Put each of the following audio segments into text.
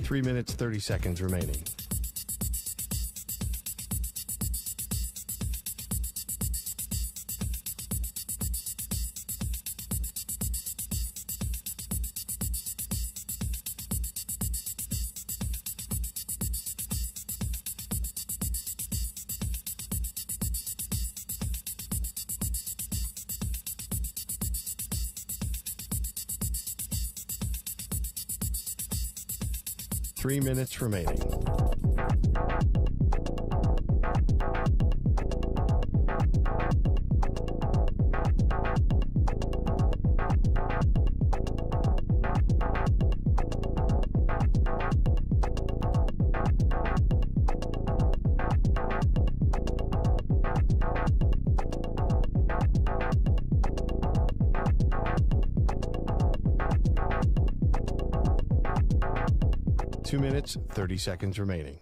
3 minutes, 30 seconds remaining. Three minutes remaining. Two minutes, 30 seconds remaining.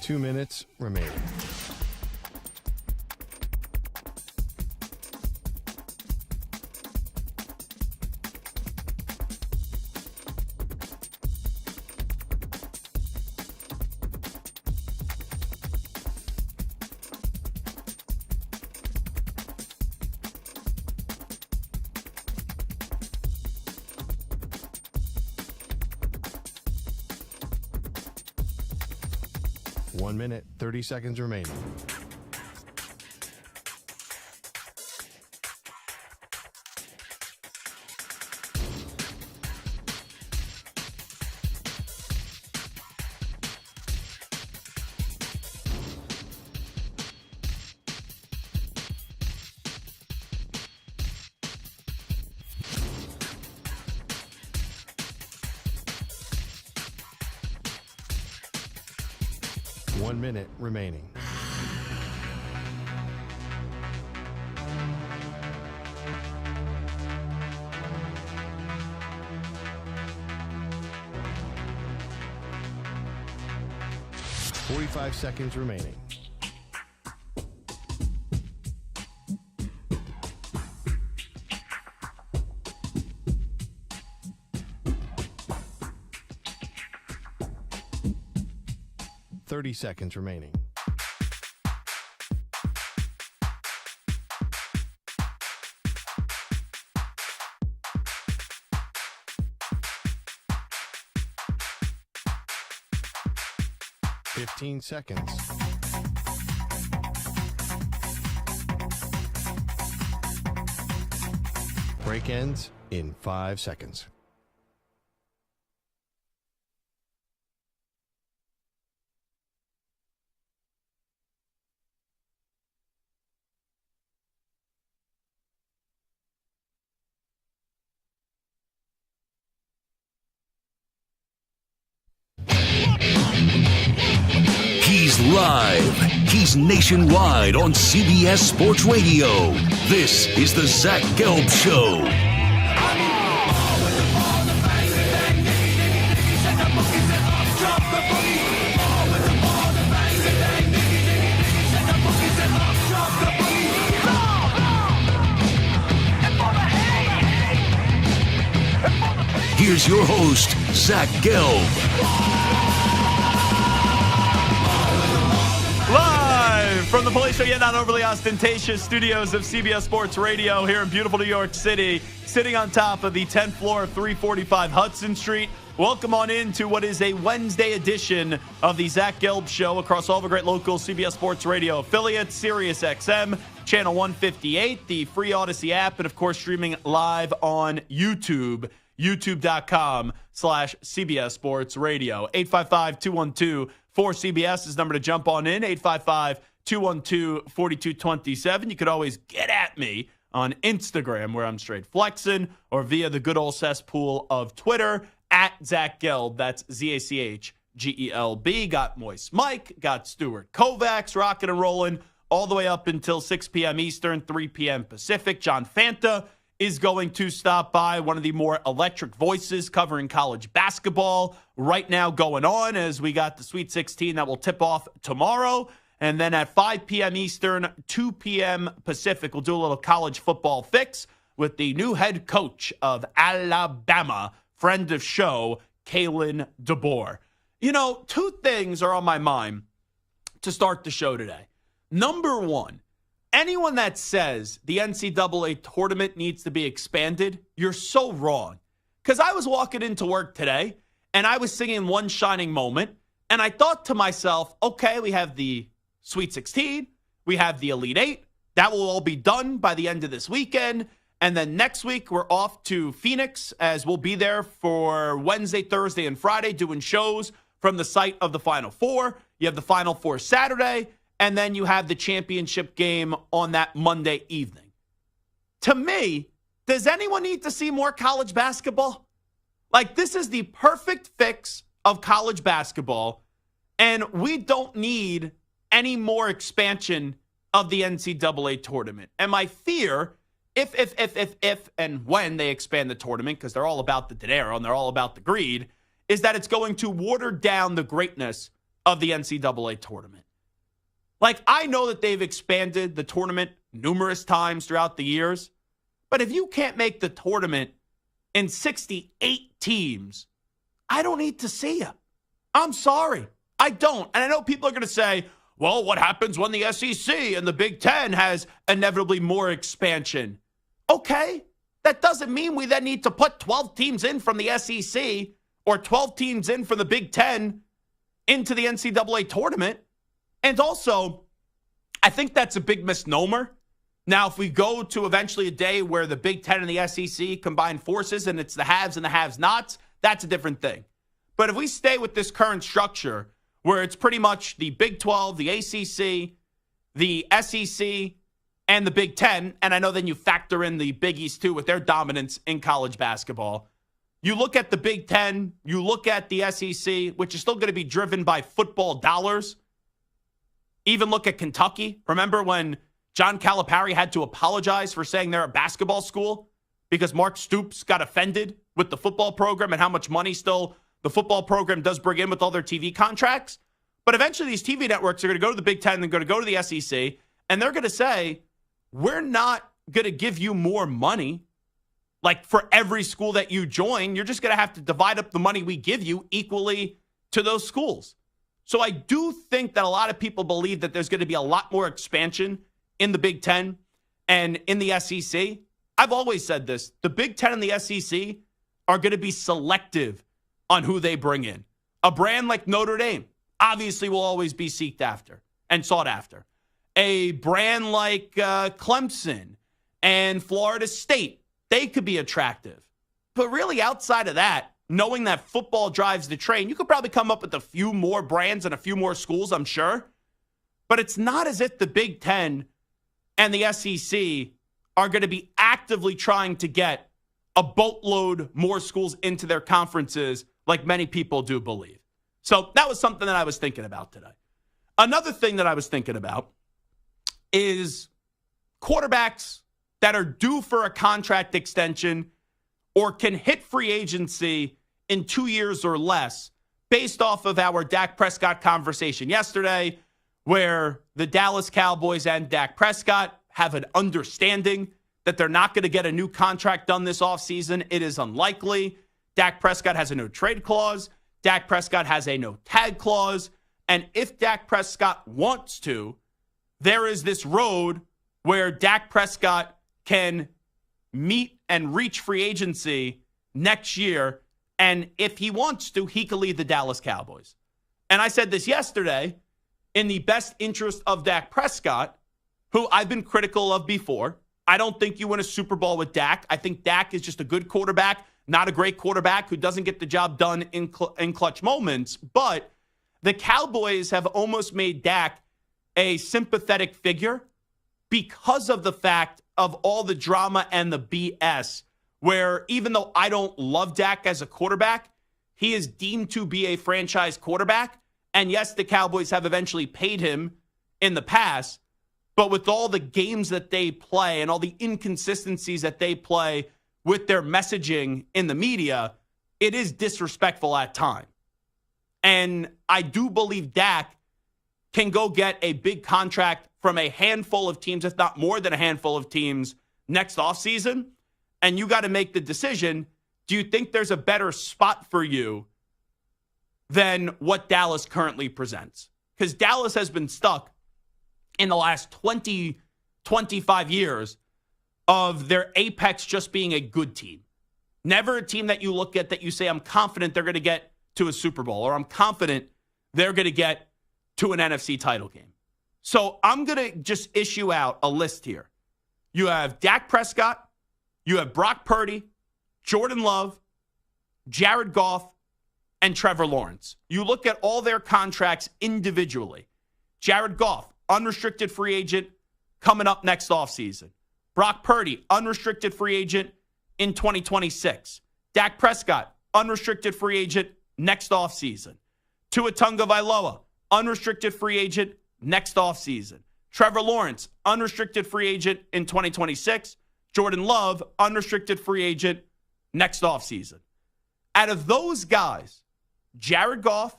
Two minutes remaining. One minute, 30 seconds remaining. One minute remaining. Forty-five seconds remaining. Thirty seconds remaining. Fifteen seconds. Break ends in 5 seconds. He's live. He's nationwide on CBS Sports Radio. This is the Zach Gelb Show. Here's your host, Zach Gelb. Live from the police show, yet not overly ostentatious studios of CBS Sports Radio here in beautiful New York City, sitting on top of the 10th floor of 345 Hudson Street. Welcome on into what is a Wednesday edition of the Zach Gelb Show across all the great local CBS Sports Radio affiliates, Sirius XM, Channel 158, the free Odyssey app, and of course streaming live on YouTube, youtube.com/CBS Sports Radio. 855-212-4CBS is the number to jump on in, 855-212-4227. You could always get at me on Instagram, where I'm straight flexing, or via the good old cesspool of Twitter, at Zach Gelb. That's ZACHGELB. Gelb, got Moist Mike, got Stuart Kovacs rocking and rolling all the way up until 6 p.m. Eastern, 3 p.m. Pacific. John Fanta is going to stop by, one of the more electric voices covering college basketball right now going on, as we got the Sweet 16 that will tip off tomorrow. And then at 5 p.m. Eastern, 2 p.m. Pacific, we'll do a little college football fix with the new head coach of Alabama, friend of show, Kalen DeBoer. You know, two things are on my mind to start the show today. Number one, anyone that says the NCAA tournament needs to be expanded, you're so wrong. Because I was walking into work today, and I was singing One Shining Moment, and I thought to myself, okay, we have the Sweet 16, we have the Elite Eight. That will all be done by the end of this weekend. And then next week, we're off to Phoenix, as we'll be there for Wednesday, Thursday, and Friday doing shows from the site of the Final Four. You have the Final Four Saturday, and then you have the championship game on that Monday evening. To me, does anyone need to see more college basketball? Like, this is the perfect fix of college basketball, and we don't need any more expansion of the NCAA tournament. And my fear, if and when they expand the tournament, because they're all about the dinero and they're all about the greed, is that it's going to water down the greatness of the NCAA tournament. Like, I know that they've expanded the tournament numerous times throughout the years, but if you can't make the tournament in 68 teams, I don't need to see you. I'm sorry. I don't. And I know people are going to say, well, what happens when the SEC and the Big Ten has inevitably more expansion? Okay, that doesn't mean we then need to put 12 teams in from the SEC or 12 teams in from the Big Ten into the NCAA tournament. And also, I think that's a big misnomer. Now, if we go to eventually a day where the Big Ten and the SEC combine forces and it's the haves and the have-nots, that's a different thing. But if we stay with this current structure where it's pretty much the Big 12, the ACC, the SEC, and the Big Ten, and I know then you factor in the Big East too with their dominance in college basketball. You look at the Big Ten, you look at the SEC, which is still going to be driven by football dollars. Even look at Kentucky. Remember when John Calipari had to apologize for saying they're a basketball school because Mark Stoops got offended with the football program and how much money still the football program does bring in with all their TV contracts? But eventually these TV networks are going to go to the Big Ten and going to go to the SEC, and they're going to say, we're not going to give you more money. Like, for every school that you join, you're just going to have to divide up the money we give you equally to those schools. So I do think that a lot of people believe that there's going to be a lot more expansion in the Big Ten and in the SEC. I've always said this. The Big Ten and the SEC are going to be selective on who they bring in. A brand like Notre Dame obviously will always be sought after and sought after. A brand like Clemson and Florida State, they could be attractive. But really outside of that, knowing that football drives the train, you could probably come up with a few more brands and a few more schools, I'm sure. But it's not as if the Big Ten and the SEC are going to be actively trying to get a boatload more schools into their conferences like many people do believe. So that was something that I was thinking about today. Another thing that I was thinking about is quarterbacks that are due for a contract extension or can hit free agency in 2 years or less, based off of our Dak Prescott conversation yesterday, where the Dallas Cowboys and Dak Prescott have an understanding that they're not going to get a new contract done this offseason. It is unlikely. Dak Prescott has a no trade clause. Dak Prescott has a no tag clause. And if Dak Prescott wants to, there is this road where Dak Prescott can meet and reach free agency next year. And if he wants to, he could lead the Dallas Cowboys. And I said this yesterday, in the best interest of Dak Prescott, who I've been critical of before. I don't think you win a Super Bowl with Dak. I think Dak is just a good quarterback, not a great quarterback who doesn't get the job done in clutch moments. But the Cowboys have almost made Dak a sympathetic figure because of the fact of all the drama and the BS, where even though I don't love Dak as a quarterback, he is deemed to be a franchise quarterback. And yes, the Cowboys have eventually paid him in the past, but with all the games that they play and all the inconsistencies that they play with their messaging in the media, it is disrespectful at times. And I do believe Dak can go get a big contract from a handful of teams, if not more than a handful of teams, next offseason. And you got to make the decision, do you think there's a better spot for you than what Dallas currently presents? Because Dallas has been stuck in the last 20, 25 years of their apex just being a good team. Never a team that you look at that you say, I'm confident they're going to get to a Super Bowl, or I'm confident they're going to get to an NFC title game. So I'm going to just issue out a list here. You have Dak Prescott, you have Brock Purdy, Jordan Love, Jared Goff, and Trevor Lawrence. You look at all their contracts individually. Jared Goff, unrestricted free agent, coming up next offseason. Brock Purdy, unrestricted free agent in 2026. Dak Prescott, unrestricted free agent next offseason. Tua Tagovailoa, unrestricted free agent next offseason. Trevor Lawrence, unrestricted free agent in 2026. Jordan Love, unrestricted free agent next offseason. Out of those guys, Jared Goff,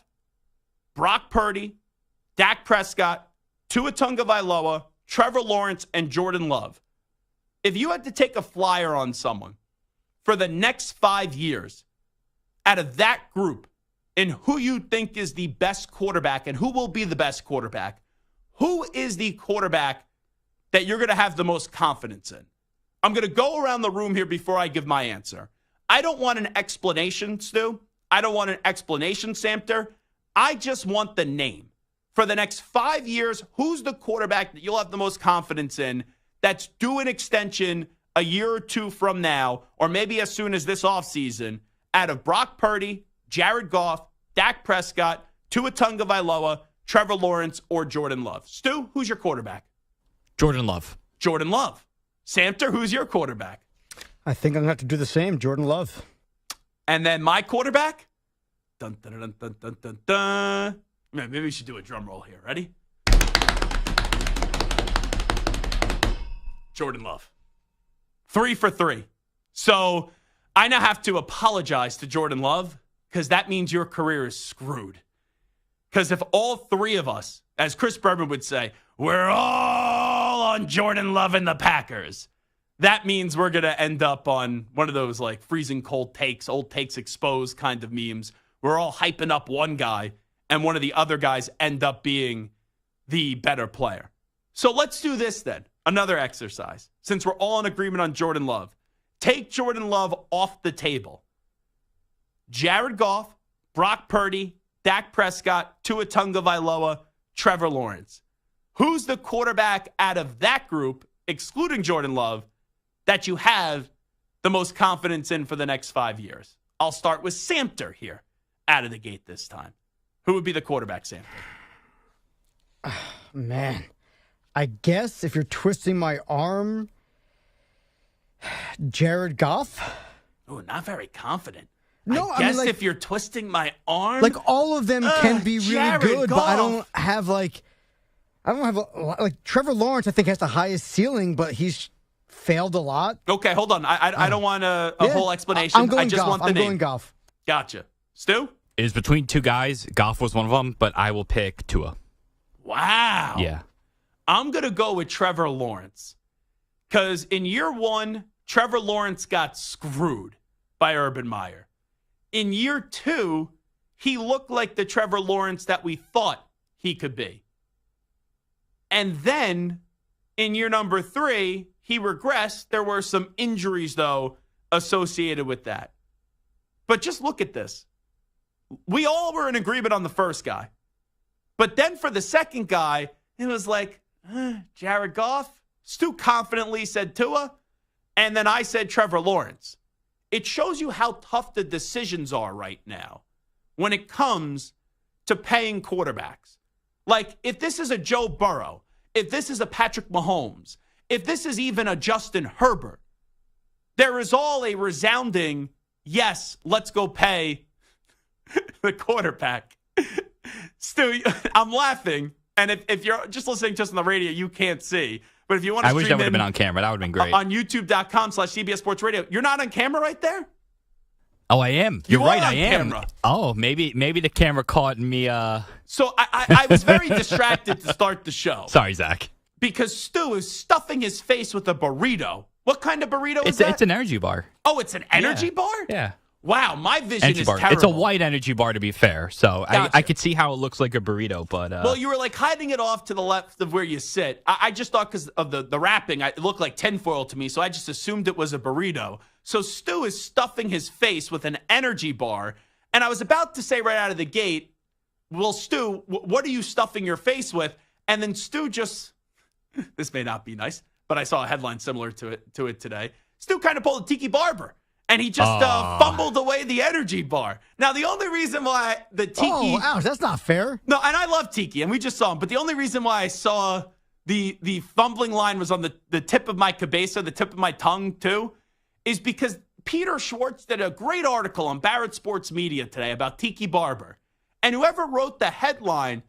Brock Purdy, Dak Prescott, Tua Tagovailoa, Trevor Lawrence, and Jordan Love. If you had to take a flyer on someone for the next 5 years, out of that group, and who you think is the best quarterback and who will be the best quarterback, who is the quarterback that you're going to have the most confidence in? I'm going to go around the room here before I give my answer. I don't want an explanation, Stu. I don't want an explanation, Samter. I just want the name. For the next 5 years, who's the quarterback that you'll have the most confidence in that's due an extension a year or two from now, or maybe as soon as this offseason, out of Brock Purdy, Jared Goff, Dak Prescott, Tua Tagovailoa, Trevor Lawrence, or Jordan Love? Stu, who's your quarterback? Jordan Love. Jordan Love. Samter, who's your quarterback? I think I'm going to have to do the same. Jordan Love. And then my quarterback? Dun, dun, dun, dun, dun, dun, dun. Maybe we should do a drum roll here. Ready? Jordan Love. 3 for 3. So I now have to apologize to Jordan Love because that means your career is screwed. Because if all three of us, as Chris Berman would say, we're all on Jordan Love and the Packers, that means we're going to end up on one of those like freezing cold takes, old takes exposed kind of memes. We're all hyping up one guy and one of the other guys end up being the better player. So let's do this then. Another exercise. Since we're all in agreement on Jordan Love, take Jordan Love off the table. Jared Goff, Brock Purdy, Dak Prescott, Tua Tagovailoa, Trevor Lawrence. Who's the quarterback out of that group, excluding Jordan Love, that you have the most confidence in for the next 5 years? I'll start with Samter here out of the gate this time. Who would be the quarterback, Samter? Man, I guess if you're twisting my arm, Jared Goff? Oh, not very confident. No, I guess mean, if you're twisting my arm. Like all of them can be really Jared good, Goff. but I don't have Trevor Lawrence. I think has the highest ceiling, but he's failed a lot. Okay, hold on. I don't want a whole explanation. I'm going I just Goff. want the I'm name. going Goff. Gotcha. Stu? It is between two guys. Goff was one of them, but I will pick Tua. Wow. Yeah. I'm going to go with Trevor Lawrence. Because in year one, Trevor Lawrence got screwed by Urban Meyer. In year two, he looked like the Trevor Lawrence that we thought he could be. And then in year number 3, he regressed. There were some injuries, though, associated with that. But just look at this. We all were in agreement on the first guy. But then for the second guy, it was like, Jared Goff. Stu confidently said Tua. And then I said Trevor Lawrence. It shows you how tough the decisions are right now when it comes to paying quarterbacks. Like, if this is a Joe Burrow, if this is a Patrick Mahomes, if this is even a Justin Herbert, there is all a resounding, yes, let's go pay the quarterback. Stu, I'm laughing. And if you're just listening just on the radio, you can't see. But if you want to I wish stream that would have been on camera. That would have been great. On youtube.com/CBS Sports Radio. You're not on camera right there? Oh, I am. You're You right. are I on am. camera. Oh, maybe the camera caught me. So I was very distracted to start the show. Sorry, Zach. Because Stu is stuffing his face with a burrito. What kind of burrito is that? It's an energy bar. Oh, it's an energy bar? Yeah. Wow, my vision Energy is bar. terrible. It's a white energy bar, to be fair. So Gotcha. I could see how it looks like a burrito, but Well, you were like hiding it off to the left of where you sit. I just thought because of the wrapping, it looked like tinfoil to me, so I just assumed it was a burrito. So Stu is stuffing his face with an energy bar, and I was about to say right out of the gate, well, Stu, what are you stuffing your face with? And then Stu just, this may not be nice, but I saw a headline similar to it today. Stu kind of pulled a Tiki Barber. And he just fumbled away the energy bar. Now, the only reason why the Tiki... Oh, ouch, that's not fair. No, and I love Tiki, and we just saw him. But the only reason why I saw the fumbling line was on the tip of my cabeza, the tip of my tongue, too, is because Peter Schwartz did a great article on Barrett Sports Media today about Tiki Barber. And whoever wrote the headline,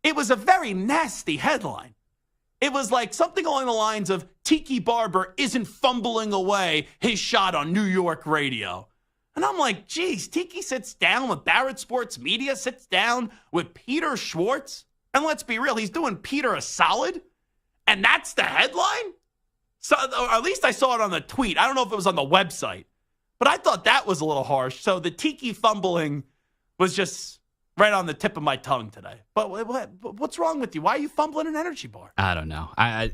it was a very nasty headline. It was like something along the lines of Tiki Barber isn't fumbling away his shot on New York radio. And I'm like, geez, Tiki sits down with Barrett Sports Media, sits down with Peter Schwartz. And let's be real, he's doing Peter a solid. And that's the headline? So, or at least I saw it on the tweet. I don't know if it was on the website. But I thought that was a little harsh. So the Tiki fumbling was just right on the tip of my tongue today. But what's wrong with you? Why are you fumbling an energy bar? I don't know. I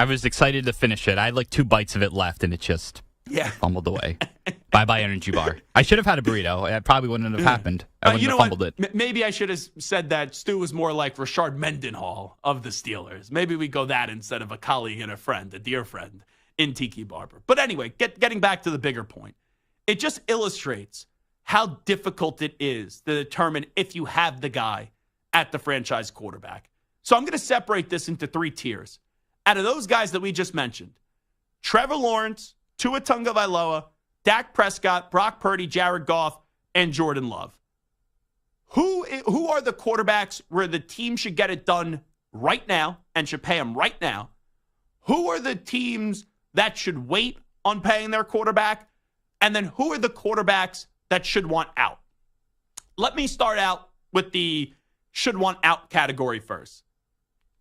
was excited to finish it. I had like 2 bites of it left, and it just fumbled away. Bye-bye energy bar. I should have had a burrito. It probably wouldn't have happened. I wouldn't have fumbled it. Maybe I should have said that Stu was more like Rashard Mendenhall of the Steelers. Maybe we go that instead of a colleague and a friend, a dear friend, in Tiki Barber. But anyway, getting back to the bigger point. It just illustrates how difficult it is to determine if you have the guy at the franchise quarterback. So I'm going to separate this into 3 tiers. Out of those guys that we just mentioned, Trevor Lawrence, Tua Tagovailoa, Dak Prescott, Brock Purdy, Jared Goff, and Jordan Love. Who are the quarterbacks where the team should get it done right now and should pay them right now? Who are the teams that should wait on paying their quarterback? And then who are the quarterbacks that should want out? Let me start out with the should want out category first.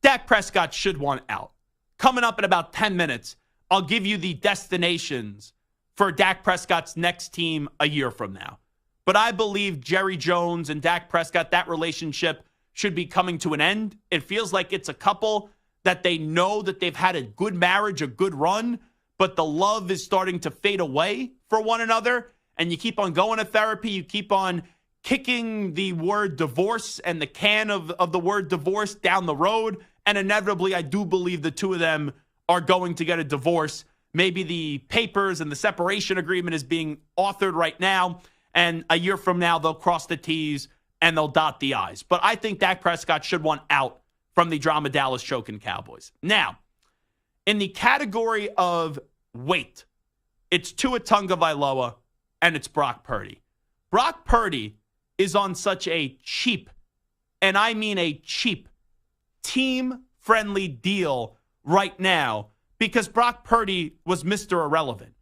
Dak Prescott should want out. Coming up in about 10 minutes, I'll give you the destinations for Dak Prescott's next team a year from now. But I believe Jerry Jones and Dak Prescott, that relationship should be coming to an end. It feels like it's a couple that they know that they've had a good marriage, a good run, but the love is starting to fade away for one another. And you keep on going to therapy. You keep on kicking the word divorce and the can of the word divorce down the road. And inevitably, I do believe the two of them are going to get a divorce. Maybe the papers and the separation agreement is being authored right now. And a year from now, they'll cross the T's and they'll dot the I's. But I think Dak Prescott should want out from the drama Dallas choking Cowboys. Now, in the category of weight, it's Tua Tagovailoa and it's Brock Purdy. Brock Purdy is on such a cheap, and I mean a cheap, team-friendly deal right now because Brock Purdy was Mr. Irrelevant.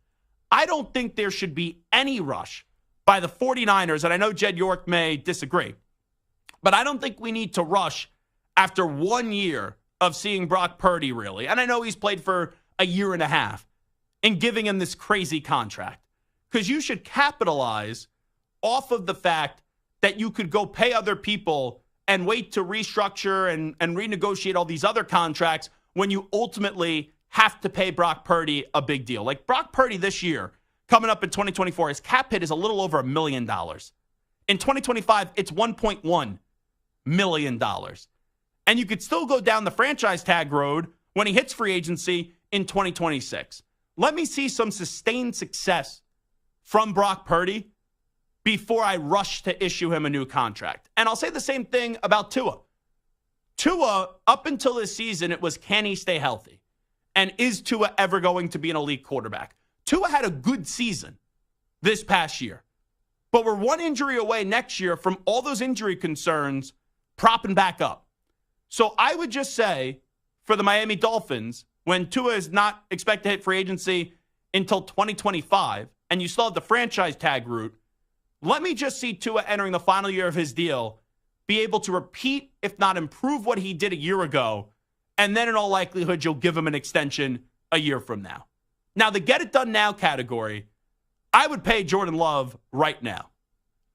I don't think there should be any rush by the 49ers, and I know Jed York may disagree, but I don't think we need to rush after 1 year of seeing Brock Purdy, really. And I know he's played for a year and a half in giving him this crazy contract because you should capitalize off of the fact that you could go pay other people and wait to restructure and renegotiate all these other contracts when you ultimately have to pay Brock Purdy a big deal. Like Brock Purdy this year, coming up in 2024, his cap hit is a little over $1 million. In 2025, it's $1.1 million. And you could still go down the franchise tag road when he hits free agency in 2026. Let me see some sustained success from Brock Purdy before I rush to issue him a new contract. And I'll say the same thing about Tua. Tua, up until this season, it was, can he stay healthy? And is Tua ever going to be an elite quarterback? Tua had a good season this past year. But we're one injury away next year from all those injury concerns propping back up. So I would just say for the Miami Dolphins, when Tua is not expected to hit free agency until 2025, and you still have the franchise tag route, let me just see Tua entering the final year of his deal, be able to repeat, if not improve what he did a year ago, and then in all likelihood, you'll give him an extension a year from now. Now, the get it done now category, I would pay Jordan Love right now.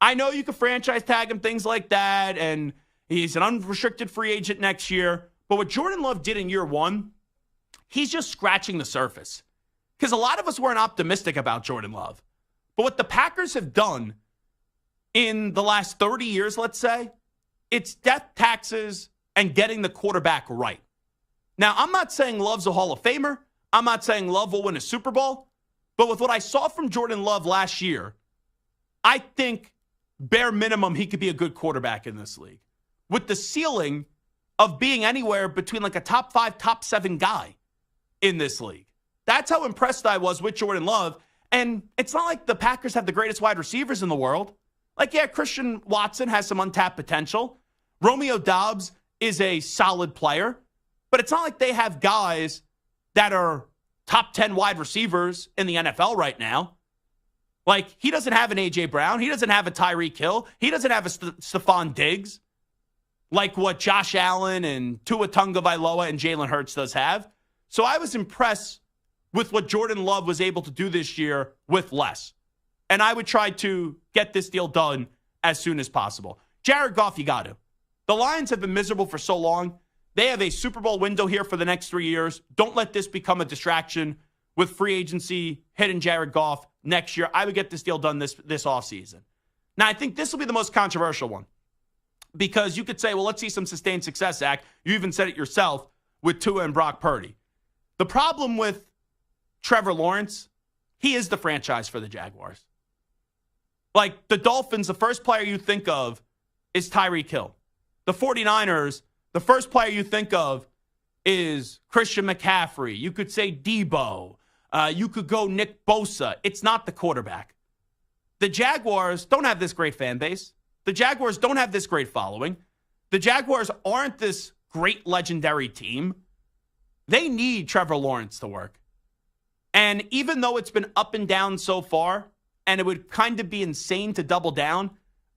I know you can franchise tag him, things like that, and he's an unrestricted free agent next year. But what Jordan Love did in year one, he's just scratching the surface. Because a lot of us weren't optimistic about Jordan Love. But what the Packers have done in the last 30 years, let's say, it's death taxes and getting the quarterback right. Now, I'm not saying Love's a Hall of Famer. I'm not saying Love will win a Super Bowl. But with what I saw from Jordan Love last year, I think bare minimum he could be a good quarterback in this league. With the ceiling of being anywhere between like a top 5, top 7 guy in this league. That's how impressed I was with Jordan Love. And it's not like the Packers have the greatest wide receivers in the world. Like, yeah, Christian Watson has some untapped potential. Romeo Doubs is a solid player. But it's not like they have guys that are top 10 wide receivers in the NFL right now. Like, he doesn't have an A.J. Brown. He doesn't have a Tyreek Hill. He doesn't have a Stephon Diggs like what Josh Allen and Tua Tagovailoa and Jalen Hurts does have. So I was impressed with what Jordan Love was able to do this year with less. And I would try to get this deal done as soon as possible. Jared Goff, you got to. The Lions have been miserable for so long. They have a Super Bowl window here for the next 3 years. Don't let this become a distraction with free agency hitting Jared Goff next year. I would get this deal done this offseason. Now, I think this will be the most controversial one because you could say, well, let's see some sustained success, Zach. You even said it yourself with Tua and Brock Purdy. The problem with Trevor Lawrence, he is the franchise for the Jaguars. Like the Dolphins, the first player you think of is Tyreek Hill. The 49ers, the first player you think of is Christian McCaffrey. You could say Debo. You could go Nick Bosa. It's not the quarterback. The Jaguars don't have this great fan base. The Jaguars don't have this great following. The Jaguars aren't this great legendary team. They need Trevor Lawrence to work. And even though it's been up and down so far, and it would kind of be insane to double down,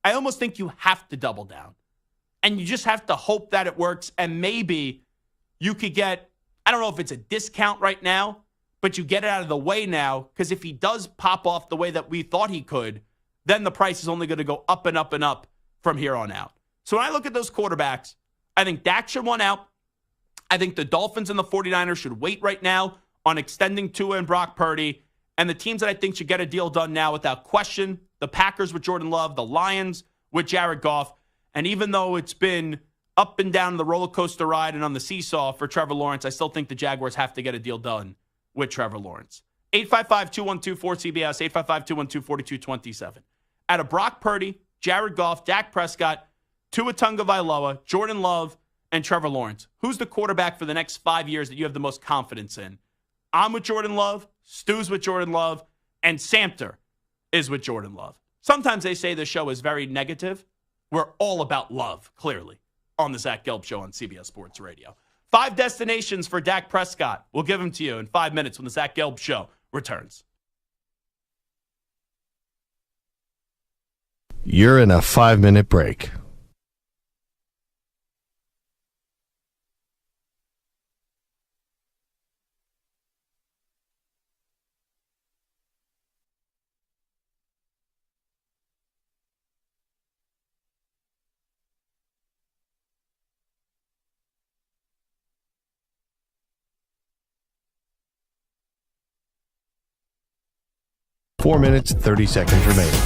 I almost think you have to double down. And you just have to hope that it works. And maybe you could get, I don't know if it's a discount right now, but you get it out of the way now. Because if he does pop off the way that we thought he could, then the price is only going to go up and up and up from here on out. So when I look at those quarterbacks, I think Dak should one out. I think the Dolphins and the 49ers should wait right now on extending Tua and Brock Purdy. And the teams that I think should get a deal done now without question, the Packers with Jordan Love, the Lions with Jared Goff. And even though it's been up and down the roller coaster ride and on the seesaw for Trevor Lawrence, I still think the Jaguars have to get a deal done with Trevor Lawrence. 855-212-4CBS, 855-212-4227. Out of Brock Purdy, Jared Goff, Dak Prescott, Tua Tagovailoa, Jordan Love, and Trevor Lawrence, who's the quarterback for the next 5 years that you have the most confidence in? I'm with Jordan Love, Stu's with Jordan Love, and Samter is with Jordan Love. Sometimes they say the show is very negative. We're all about love, clearly, on the Zach Gelb Show on CBS Sports Radio. 5 destinations for Dak Prescott. We'll give them to you in 5 minutes when the Zach Gelb Show returns. You're in a 5-minute break. Four minutes, 30 seconds remaining.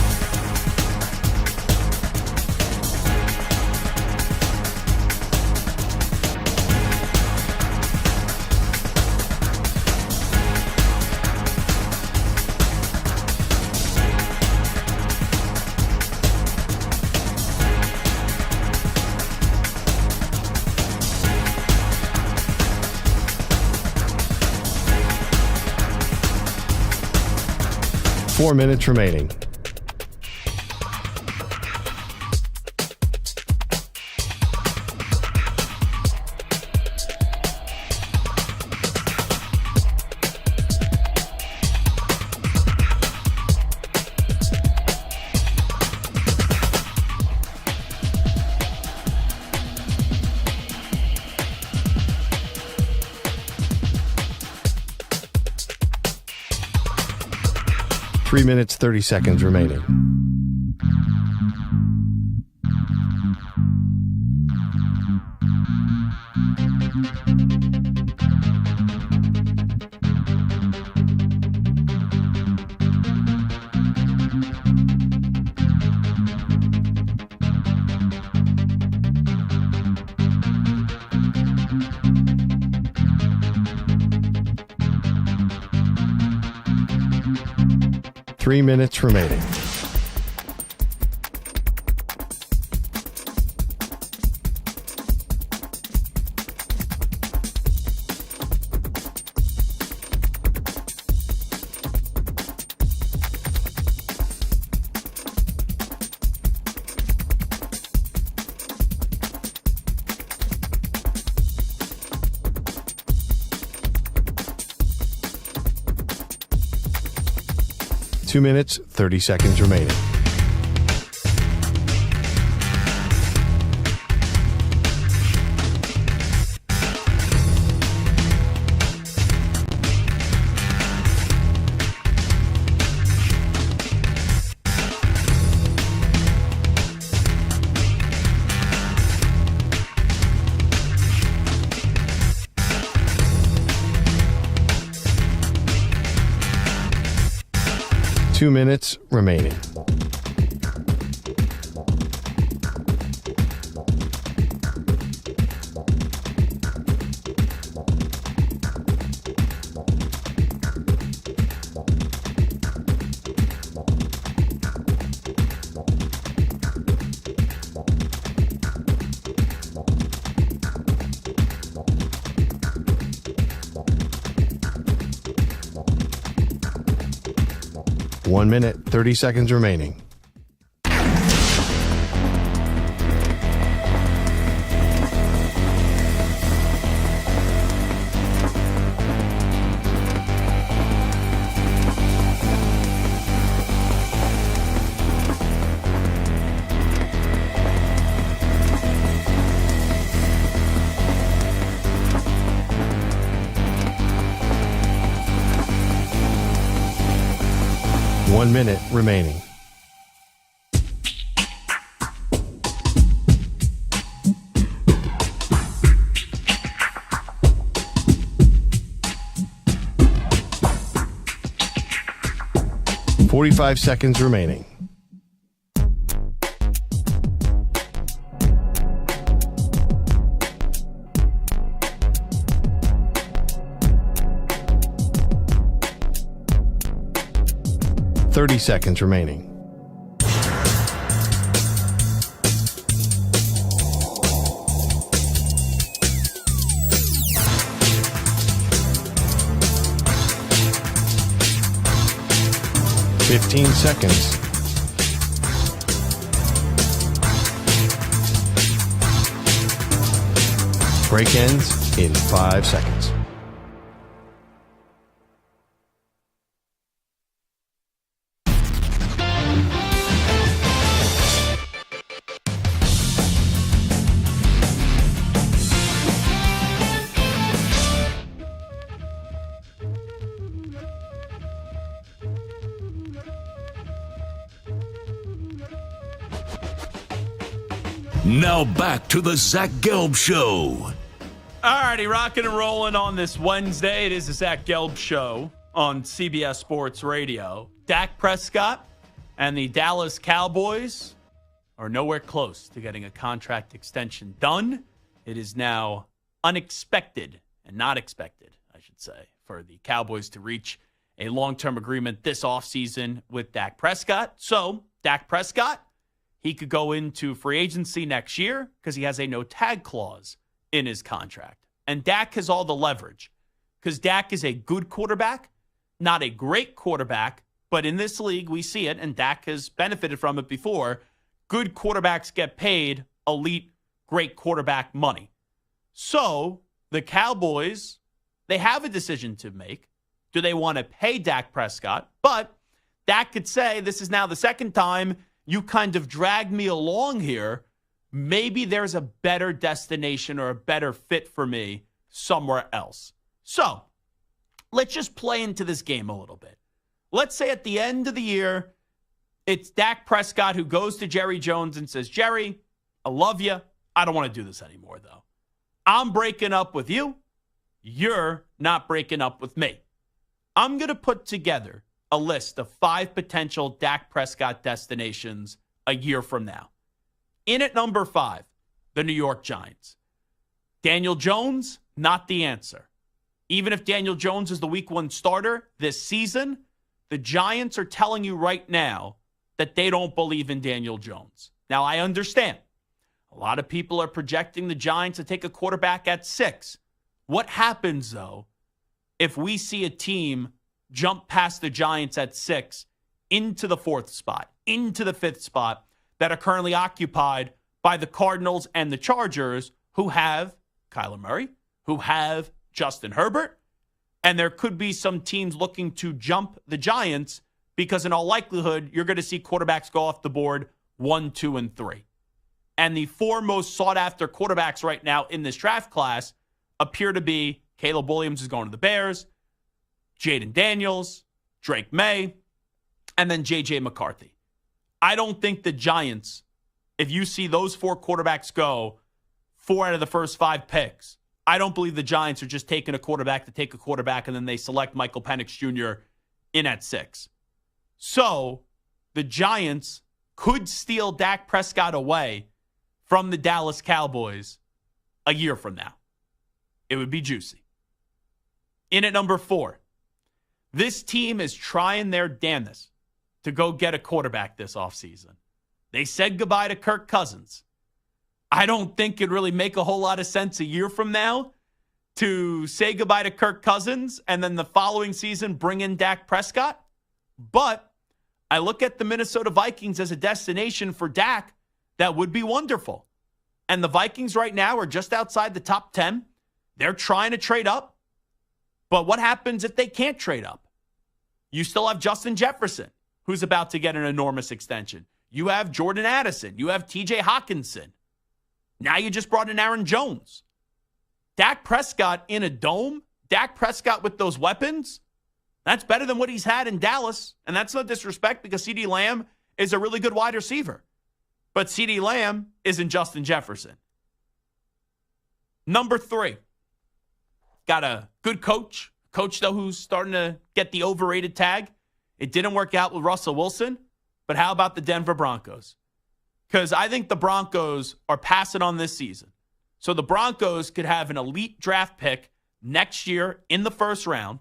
Four minutes remaining. 3 minutes, 30 seconds remaining. Three minutes remaining. Two minutes, 30 seconds remaining. Two minutes remaining. One minute, 30 seconds remaining. One minute remaining. .45 seconds remaining. .30 seconds remaining. .15 seconds. Break ends in 5 seconds. Now back to the Zach Gelb Show. All righty, rocking and rolling on this Wednesday. It is the Zach Gelb Show on CBS Sports Radio. Dak Prescott and the Dallas Cowboys are nowhere close to getting a contract extension done. It is now unexpected and not expected, I should say, for the Cowboys to reach a long-term agreement this offseason with Dak Prescott. So, Dak Prescott, he could go into free agency next year because he has a no-tag clause in his contract. And Dak has all the leverage because Dak is a good quarterback, not a great quarterback, but in this league we see it, and Dak has benefited from it before. Good quarterbacks get paid elite, great quarterback money. So the Cowboys, they have a decision to make. Do they want to pay Dak Prescott? But Dak could say, this is now the second time you kind of dragged me along here. Maybe there's a better destination or a better fit for me somewhere else. So let's just play into this game a little bit. let's say at the end of the year, it's Dak Prescott who goes to Jerry Jones and says, Jerry, I love you. I don't want to do this anymore, though. I'm breaking up with you. You're not breaking up with me. I'm going to put together a list of 5 potential Dak Prescott destinations a year from now. In at number 5, the New York Giants. Daniel Jones, not the answer. Even if Daniel Jones is the week 1 starter this season, the Giants are telling you right now that they don't believe in Daniel Jones. Now, I understand. A lot of people are projecting the Giants to take a quarterback at 6. What happens, though, if we see a team jump past the Giants at 6 into the 4th spot, into the 5th spot, that are currently occupied by the Cardinals and the Chargers, who have Kyler Murray, who have Justin Herbert, and there could be some teams looking to jump the Giants because in all likelihood, you're going to see quarterbacks go off the board 1, 2, and 3. And the 4 most sought-after quarterbacks right now in this draft class appear to be Caleb Williams is going to the Bears, Jaden Daniels, Drake May, and then J.J. McCarthy. I don't think the Giants, if you see those 4 quarterbacks go 4 out of the first 5 picks, I don't believe the Giants are just taking a quarterback to take a quarterback and then they select Michael Penix Jr. in at 6. So the Giants could steal Dak Prescott away from the Dallas Cowboys a year from now. It would be juicy. In at number 4, this team is trying their damnedest to go get a quarterback this offseason. They said goodbye to Kirk Cousins. I don't think it'd really make a whole lot of sense a year from now to say goodbye to Kirk Cousins and then the following season bring in Dak Prescott. But I look at the Minnesota Vikings as a destination for Dak that would be wonderful. And the Vikings right now are just outside the top 10. They're trying to trade up. But what happens if they can't trade up? You still have Justin Jefferson, who's about to get an enormous extension. You have Jordan Addison. You have TJ Hawkinson. Now you just brought in Aaron Jones. Dak Prescott in a dome, Dak Prescott with those weapons, that's better than what he's had in Dallas. And that's no disrespect because CeeDee Lamb is a really good wide receiver. But CeeDee Lamb isn't Justin Jefferson. Number 3, got a good coach though who's starting to get the overrated tag. It didn't work out with Russell Wilson, but how about the Denver Broncos? Because I think the Broncos are passing on this season. So the Broncos could have an elite draft pick next year in the first round,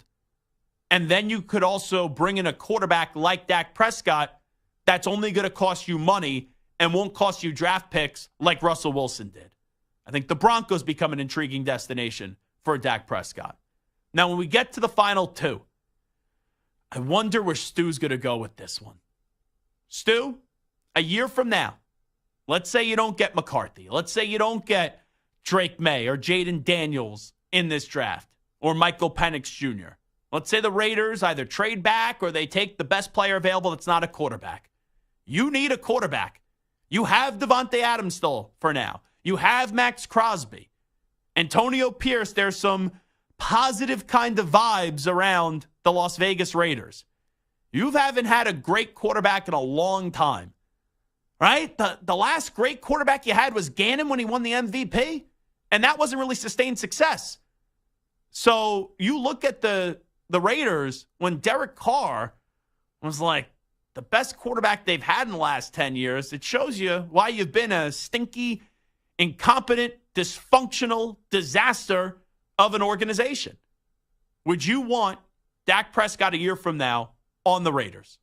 and then you could also bring in a quarterback like Dak Prescott that's only going to cost you money and won't cost you draft picks like Russell Wilson did. I think the Broncos become an intriguing destination for Dak Prescott. Now, when we get to the final 2, I wonder where Stu's going to go with this one. Stu, a year from now, let's say you don't get McCarthy. Let's say you don't get Drake May or Jaden Daniels in this draft or Michael Penix Jr. Let's say the Raiders either trade back or they take the best player available that's not a quarterback. You need a quarterback. You have Devontae Adams still for now. You have Max Crosby. Antonio Pierce, there's some positive kind of vibes around the Las Vegas Raiders. You haven't had a great quarterback in a long time, right? The last great quarterback you had was Gannon when he won the MVP, and that wasn't really sustained success. So you look at the Raiders when Derek Carr was like the best quarterback they've had in the last 10 years. It shows you why you've been a stinky, incompetent, dysfunctional disaster of an organization. Would you want Dak Prescott a year from now on the Raiders?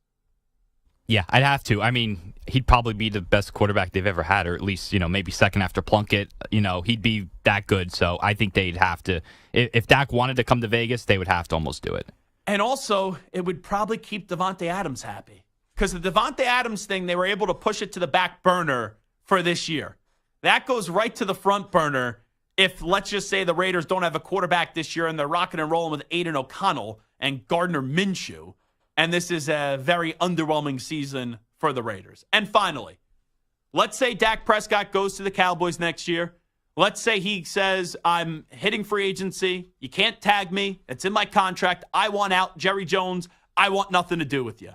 Yeah, I'd have to. I mean, he'd probably be the best quarterback they've ever had, or at least, maybe second after Plunkett. He'd be that good. So I think they'd have to. If Dak wanted to come to Vegas, they would have to almost do it. And also, it would probably keep Devontae Adams happy. Because the Devontae Adams thing, they were able to push it to the back burner for this year. That goes right to the front burner if, let's just say, the Raiders don't have a quarterback this year and they're rocking and rolling with Aiden O'Connell and Gardner Minshew. And this is a very underwhelming season for the Raiders. And finally, let's say Dak Prescott goes to the Cowboys next year. Let's say he says, I'm hitting free agency. You can't tag me. It's in my contract. I want out. Jerry Jones, I want nothing to do with you.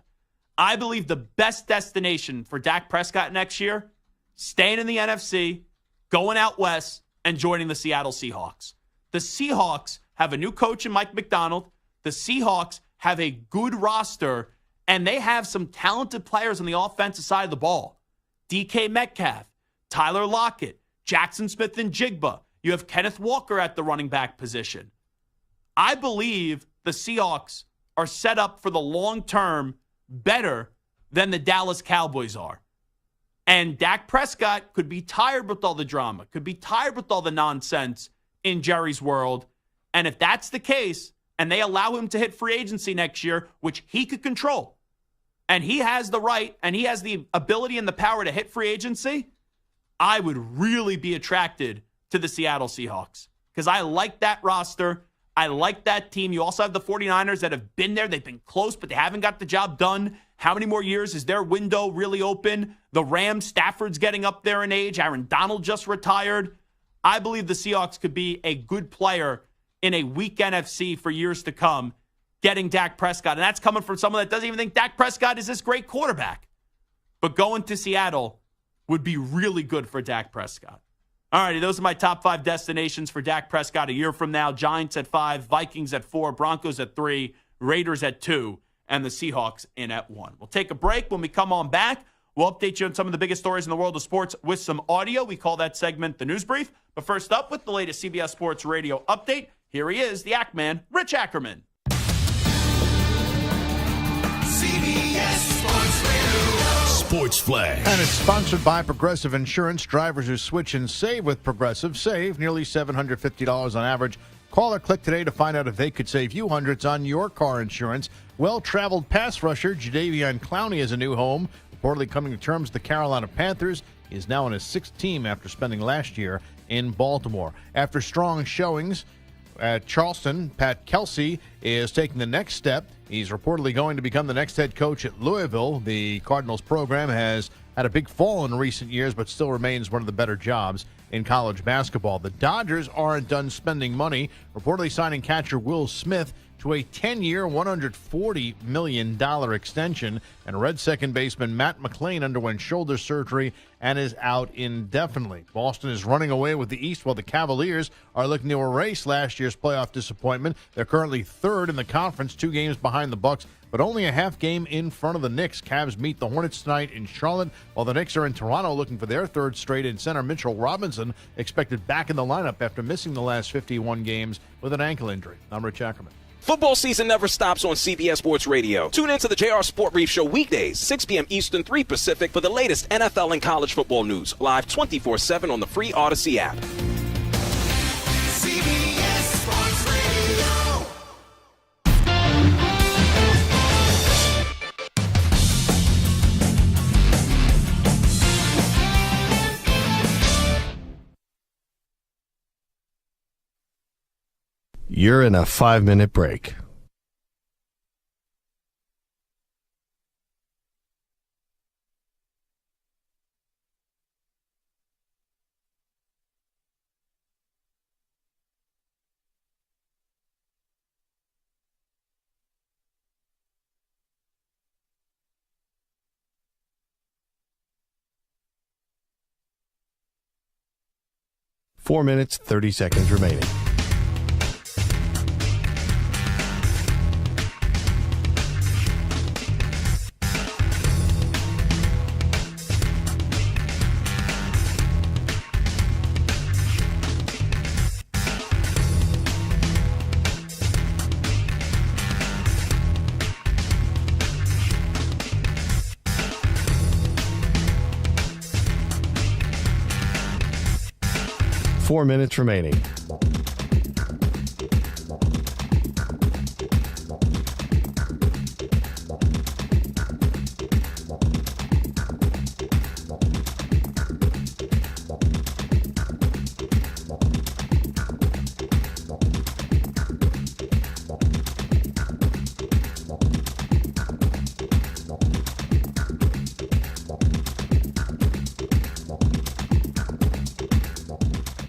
I believe the best destination for Dak Prescott next year, staying in the NFC, going out west, and joining the Seattle Seahawks. The Seahawks have a new coach in Mike McDonald. The Seahawks have a good roster, and they have some talented players on the offensive side of the ball. DK Metcalf, Tyler Lockett, Jackson Smith and Jigba. You have Kenneth Walker at the running back position. I believe the Seahawks are set up for the long term better than the Dallas Cowboys are. And Dak Prescott could be tired with all the drama, could be tired with all the nonsense in Jerry's world. And if that's the case, and they allow him to hit free agency next year, which he could control, and he has the right and he has the ability and the power to hit free agency, I would really be attracted to the Seattle Seahawks because I like that roster. I like that team. You also have the 49ers that have been there. They've been close, but they haven't got the job done. How many more years is their window really open? The Rams, Stafford's getting up there in age. Aaron Donald just retired. I believe the Seahawks could be a good player in a weak NFC for years to come, getting Dak Prescott. And that's coming from someone that doesn't even think Dak Prescott is this great quarterback. But going to Seattle would be really good for Dak Prescott. All righty, those are my top 5 destinations for Dak Prescott a year from now. Giants at 5, Vikings at 4, Broncos at 3, Raiders at 2, and the Seahawks in at 1. We'll take a break. When we come on back, we'll update you on some of the biggest stories in the world of sports with some audio. We call that segment the News Brief. But first up, with the latest CBS Sports Radio update, here he is, the Ackman, Rich Ackerman. CBS Sports Radio. Sports Flash. And it's sponsored by Progressive Insurance. Drivers who switch and save with Progressive save nearly $750 on average. Call or click today to find out if they could save you hundreds on your car insurance. Well-traveled pass rusher Jadeveon Clowney has a new home. Reportedly coming to terms with the Carolina Panthers. He is now on his 6th team after spending last year in Baltimore. After strong showings at Charleston, Pat Kelsey is taking the next step. He's reportedly going to become the next head coach at Louisville. The Cardinals program has had a big fall in recent years, but still remains one of the better jobs in college basketball. The Dodgers aren't done spending money, reportedly signing catcher Will Smith to a 10-year, $140 million extension. And Red second baseman Matt McClain underwent shoulder surgery and is out indefinitely. Boston is running away with the East while the Cavaliers are looking to erase last year's playoff disappointment. They're currently 3rd in the conference, 2 games behind the Bucks, but only a half game in front of the Knicks. Cavs meet the Hornets tonight in Charlotte, while the Knicks are in Toronto looking for their 3rd straight, and center Mitchell Robinson expected back in the lineup after missing the last 51 games with an ankle injury. I'm Rich Ackerman. Football season never stops on CBS Sports Radio. Tune into the JR Sport Brief Show weekdays, 6 p.m. Eastern, 3 Pacific, for the latest NFL and college football news. Live 24/7 on the free Odyssey app. CBS Sports Radio. You're in a 5-minute break. Four minutes, 30 seconds remaining. Four minutes remaining.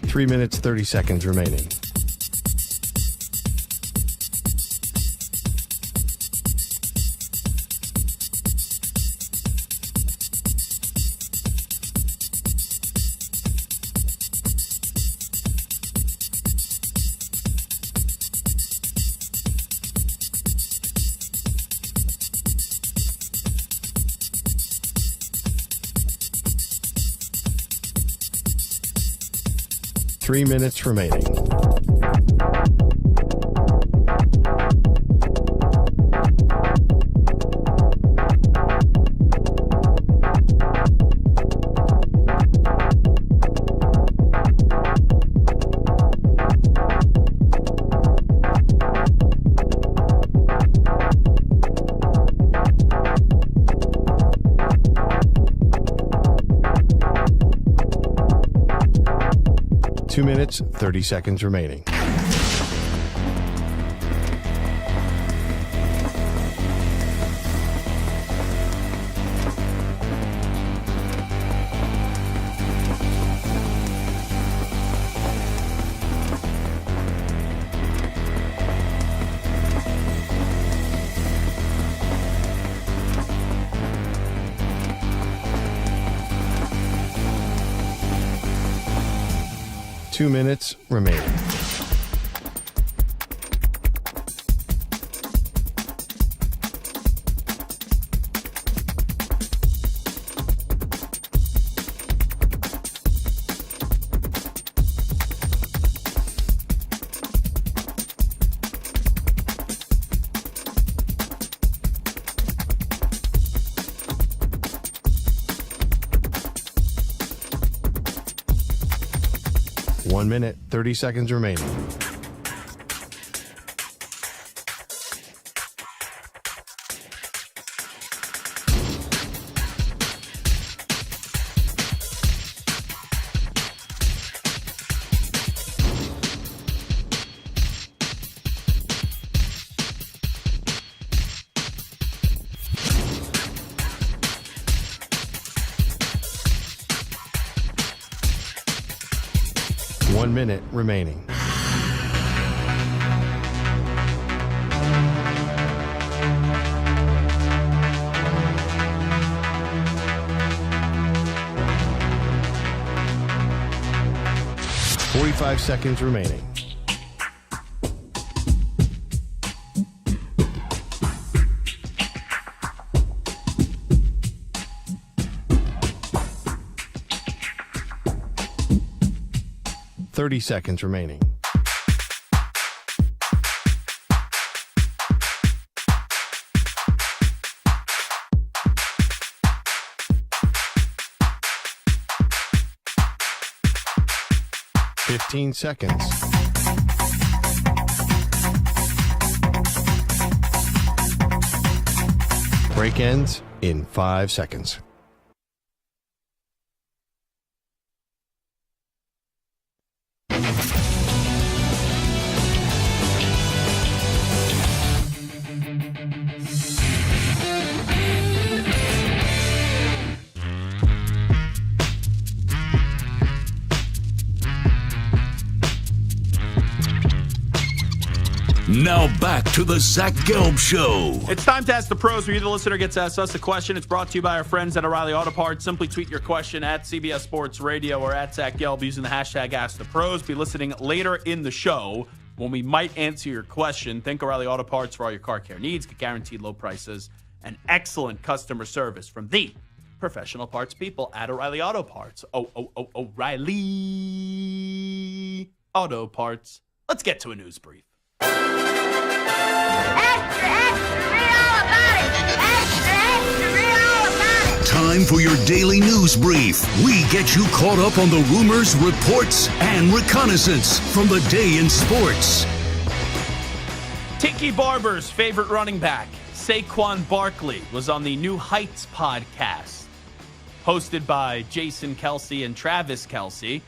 Three minutes, 30 seconds remaining. 3 minutes remaining. Two minutes, 30 seconds remaining. Two minutes remaining. One minute, 30 seconds remaining. One minute remaining. Forty-five seconds remaining. Thirty seconds remaining. Fifteen seconds. Break ends in 5 seconds. Now back to the Zach Gelb Show. It's time to ask the pros, where you, the listener, gets to ask us a question. It's brought to you by our friends at O'Reilly Auto Parts. Simply tweet your question at CBS Sports Radio or at Zach Gelb using the hashtag #AskThePros. Be listening later in the show when we might answer your question. Think O'Reilly Auto Parts for all your car care needs. Get guaranteed low prices and excellent customer service from the professional parts people at O'Reilly Auto Parts. O'Reilly Auto Parts. Let's get to a news brief. Extra, extra, read all about it. Extra, extra, read all about it. Time for your daily news brief. We get you caught up on the rumors, reports, and reconnaissance from the day in sports. Tiki Barber's favorite running back, Saquon Barkley, was on the New Heights podcast, hosted by Jason Kelce and Travis Kelce.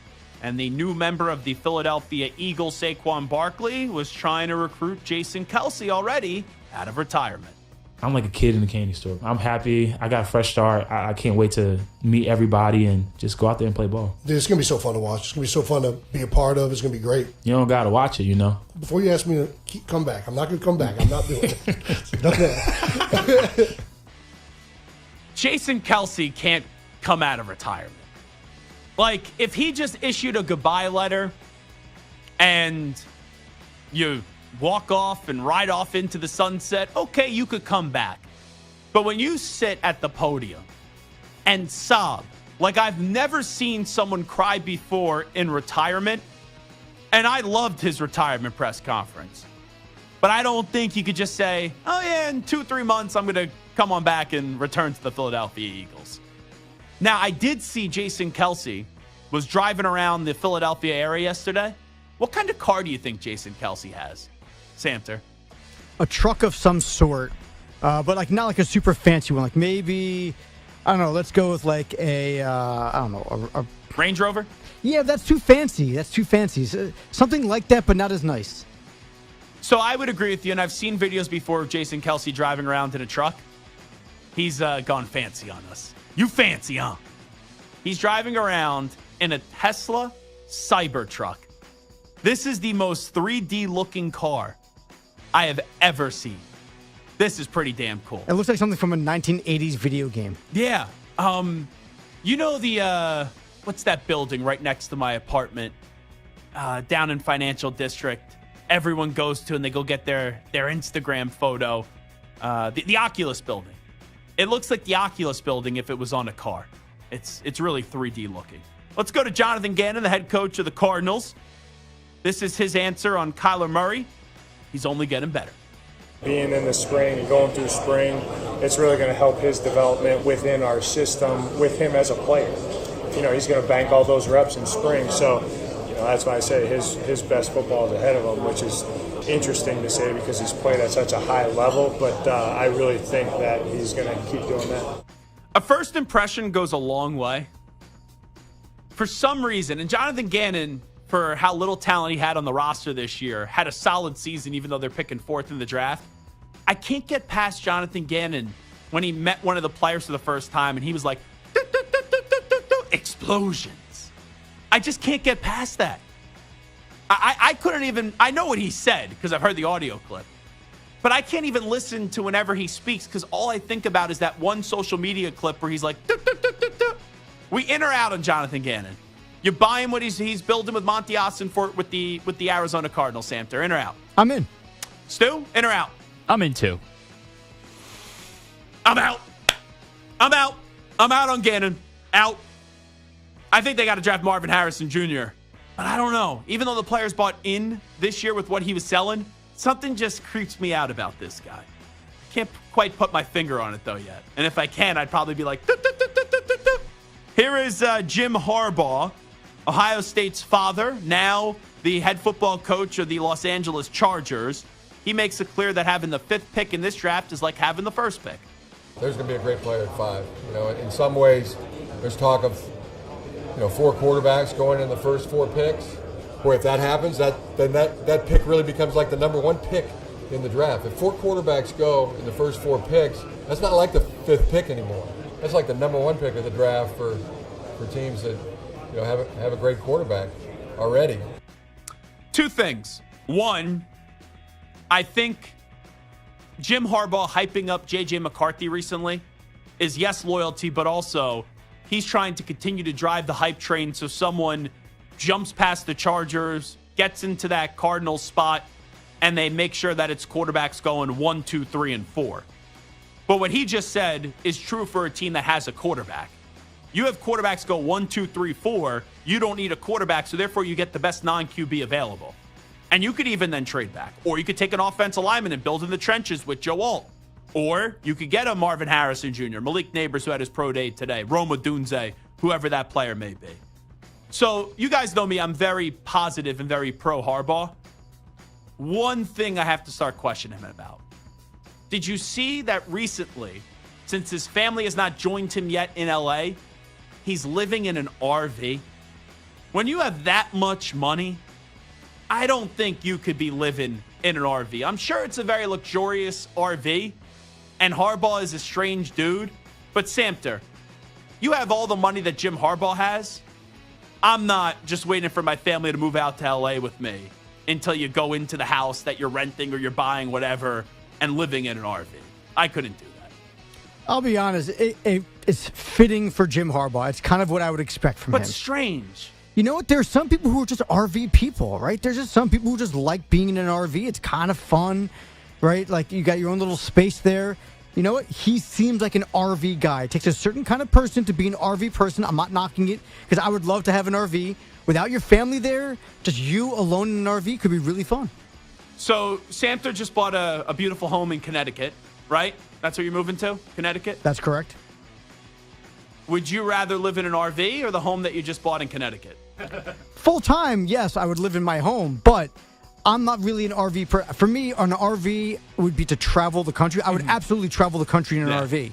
And the new member of the Philadelphia Eagles, Saquon Barkley, was trying to recruit Jason Kelce already out of retirement. I'm like a kid in a candy store. I'm happy. I got a fresh start. I can't wait to meet everybody and just go out there and play ball. Dude, it's going to be so fun to watch. It's going to be so fun to be a part of. It's going to be great. You don't got to watch it, you know. Before you ask me to come back, I'm not going to come back. I'm not doing it. Done that. Jason Kelce can't come out of retirement. Like, if he just issued a goodbye letter and you walk off and ride off into the sunset, okay, you could come back. But when you sit at the podium and sob, like I've never seen someone cry before in retirement, And I loved his retirement press conference. But I don't think you could just say, oh, yeah, in 2-3 months, I'm going to come on back and return to the Philadelphia Eagles. Now, I did see Jason Kelce was driving around the Philadelphia area yesterday. What kind of car do you think Jason Kelce has, Samter? A truck of some sort, but like not like a super fancy one. Like maybe, I don't know, let's go with like a Range Rover? Yeah, that's too fancy. Something like that, but not as nice. So I would agree with you, and I've seen videos before of Jason Kelce driving around in a truck. He's gone fancy on us. You fancy, huh? He's driving around in a Tesla Cybertruck. This is the most 3D-looking car I have ever seen. This is pretty damn cool. It looks like something from a 1980s video game. Yeah. You know the, what's that building right next to my apartment down in Financial District? Everyone goes to and they go get their Instagram photo. The Oculus building. It looks like the Oculus building if it was on a car. It's really 3D looking. Let's go to Jonathan Gannon, the head coach of the Cardinals. This is his answer on Kyler Murray. He's only getting better. Being in the spring and going through spring, it's really going to help his development within our system, with him as a player. He's going to bank all those reps in spring. So, that's why I say his best football is ahead of him, which is interesting to say because he's played at such a high level. But I really think that he's going to keep doing that. A first impression goes a long way. For some reason, and Jonathan Gannon, for how little talent he had on the roster this year, had a solid season even though they're picking fourth in the draft. I can't get past Jonathan Gannon when he met one of the players for the first time and he was like, explosions. I just can't get past that. I couldn't even, I know what he said because I've heard the audio clip, but I can't even listen to whenever he speaks because all I think about is that one social media clip where he's like, we in or out on Jonathan Gannon? You buying what he's building with Monty Austin with the Arizona Cardinals, Samter? In or out? I'm in. Stu, in or out? I'm in too. I'm out. I'm out on Gannon. Out. I think they got to draft Marvin Harrison Jr. But I don't know. Even though the players bought in this year with what he was selling, something just creeps me out about this guy. Can't quite put my finger on it, though, yet. And if I can, I'd probably be like, Here is Jim Harbaugh, Ohio State's father, now the head football coach of the Los Angeles Chargers. He makes it clear that having the 5th pick in this draft is like having the 1st pick. There's going to be a great player at 5. In some ways, there's talk of 4 quarterbacks going in the first 4 picks. Boy, if that happens, then that pick really becomes like the number 1 pick in the draft. If 4 quarterbacks go in the first 4 picks, that's not like the 5th pick anymore. That's like the number 1 pick of the draft for teams that have a great quarterback already. 2 things. One, I think Jim Harbaugh hyping up J.J. McCarthy recently is, yes, loyalty, but also he's trying to continue to drive the hype train so someone jumps past the Chargers, gets into that Cardinals spot, and they make sure that it's quarterbacks going 1, 2, 3, and 4. But what he just said is true for a team that has a quarterback. You have quarterbacks go 1, 2, 3, 4. You don't need a quarterback, so therefore you get the best non-QB available. And you could even then trade back. Or you could take an offensive lineman and build in the trenches with Joe Alt. Or you could get a Marvin Harrison Jr., Malik Neighbors, who had his pro day today, Roma Dunze, whoever that player may be. So you guys know me. I'm very positive and very pro Harbaugh. One thing I have to start questioning him about. Did you see that recently, since his family has not joined him yet in LA, he's living in an RV? When you have that much money, I don't think you could be living in an RV. I'm sure it's a very luxurious RV, and Harbaugh is a strange dude. But Samter, you have all the money that Jim Harbaugh has. I'm not just waiting for my family to move out to LA with me until you go into the house that you're renting or you're buying, whatever, and living in an RV. I couldn't do that. I'll be honest. It's fitting for Jim Harbaugh. It's kind of what I would expect from him. But strange. You know what? There are some people who are just RV people, right? There's just some people who just like being in an RV. It's kind of fun, right? Like you got your own little space there. You know what? He seems like an RV guy. It takes a certain kind of person to be an RV person. I'm not knocking it because I would love to have an RV. Without your family there, just you alone in an RV could be really fun. So Samter just bought a beautiful home in Connecticut, right? That's where you're moving to, Connecticut? That's correct. Would you rather live in an RV or the home that you just bought in Connecticut? Full time, yes, I would live in my home, but I'm not really an RV. For me, an RV would be to travel the country. I would absolutely travel the country in an RV.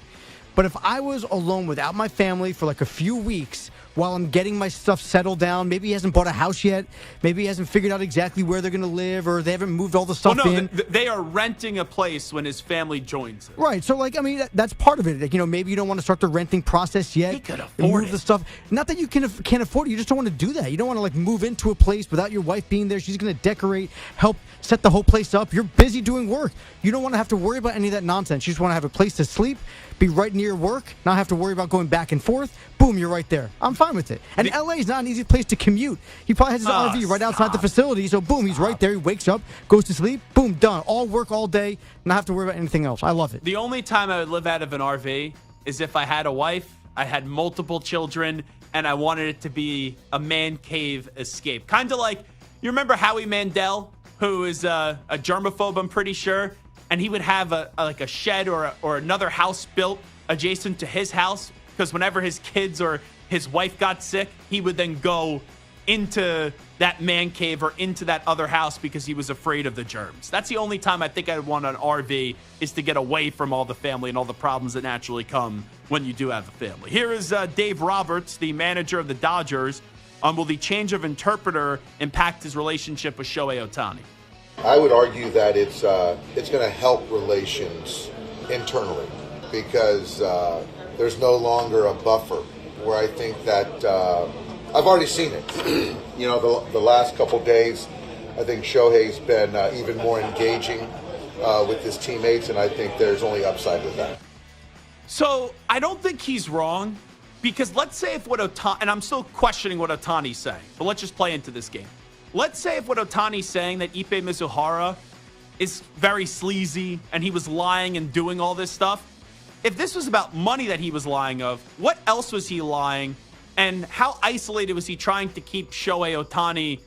But if I was alone without my family for like a few weeks while I'm getting my stuff settled down, maybe he hasn't bought a house yet, maybe he hasn't figured out exactly where they're going to live, or they haven't moved all the stuff in. They are renting a place when his family joins him. Right, so like, I mean, that's part of it. Like, you know, maybe you don't want to start the renting process yet. He could afford the stuff. Not that you can't afford it. You just don't want to do that. You don't want to like move into a place without your wife being there. She's going to decorate, help set the whole place up. You're busy doing work. You don't want to have to worry about any of that nonsense. You just want to have a place to sleep, be right near work, not have to worry about going back and forth. Boom, you're right there. I'm fine with it. And LA is not an easy place to commute. He probably has his RV right outside the facility, so boom, he's right there. He wakes up, goes to sleep, boom, done. All work all day, not have to worry about anything else. I love it. The only time I would live out of an RV is if I had a wife, I had multiple children, and I wanted it to be a man cave escape. Kind of like, you remember Howie Mandel, who is a germaphobe, I'm pretty sure, and he would have a shed or another house built adjacent to his house, because whenever his kids or his wife got sick, he would then go into that man cave or into that other house because he was afraid of the germs. That's the only time I think I'd want an RV, is to get away from all the family and all the problems that naturally come when you do have a family. Here is Dave Roberts, the manager of the Dodgers. Will the change of interpreter impact his relationship with Shohei Ohtani? I would argue that it's going to help relations internally, because there's no longer a buffer where I think that I've already seen it. You know, the last couple days, I think Shohei's been even more engaging with his teammates, and I think there's only upside with that. So I don't think he's wrong, because let's say if what Ohtani, and I'm still questioning what Ohtani's saying, but let's just play into this game. Let's say if what Ohtani's saying, that Ippei Mizuhara is very sleazy and he was lying and doing all this stuff. If this was about money that he was lying of, what else was he lying? And how isolated was he trying to keep Shohei Ohtani,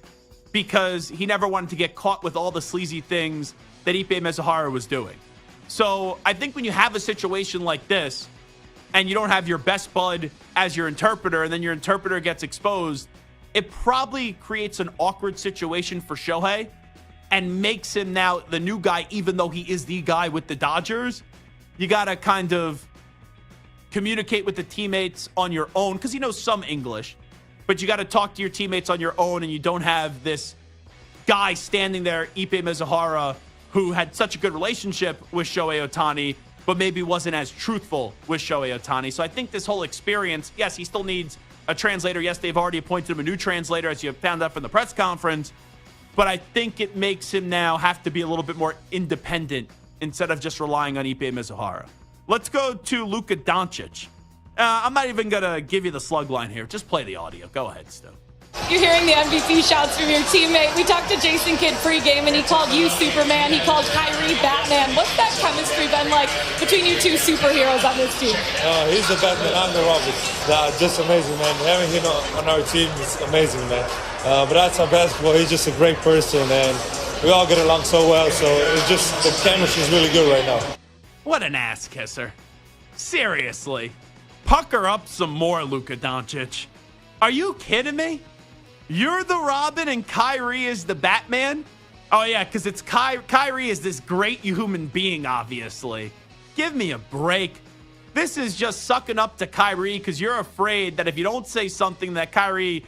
because he never wanted to get caught with all the sleazy things that Ippei Mizuhara was doing? So I think when you have a situation like this and you don't have your best bud as your interpreter, and then your interpreter gets exposed, it probably creates an awkward situation for Shohei and makes him now the new guy, even though he is the guy with the Dodgers. You got to kind of communicate with the teammates on your own, because he knows some English, but you got to talk to your teammates on your own, and you don't have this guy standing there, Ippei Mizuhara, who had such a good relationship with Shohei Ohtani, but maybe wasn't as truthful with Shohei Ohtani. So I think this whole experience, yes, he still needs a translator. Yes, they've already appointed him a new translator, as you found out from the press conference, but I think it makes him now have to be a little bit more independent instead of just relying on Ippei Mizuhara. Let's go to Luka Doncic. I'm not even going to give you the slug line here. Just play the audio. Go ahead, Stu. You're hearing the MVP shouts from your teammate. We talked to Jason Kidd pregame, and he called you Superman. He called Kyrie Batman. What's that chemistry been like between you two superheroes on this team? He's the Batman. I'm the Robin. Just amazing, man. Having him on our team is amazing, man. But that's our basketball. He's just a great person, and we all get along so well. So it's just, the chemistry is really good right now. What an ass kisser. Seriously. Pucker up some more, Luka Doncic. Are you kidding me? You're the Robin and Kyrie is the Batman? Oh, yeah, because it's Kyrie is this great human being, obviously. Give me a break. This is just sucking up to Kyrie because you're afraid that if you don't say something that Kyrie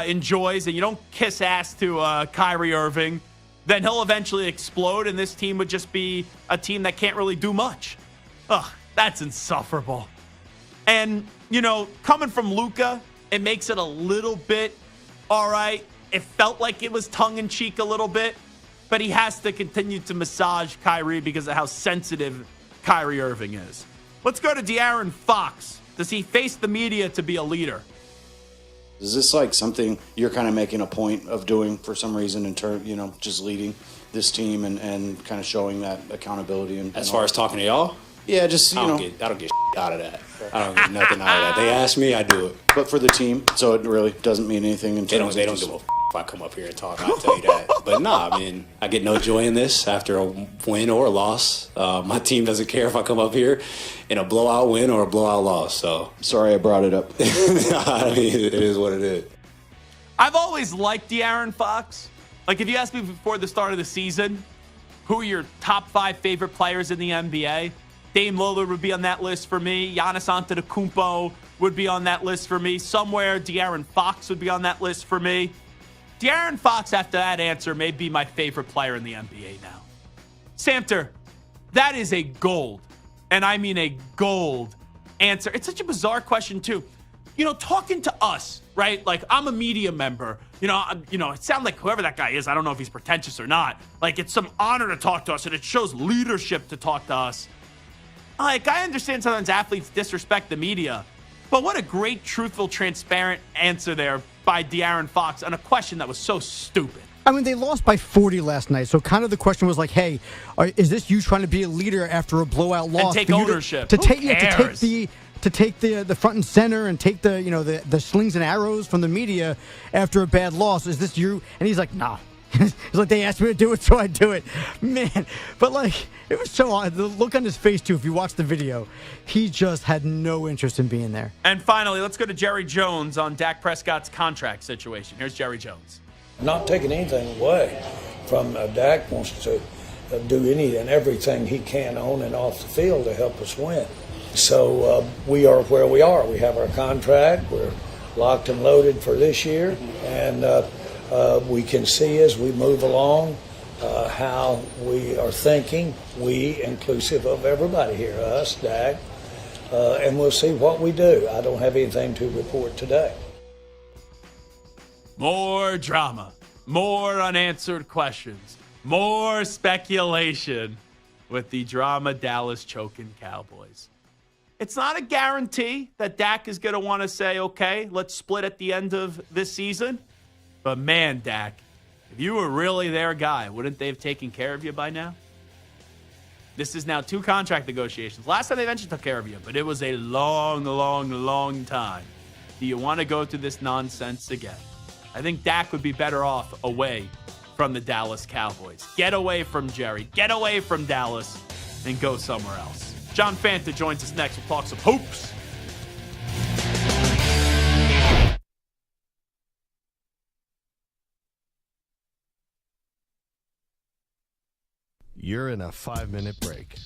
enjoys and you don't kiss ass to Kyrie Irving, then he'll eventually explode and this team would just be a team that can't really do much. Ugh, that's insufferable. And, you know, coming from Luka, it makes it a little bit all right. It felt like it was tongue-in-cheek a little bit, but he has to continue to massage Kyrie because of how sensitive Kyrie Irving is. Let's go to De'Aaron Fox. Does he face the media to be a leader? Is this like something you're kind of making a point of doing for some reason in terms, just leading this team and kind of showing that accountability? As far as talking to y'all? Yeah, just, I don't get out of that. I don't get nothing out of that. They ask me, I do it. But for the team, so it really doesn't mean anything. They don't give a if I come up here and talk, I'll tell you that. But nah, I mean, I get no joy in this after a win or a loss. My team doesn't care if I come up here in a blowout win or a blowout loss. So sorry I brought it up. I mean, it is what it is. I've always liked De'Aaron Fox. Like, if you asked me before the start of the season, who are your top 5 favorite players in the NBA? Dame Lillard would be on that list for me. Giannis Antetokounmpo would be on that list for me. Somewhere, De'Aaron Fox would be on that list for me. De'Aaron Fox, after that answer, may be my favorite player in the NBA now. Samter, that is a gold, and I mean a gold answer. It's such a bizarre question, too. You know, talking to us, right? Like, I'm a media member. You know, it sounds like whoever that guy is, I don't know if he's pretentious or not. Like, it's some honor to talk to us, and it shows leadership to talk to us. Like, I understand sometimes athletes disrespect the media, but what a great, truthful, transparent answer there by De'Aaron Fox on a question that was so stupid. I mean, they lost by 40 last night, so kind of the question was like, hey, is this you trying to be a leader after a blowout loss? And take ownership. To take the front and center and take the slings and arrows from the media after a bad loss. Is this you? And he's like, nah. It's like, they asked me to do it, so I do it. Man, but like, it was so odd. The look on his face, too, if you watch the video, he just had no interest in being there. And finally, let's go to Jerry Jones on Dak Prescott's contract situation. Here's Jerry Jones. Not taking anything away from Dak. Wants to do any and everything he can on and off the field to help us win. So we are where we are. We have our contract. We're locked and loaded for this year. And we can see as we move along how we are thinking, we inclusive of everybody here, us, Dak, and we'll see what we do. I don't have anything to report today. More drama, more unanswered questions, more speculation with the drama Dallas choking Cowboys. It's not a guarantee that Dak is going to want to say, okay, let's split at the end of this season. But man, Dak, if you were really their guy, wouldn't they have taken care of you by now? This is now 2 contract negotiations. Last time they eventually took care of you, but it was a long, long, long time. Do you want to go through this nonsense again? I think Dak would be better off away from the Dallas Cowboys. Get away from Jerry. Get away from Dallas and go somewhere else. John Fanta joins us next. We'll talk some hoops. You're in a 5-minute break.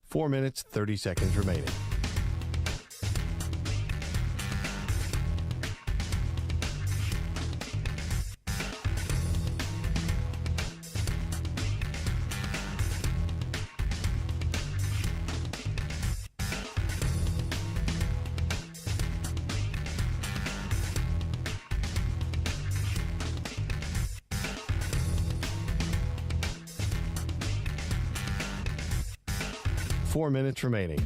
Four minutes, 30 seconds remaining. Four minutes remaining.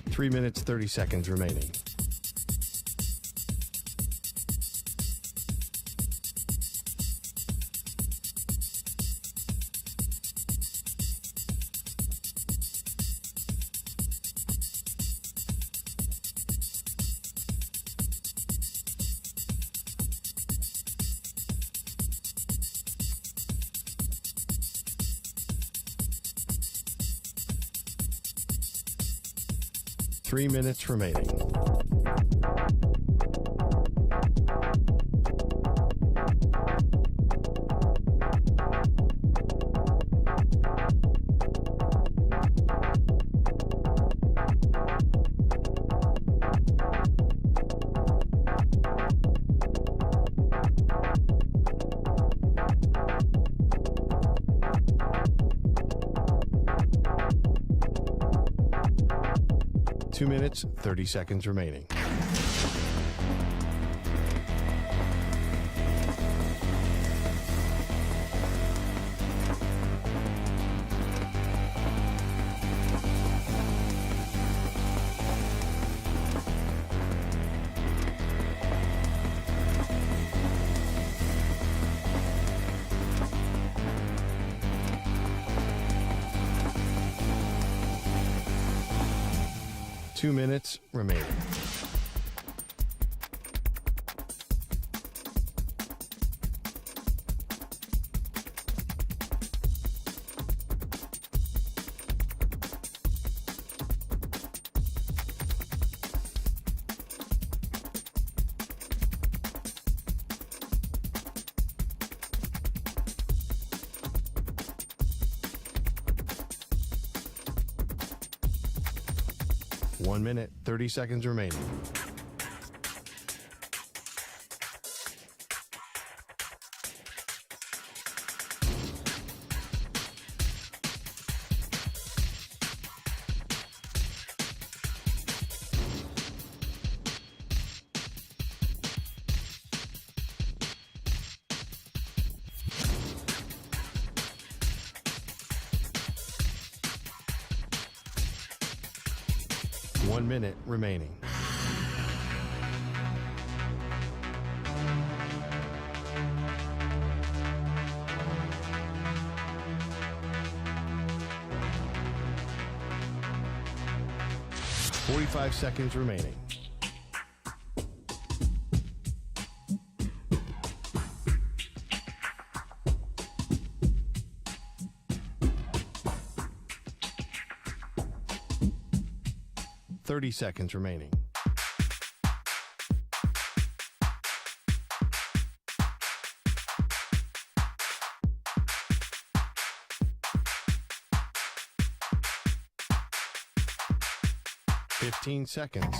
Three minutes, 30 seconds remaining. Three minutes remaining. 2 minutes, 30 seconds remaining. Two minutes remaining. One minute, 30 seconds remaining. One minute remaining. Forty-five seconds remaining. Seconds remaining. Fifteen seconds.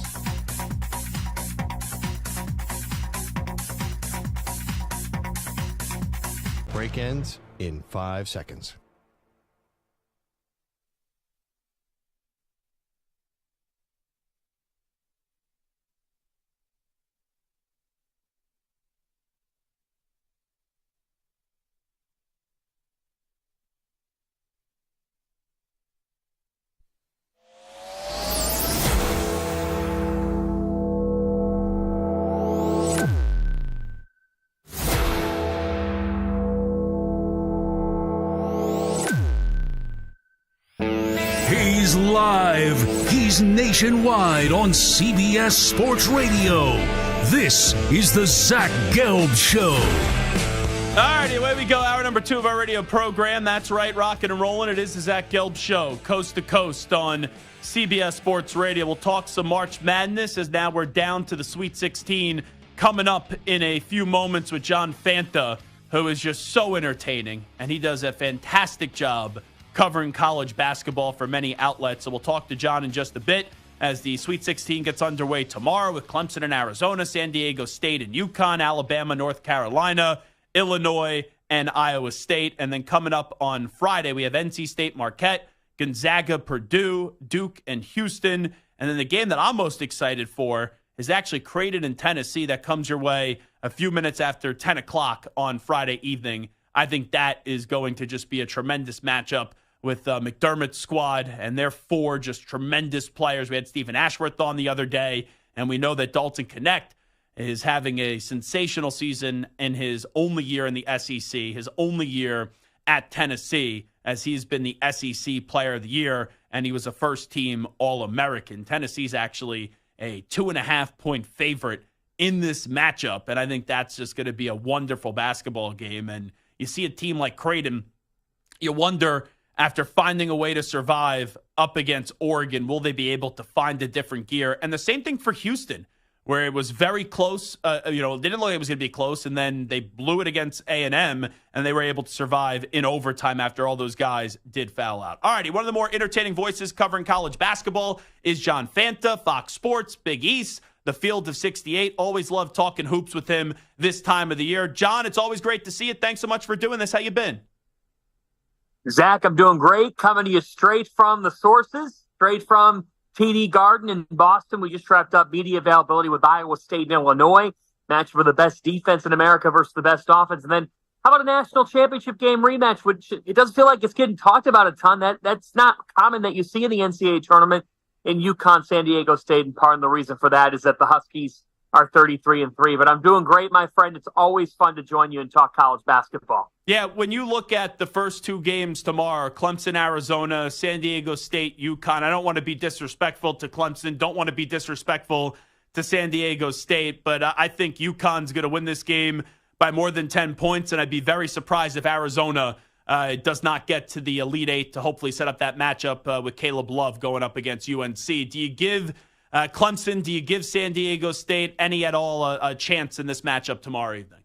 Break ends in 5 seconds. He's live. He's nationwide on CBS Sports Radio. This is the Zach Gelb Show. All righty, away we go. Hour number 2 of our radio program. That's right, rocking and rolling. It is the Zach Gelb Show, coast to coast on CBS Sports Radio. We'll talk some March Madness as now we're down to the Sweet 16 coming up in a few moments with John Fanta, who is just so entertaining, and he does a fantastic job covering college basketball for many outlets. So we'll talk to John in just a bit as the Sweet 16 gets underway tomorrow with Clemson and Arizona, San Diego State and UConn, Alabama, North Carolina, Illinois, and Iowa State. And then coming up on Friday, we have NC State, Marquette, Gonzaga, Purdue, Duke, and Houston. And then the game that I'm most excited for is actually Creighton in Tennessee. That comes your way a few minutes after 10 o'clock on Friday evening. I think that is going to just be a tremendous matchup with McDermott's squad, and they're 4 just tremendous players. We had Stephen Ashworth on the other day, and we know that Dalton Knecht is having a sensational season in his only year in the SEC, his only year at Tennessee, as he's been the SEC Player of the Year, and he was a first-team All-American. Tennessee's actually a 2.5-point favorite in this matchup, and I think that's just going to be a wonderful basketball game. And you see a team like Creighton, you wonder, after finding a way to survive up against Oregon, will they be able to find a different gear? And the same thing for Houston, where it was very close. They didn't look like it was going to be close, and then they blew it against A&M, and they were able to survive in overtime after all those guys did foul out. All righty, one of the more entertaining voices covering college basketball is John Fanta, Fox Sports, Big East, the Field of 68. Always love talking hoops with him this time of the year. John, it's always great to see you. Thanks so much for doing this. How you been? Zach, I'm doing great. Coming to you straight from the sources, straight from TD Garden in Boston. We just wrapped up media availability with Iowa State and Illinois. Match for the best defense in America versus the best offense. And then how about a national championship game rematch, which it doesn't feel like it's getting talked about a ton. That's not common that you see in the NCAA tournament in UConn, San Diego State. And part of the reason for that is that the Huskies are 33-3. But I'm doing great, my friend. It's always fun to join you and talk college basketball. Yeah, when you look at the first two games tomorrow, Clemson, Arizona, San Diego State, UConn, I don't want to be disrespectful to Clemson, don't want to be disrespectful to San Diego State, but I think UConn's going to win this game by more than 10 points, and I'd be very surprised if Arizona does not get to the Elite Eight to hopefully set up that matchup with Caleb Love going up against UNC. Do you give Clemson, do you give San Diego State any at all a chance in this matchup tomorrow evening?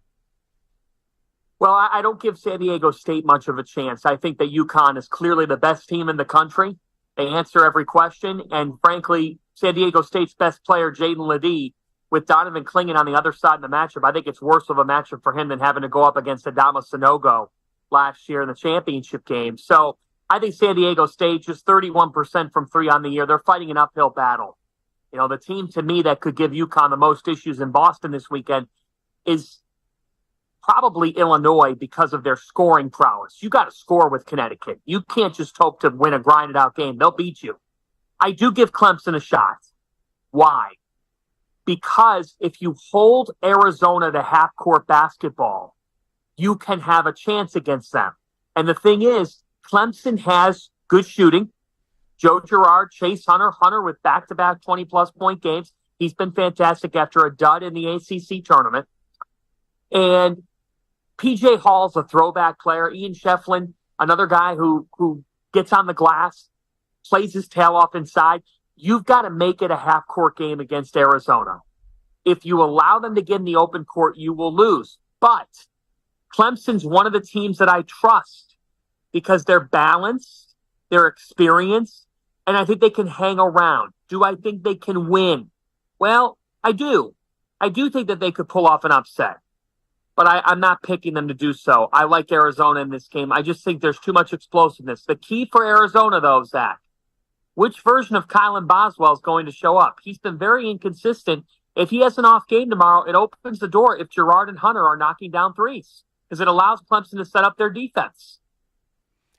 Well, I don't give San Diego State much of a chance. I think that UConn is clearly the best team in the country. They answer every question. And frankly, San Diego State's best player, Jaden Ledee, with Donovan Clingan on the other side of the matchup, I think it's worse of a matchup for him than having to go up against Adama Sanogo last year in the championship game. So I think San Diego State, just 31% from three on the year, they're fighting an uphill battle. You know, the team to me that could give UConn the most issues in Boston this weekend is probably Illinois because of their scoring prowess. You got to score with Connecticut. You can't just hope to win a grinded out game. They'll beat you. I do give Clemson a shot. Why? Because if you hold Arizona to half-court basketball, you can have a chance against them. And the thing is, Clemson has good shooting. Joe Girard, Chase Hunter with back-to-back 20-plus point games. He's been fantastic after a dud in the ACC tournament. And P.J. Hall's a throwback player. Ian Shefflin, another guy who gets on the glass, plays his tail off inside. You've got to make it a half-court game against Arizona. If you allow them to get in the open court, you will lose. But Clemson's one of the teams that I trust because they're balanced, they're experienced, and I think they can hang around. Do I think they can win? Well, I do. I do think that they could pull off an upset. But I'm not picking them to do so. I like Arizona in this game. I just think there's too much explosiveness. The key for Arizona, though, Zach, which version of Kylan Boswell is going to show up? He's been very inconsistent. If he has an off game tomorrow, it opens the door if Girard and Hunter are knocking down threes because it allows Clemson to set up their defense.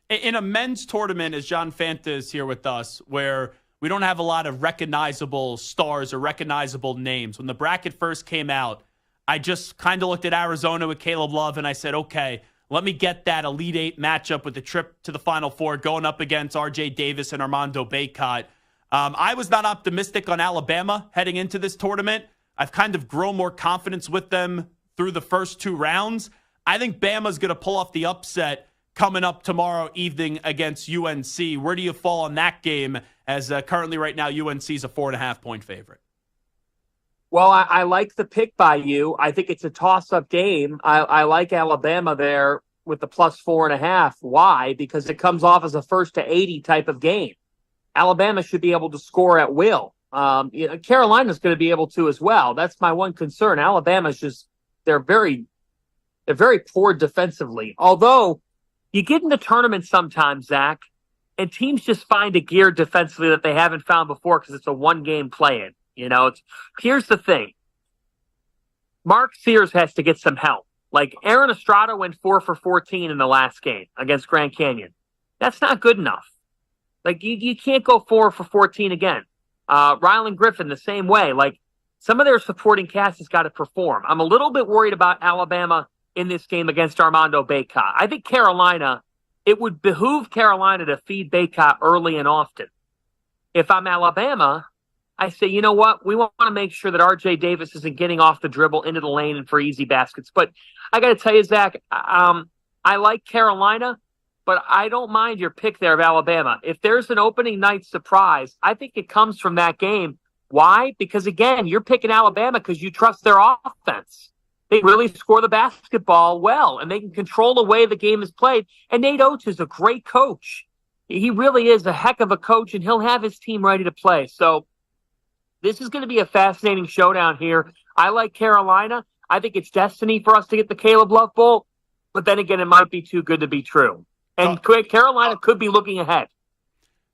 In a men's tournament, as John Fanta is here with us, where we don't have a lot of recognizable stars or recognizable names, when the bracket first came out, I just kind of looked at Arizona with Caleb Love and I said, okay, let me get that Elite Eight matchup with the trip to the Final Four going up against R.J. Davis and Armando Bacot. I was not optimistic on Alabama heading into this tournament. I've kind of grown more confidence with them through the first two rounds. I think Bama's going to pull off the upset coming up tomorrow evening against UNC. Where do you fall on that game as currently right now UNC is a 4.5-point favorite? Well, I like the pick by you. I think it's a toss-up game. I like Alabama there with the plus 4.5. Why? Because it comes off as a 1st to 80 type of game. Alabama should be able to score at will. Carolina's going to be able to as well. That's my one concern. Alabama's just they're very poor defensively. Although you get in the tournament sometimes, Zach, and teams just find a gear defensively that they haven't found before because it's a one-game play-in. You know, here's the thing. Mark Sears has to get some help. Like Aaron Estrada went 4 for 14 in the last game against Grand Canyon. That's not good enough. Like you can't go 4 for 14 again. Rylan Griffin the same way. Like some of their supporting cast has got to perform. I'm a little bit worried about Alabama in this game against Armando Bacot. I think Carolina, it would behoove Carolina to feed Bacot early and often. If I'm Alabama, I say, you know what? We want to make sure that R.J. Davis isn't getting off the dribble into the lane and for easy baskets. But I got to tell you, Zach, I like Carolina, but I don't mind your pick there of Alabama. If there's an opening night surprise, I think it comes from that game. Why? Because, again, you're picking Alabama because you trust their offense. They really score the basketball well, and they can control the way the game is played. And Nate Oates is a great coach. He really is a heck of a coach, and he'll have his team ready to play. So, this is going to be a fascinating showdown here. I like Carolina. I think it's destiny for us to get the Caleb Love Bowl. But then again, it might be too good to be true. And Carolina could be looking ahead.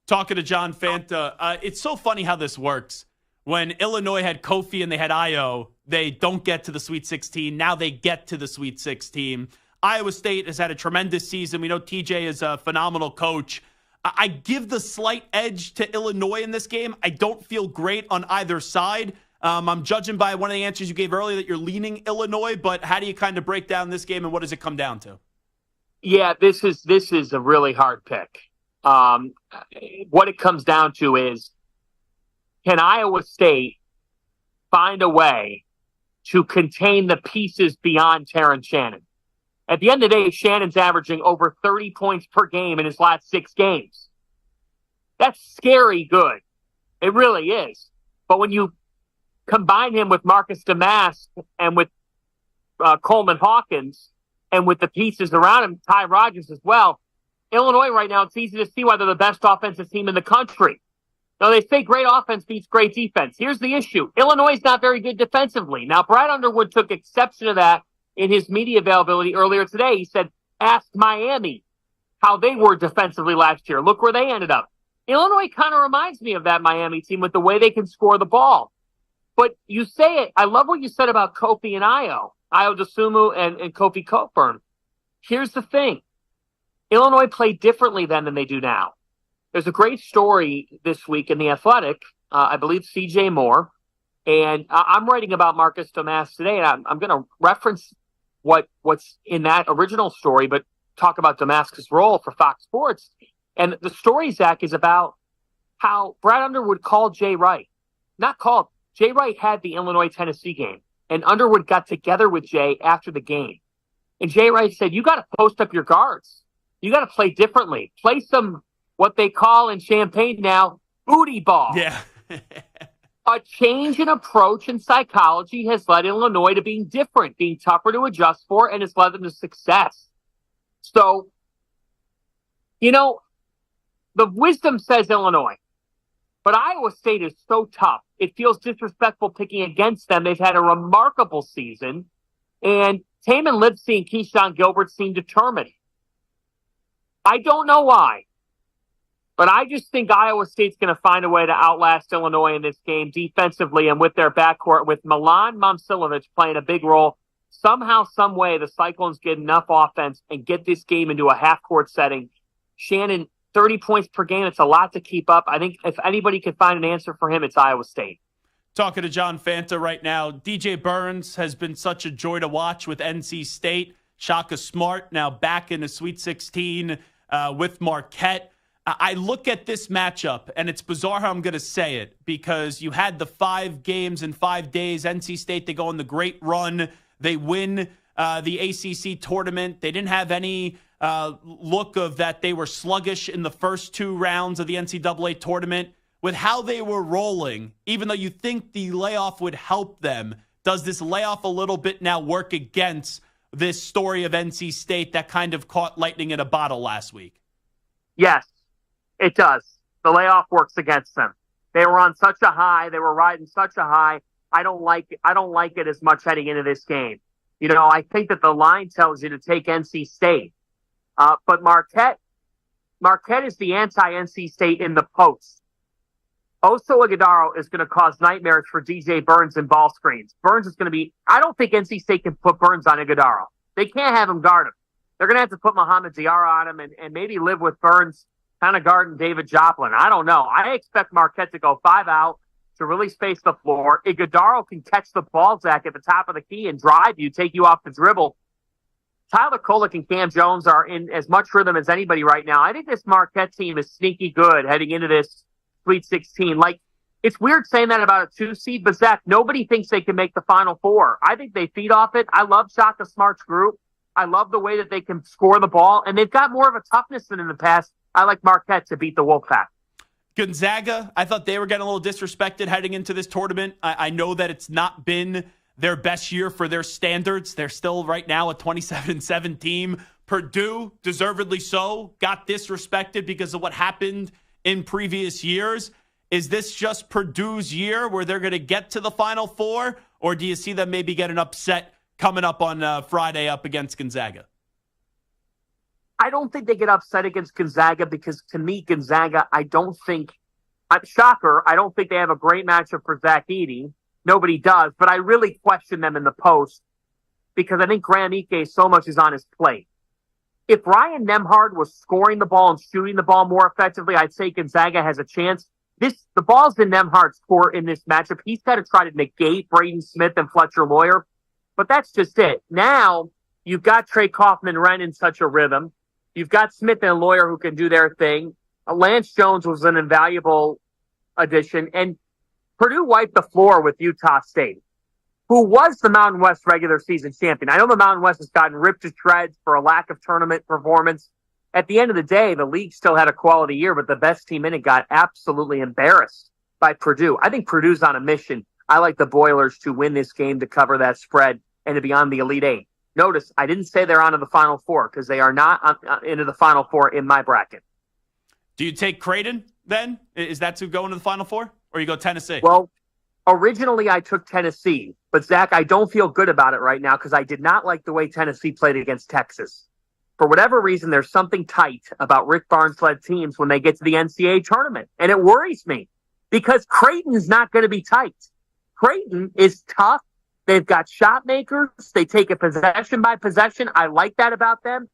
Talking to John Fanta, it's so funny how this works. When Illinois had Kofi and they had Io, they don't get to the Sweet 16. Now they get to the Sweet 16. Iowa State has had a tremendous season. We know TJ is a phenomenal coach. I give the slight edge to Illinois in this game. I don't feel great on either side. I'm judging by one of the answers you gave earlier that you're leaning Illinois, but how do you kind of break down this game and what does it come down to? Yeah, this is a really hard pick. What it comes down to is, can Iowa State find a way to contain the pieces beyond Terrence Shannon? At the end of the day, Shannon's averaging over 30 points per game in his last 6 games. That's scary good. It really is. But when you combine him with Marcus Damask and with Coleman Hawkins and with the pieces around him, Ty Rogers as well, Illinois right now, it's easy to see why they're the best offensive team in the country. Now, they say great offense beats great defense. Here's the issue. Illinois is not very good defensively. Now, Brad Underwood took exception to that in his media availability earlier today. He said, ask Miami how they were defensively last year. Look where they ended up. Illinois kind of reminds me of that Miami team with the way they can score the ball. But you say it. I love what you said about Kofi and Io DeSumo and Kofi Cockburn. Here's the thing. Illinois played differently then than they do now. There's a great story this week in The Athletic, I believe CJ Moore, and I'm writing about Marcus Damask today, and I'm going to reference what's in that original story, but talk about Damask's role for Fox Sports. And the story, Zach, is about how Brad Underwood called Jay Wright. Not called. Jay Wright had the Illinois-Tennessee game, and Underwood got together with Jay after the game. And Jay Wright said, you got to post up your guards. You got to play differently. Play some, what they call in Champaign now, booty ball. Yeah. A change in approach and psychology has led Illinois to being different, being tougher to adjust for, and has led them to success. So, the wisdom says Illinois, but Iowa State is so tough. It feels disrespectful picking against them. They've had a remarkable season, and Taman Lipsey and Keyshawn Gilbert seem determined. I don't know why, but I just think Iowa State's going to find a way to outlast Illinois in this game defensively and with their backcourt, with Milan Momcilovic playing a big role. Somehow, some way, the Cyclones get enough offense and get this game into a half-court setting. Shannon, 30 points per game, it's a lot to keep up. I think if anybody can find an answer for him, it's Iowa State. Talking to John Fanta right now. DJ Burns has been such a joy to watch with NC State. Shaka Smart now back in the Sweet 16 with Marquette. I look at this matchup, and it's bizarre how I'm going to say it, because you had the 5 games in 5 days. NC State, they go on the great run. They win the ACC tournament. They didn't have any look of that they were sluggish in the first 2 rounds of the NCAA tournament. With how they were rolling, even though you think the layoff would help them, does this layoff a little bit now work against this story of NC State that kind of caught lightning in a bottle last week? Yes, it does. The layoff works against them. They were on such a high. They were riding such a high. I don't like it as much heading into this game. I think that the line tells you to take NC State. But Marquette is the anti-NC State in the post. Oso Ighodaro is going to cause nightmares for DJ Burns and ball screens. Burns is going to be... I don't think NC State can put Burns on Ighodaro. They can't have him guard him. They're going to have to put Mohamed Diarra on him and maybe live with Burns kind of guarding David Joplin. I don't know. I expect Marquette to go 5 out to really space the floor. Ighodaro can catch the ball, Zach, at the top of the key and drive you, take you off the dribble. Tyler Kolek and Cam Jones are in as much rhythm as anybody right now. I think this Marquette team is sneaky good heading into this Sweet 16. Like, it's weird saying that about a 2 seed, but Zach, nobody thinks they can make the Final Four. I think they feed off it. I love Shaka Smart's group. I love the way that they can score the ball, and they've got more of a toughness than in the past. I like Marquette to beat the Wolfpack. Gonzaga, I thought they were getting a little disrespected heading into this tournament. I know that it's not been their best year for their standards. They're still right now a 27-7 team. Purdue, deservedly so, got disrespected because of what happened in previous years. Is this just Purdue's year where they're going to get to the Final Four, or do you see them maybe get an upset coming up on Friday up against Gonzaga? I don't think they get upset against Gonzaga because, to me, Gonzaga, shocker, I don't think they have a great matchup for Zach Edey. Nobody does, but I really question them in the post because I think Graham Ike so much is on his plate. If Ryan Nembhard was scoring the ball and shooting the ball more effectively, I'd say Gonzaga has a chance. The ball's in Nembhard's court in this matchup. He's got to try to negate Braden Smith and Fletcher Lawyer, but that's just it. Now, you've got Trey Kaufman-Renn in such a rhythm. You've got Smith and Lawyer who can do their thing. Lance Jones was an invaluable addition, and Purdue wiped the floor with Utah State, who was the Mountain West regular season champion. I know the Mountain West has gotten ripped to shreds for a lack of tournament performance. At the end of the day, the league still had a quality year, but the best team in it got absolutely embarrassed by Purdue. I think Purdue's on a mission. I like the Boilers to win this game, to cover that spread, and to be on the Elite Eight. Notice, I didn't say they're on to the Final Four because they are not into the Final Four in my bracket. Do you take Creighton then? Is that to go into the Final Four? Or you go Tennessee? Well, originally I took Tennessee, but Zach, I don't feel good about it right now because I did not like the way Tennessee played against Texas. For whatever reason, there's something tight about Rick Barnes-led teams when they get to the NCAA tournament, and it worries me because Creighton's not going to be tight. Creighton is tough. They've got shot makers. They take it possession by possession. I like that about them.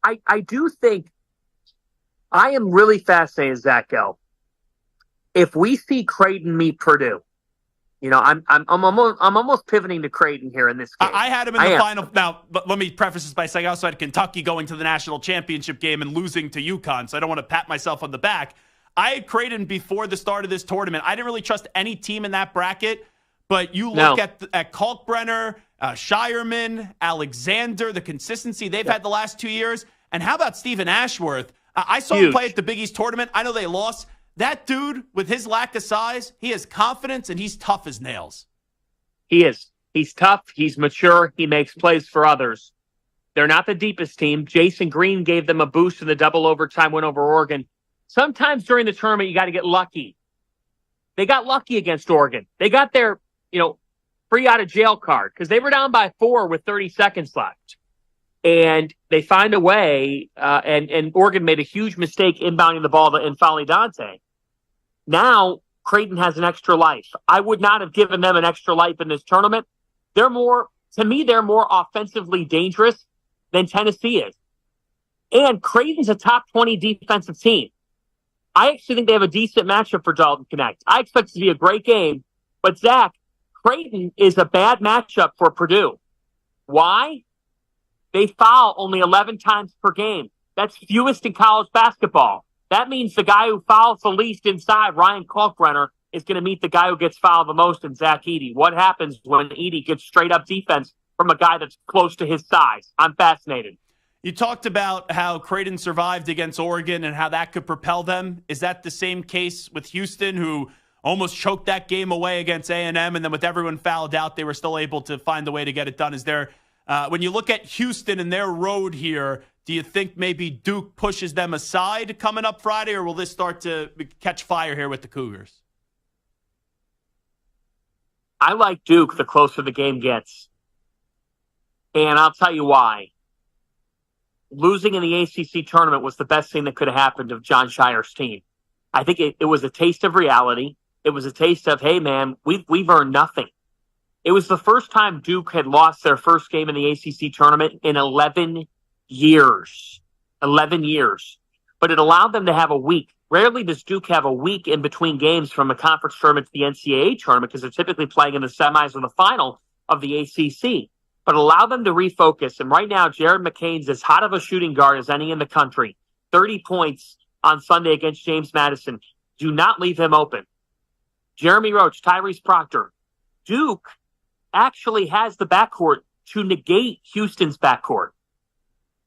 I do think I am really fascinated, Zach Gelb. If we see Creighton meet Purdue, I'm almost pivoting to Creighton here in this game. I had him in the final. Now, let me preface this by saying I also had Kentucky going to the national championship game and losing to UConn, so I don't want to pat myself on the back. I had Creighton before the start of this tournament. I didn't really trust any team in that bracket, but you look at Kalkbrenner, Shireman, Alexander, the consistency they've had the last 2 years, and how about Stephen Ashworth? I saw him play at the Big East tournament. I know they lost. That dude, with his lack of size, he has confidence, and he's tough as nails. He is. He's tough. He's mature. He makes plays for others. They're not the deepest team. Jason Green gave them a boost in the double overtime win over Oregon. Sometimes during the tournament, you got to get lucky. They got lucky against Oregon. They got their, free out of jail card because they were down by 4 with 30 seconds left. And they find a way, and Oregon made a huge mistake inbounding the ball in Folly Dante. Now, Creighton has an extra life. I would not have given them an extra life in this tournament. They're more offensively dangerous than Tennessee is. And Creighton's a top 20 defensive team. I actually think they have a decent matchup for Dalton Connect. I expect it to be a great game. But, Zach, Creighton is a bad matchup for Purdue. Why? They foul only 11 times per game. That's fewest in college basketball. That means the guy who fouls the least inside, Ryan Kalkbrenner, is going to meet the guy who gets fouled the most in Zach Edey. What happens when Edey gets straight-up defense from a guy that's close to his size? I'm fascinated. You talked about how Creighton survived against Oregon and how that could propel them. Is that the same case with Houston, who almost choked that game away against A&M, and then with everyone fouled out, they were still able to find a way to get it done? Is there... when you look at Houston and their road here, do you think maybe Duke pushes them aside coming up Friday, or will this start to catch fire here with the Cougars? I like Duke the closer the game gets. And I'll tell you why. Losing in the ACC tournament was the best thing that could have happened to John Shire's team. I think it was a taste of reality. It was a taste of, hey, man, we've earned nothing. It was the first time Duke had lost their first game in the ACC tournament in 11 years. 11 years. But it allowed them to have a week. Rarely does Duke have a week in between games from a conference tournament to the NCAA tournament because they're typically playing in the semis or the final of the ACC. But allow them to refocus. And right now, Jared McCain's as hot of a shooting guard as any in the country. 30 points on Sunday against James Madison. Do not leave him open. Jeremy Roach, Tyrese Proctor. Duke actually has the backcourt to negate Houston's backcourt.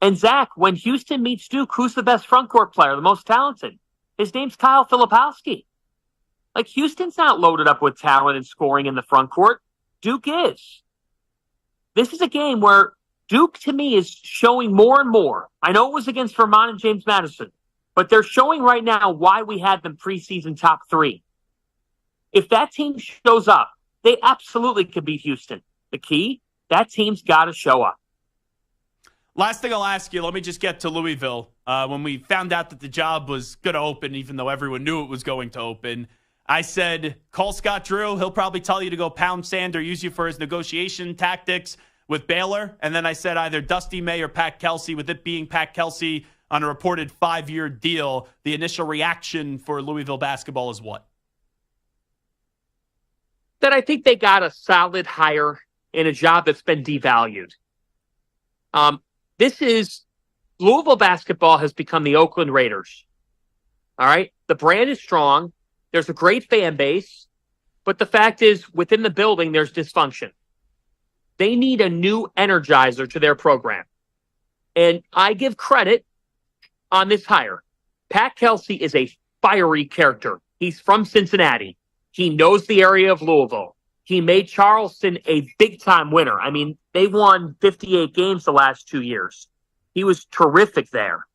And Zach, when Houston meets Duke, who's the best frontcourt player, the most talented? His name's Kyle Filipowski. Like, Houston's not loaded up with talent and scoring in the frontcourt. Duke is. This is a game where Duke, to me, is showing more and more. I know it was against Vermont and James Madison, but they're showing right now why we had them preseason top 3. If that team shows up, they absolutely could beat Houston. The key, that team's got to show up. Last thing I'll ask you, let me just get to Louisville. When we found out that the job was going to open, even though everyone knew it was going to open, I said, call Scott Drew. He'll probably tell you to go pound sand or use you for his negotiation tactics with Baylor. And then I said either Dusty May or Pat Kelsey. With it being Pat Kelsey on a reported 5-year deal, the initial reaction for Louisville basketball is what? That I think they got a solid hire in a job that's been devalued. Louisville basketball has become the Oakland Raiders. All right? The brand is strong. There's a great fan base. But the fact is, within the building, there's dysfunction. They need a new energizer to their program. And I give credit on this hire. Pat Kelsey is a fiery character. He's from Cincinnati. He knows the area of Louisville. He made Charleston a big-time winner. I mean, they won 58 games the last 2 years. He was terrific there.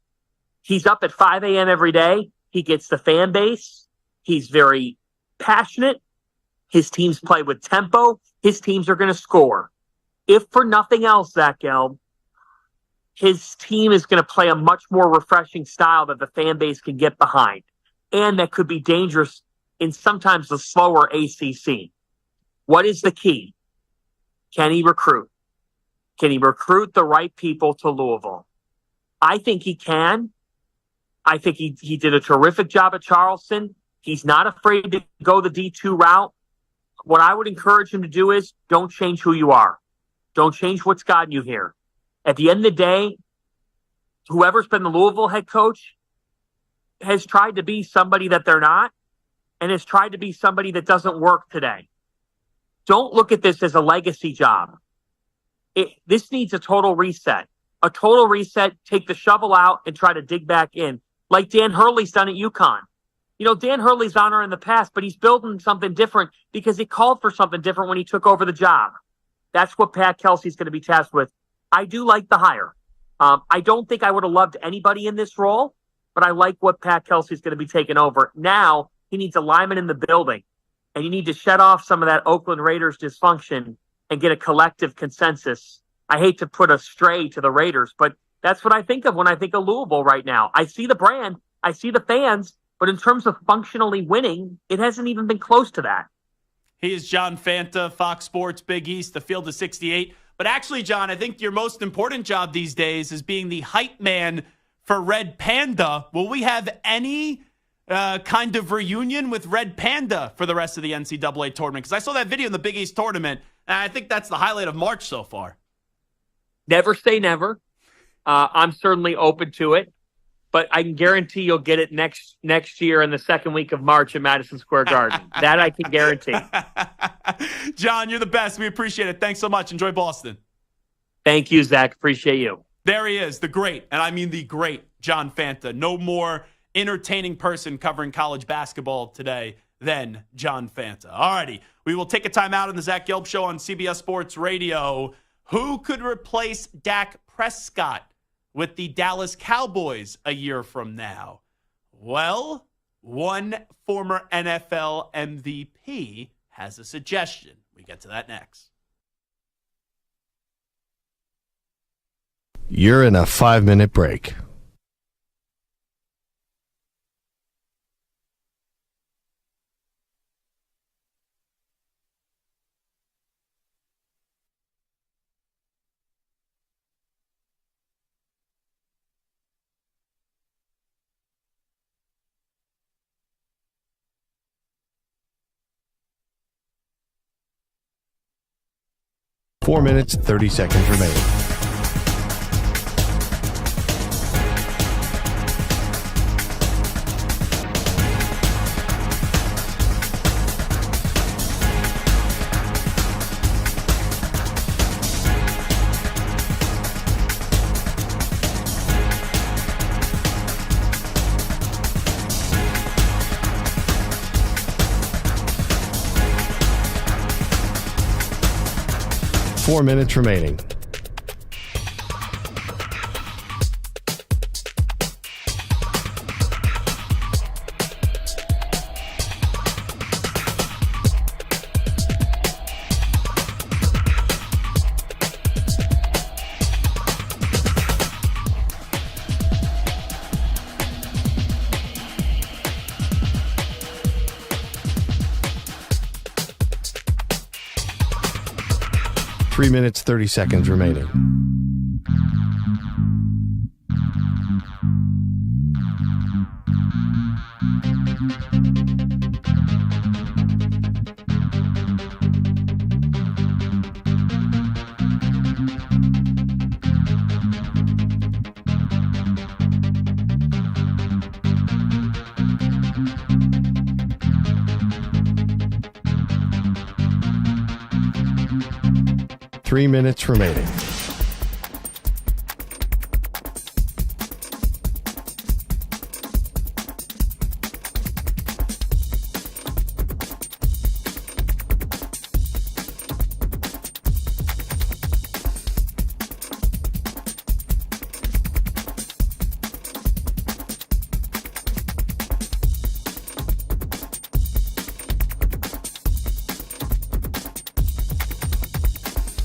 He's up at 5 a.m. every day. He gets the fan base. He's very passionate. His teams play with tempo. His teams are going to score. If for nothing else, Zach Gelb, his team is going to play a much more refreshing style that the fan base can get behind, and that could be dangerous in sometimes the slower ACC. What is the key? Can he recruit? Can he recruit the right people to Louisville? I think he can. I think he did a terrific job at Charleston. He's not afraid to go the D2 route. What I would encourage him to do is don't change who you are. Don't change what's gotten you here. At the end of the day, whoever's been the Louisville head coach has tried to be somebody that they're not and has tried to be somebody that doesn't work today. Don't look at this as a legacy job. This needs a total reset. A total reset, take the shovel out and try to dig back in, like Dan Hurley's done at UConn. You know, Dan Hurley's honor in the past, but he's building something different because he called for something different when he took over the job. That's what Pat Kelsey's going to be tasked with. I do like the hire. I don't think I would have loved anybody in this role, but I like what Pat Kelsey's going to be taking over. Now, he needs a lineman in the building, and you need to shut off some of that Oakland Raiders dysfunction and get a collective consensus. I hate to put a stray to the Raiders, but that's what I think of when I think of Louisville right now. I see the brand, I see the fans, but in terms of functionally winning, it hasn't even been close to that. He is John Fanta, Fox Sports, Big East, the Field of 68. But actually, John, I think your most important job these days is being the hype man for Red Panda. Will we have any kind of reunion with Red Panda for the rest of the NCAA tournament? Because I saw that video in the Big East tournament, and I think that's the highlight of March so far. Never say never. I'm certainly open to it, but I can guarantee you'll get it next year in the second week of March at Madison Square Garden. That I can guarantee. John, you're the best. We appreciate it. Thanks so much. Enjoy Boston. Thank you, Zach. Appreciate you. There he is, the great, and I mean the great John Fanta. No more entertaining person covering college basketball today than John Fanta. All righty, we will take a time out on the Zach Gelb Show on CBS Sports Radio. Who could replace Dak Prescott with the Dallas Cowboys a year from now? Well, one former NFL MVP has a suggestion. We get to that next. You're in a 5-minute break. Four minutes, 30 seconds remaining. Four minutes remaining. 3 minutes, 30 seconds remaining. Three minutes remaining.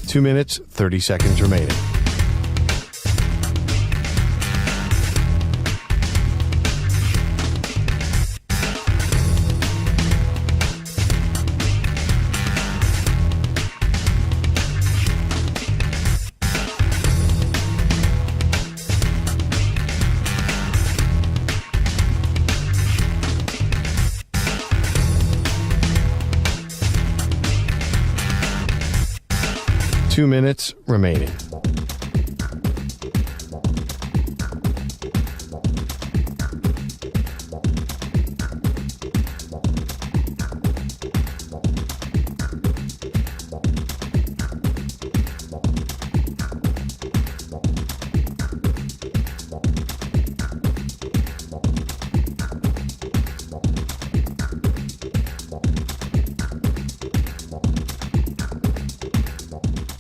Two minutes, 30 seconds remaining. Two minutes remaining.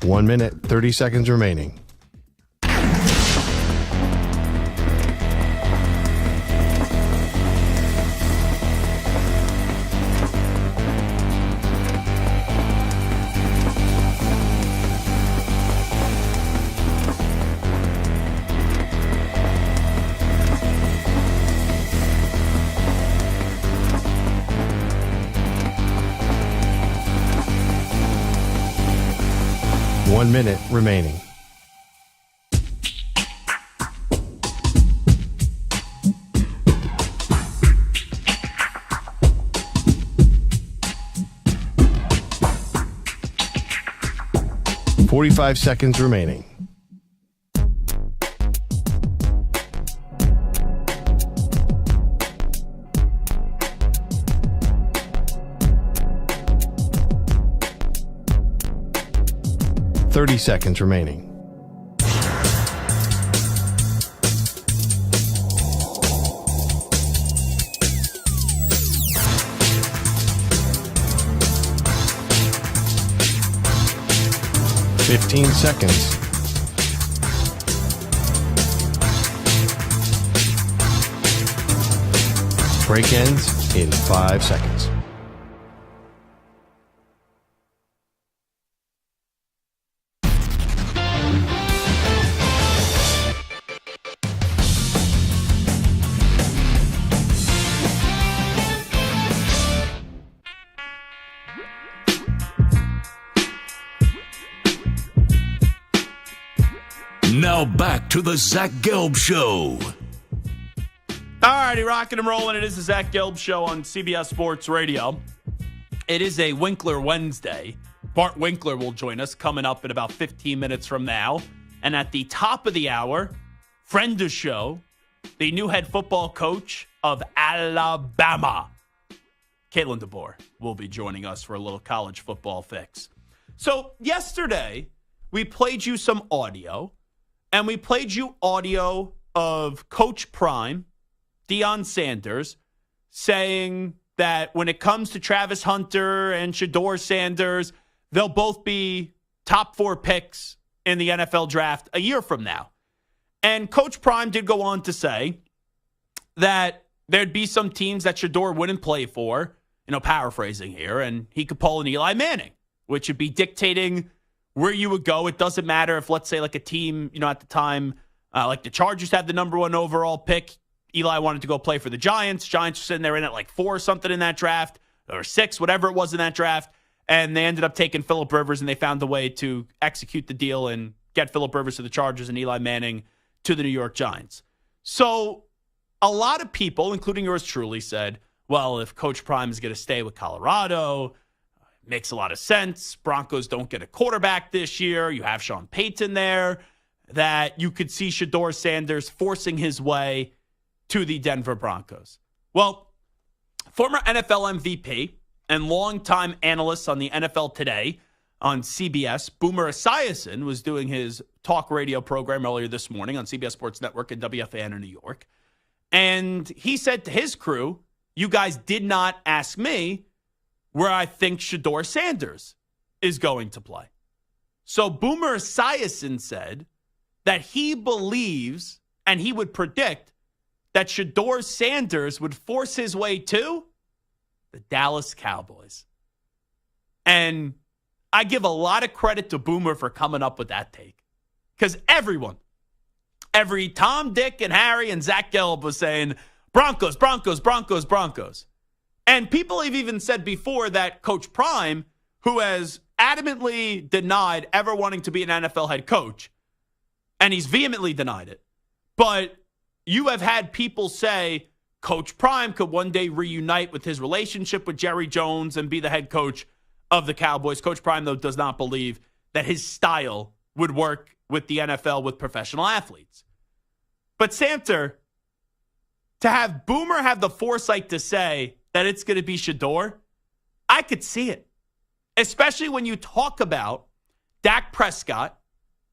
One minute, 30 seconds remaining. One minute remaining. .45 seconds remaining. .30 seconds remaining. .15 seconds. Break ends in 5 seconds. Now back to the Zach Gelb Show. All righty, rocking and rolling. It is the Zach Gelb Show on CBS Sports Radio. It is a Winkler Wednesday. Bart Winkler will join us coming up in about 15 minutes from now. And at the top of the hour, friend of show, the new head football coach of Alabama, Kalen DeBoer, will be joining us for a little college football fix. So yesterday, we played you some audio. And we played you audio of Coach Prime, Deion Sanders, saying that when it comes to Travis Hunter and Shedeur Sanders, they'll both be top 4 picks in the NFL draft a year from now. And Coach Prime did go on to say that there'd be some teams that Shedeur wouldn't play for, paraphrasing here, and he could pull an Eli Manning, which would be dictating where you would go. It doesn't matter if, let's say, like a team, at the time, like the Chargers had the number 1 overall pick. Eli wanted to go play for the Giants. Giants were sitting there in at like 4 or something in that draft, or 6, whatever it was in that draft. And they ended up taking Phillip Rivers, and they found a way to execute the deal and get Phillip Rivers to the Chargers and Eli Manning to the New York Giants. So a lot of people, including yours truly, said, well, if Coach Prime is going to stay with Colorado, it makes a lot of sense. Broncos don't get a quarterback this year. You have Sean Payton there, that you could see Shedeur Sanders forcing his way to the Denver Broncos. Well, former NFL MVP and longtime analyst on the NFL Today on CBS, Boomer Esiason, was doing his talk radio program earlier this morning on CBS Sports Network and WFAN in New York. And he said to his crew, you guys did not ask me where I think Shedeur Sanders is going to play. So Boomer Esiason said that he believes and he would predict that Shedeur Sanders would force his way to the Dallas Cowboys. And I give a lot of credit to Boomer for coming up with that take. Because every Tom, Dick, and Harry and Zach Gelb was saying, Broncos, Broncos, Broncos, Broncos. And people have even said before that Coach Prime, who has adamantly denied ever wanting to be an NFL head coach, and he's vehemently denied it, but you have had people say Coach Prime could one day reunite with his relationship with Jerry Jones and be the head coach of the Cowboys. Coach Prime, though, does not believe that his style would work with the NFL with professional athletes. But Samter, to have Boomer have the foresight to say that it's going to be Shedeur, I could see it. Especially when you talk about Dak Prescott,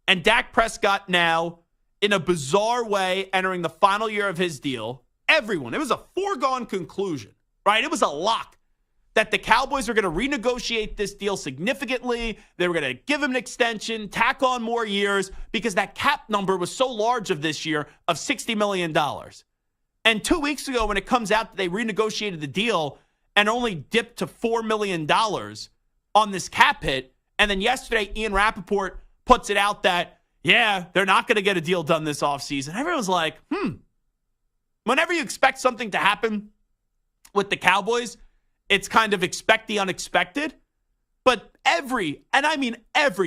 and Dak Prescott now in a bizarre way entering the final year of his deal. Everyone, it was a foregone conclusion, right? It was a lock that the Cowboys were going to renegotiate this deal significantly. They were going to give him an extension, tack on more years, because that cap number was so large of this year of $60 million. And 2 weeks ago, when it comes out that they renegotiated the deal and only dipped to $4 million on this cap hit, and then yesterday, Ian Rappaport puts it out that, yeah, they're not going to get a deal done this offseason. Everyone's like, Whenever you expect something to happen with the Cowboys, it's kind of expect the unexpected. But every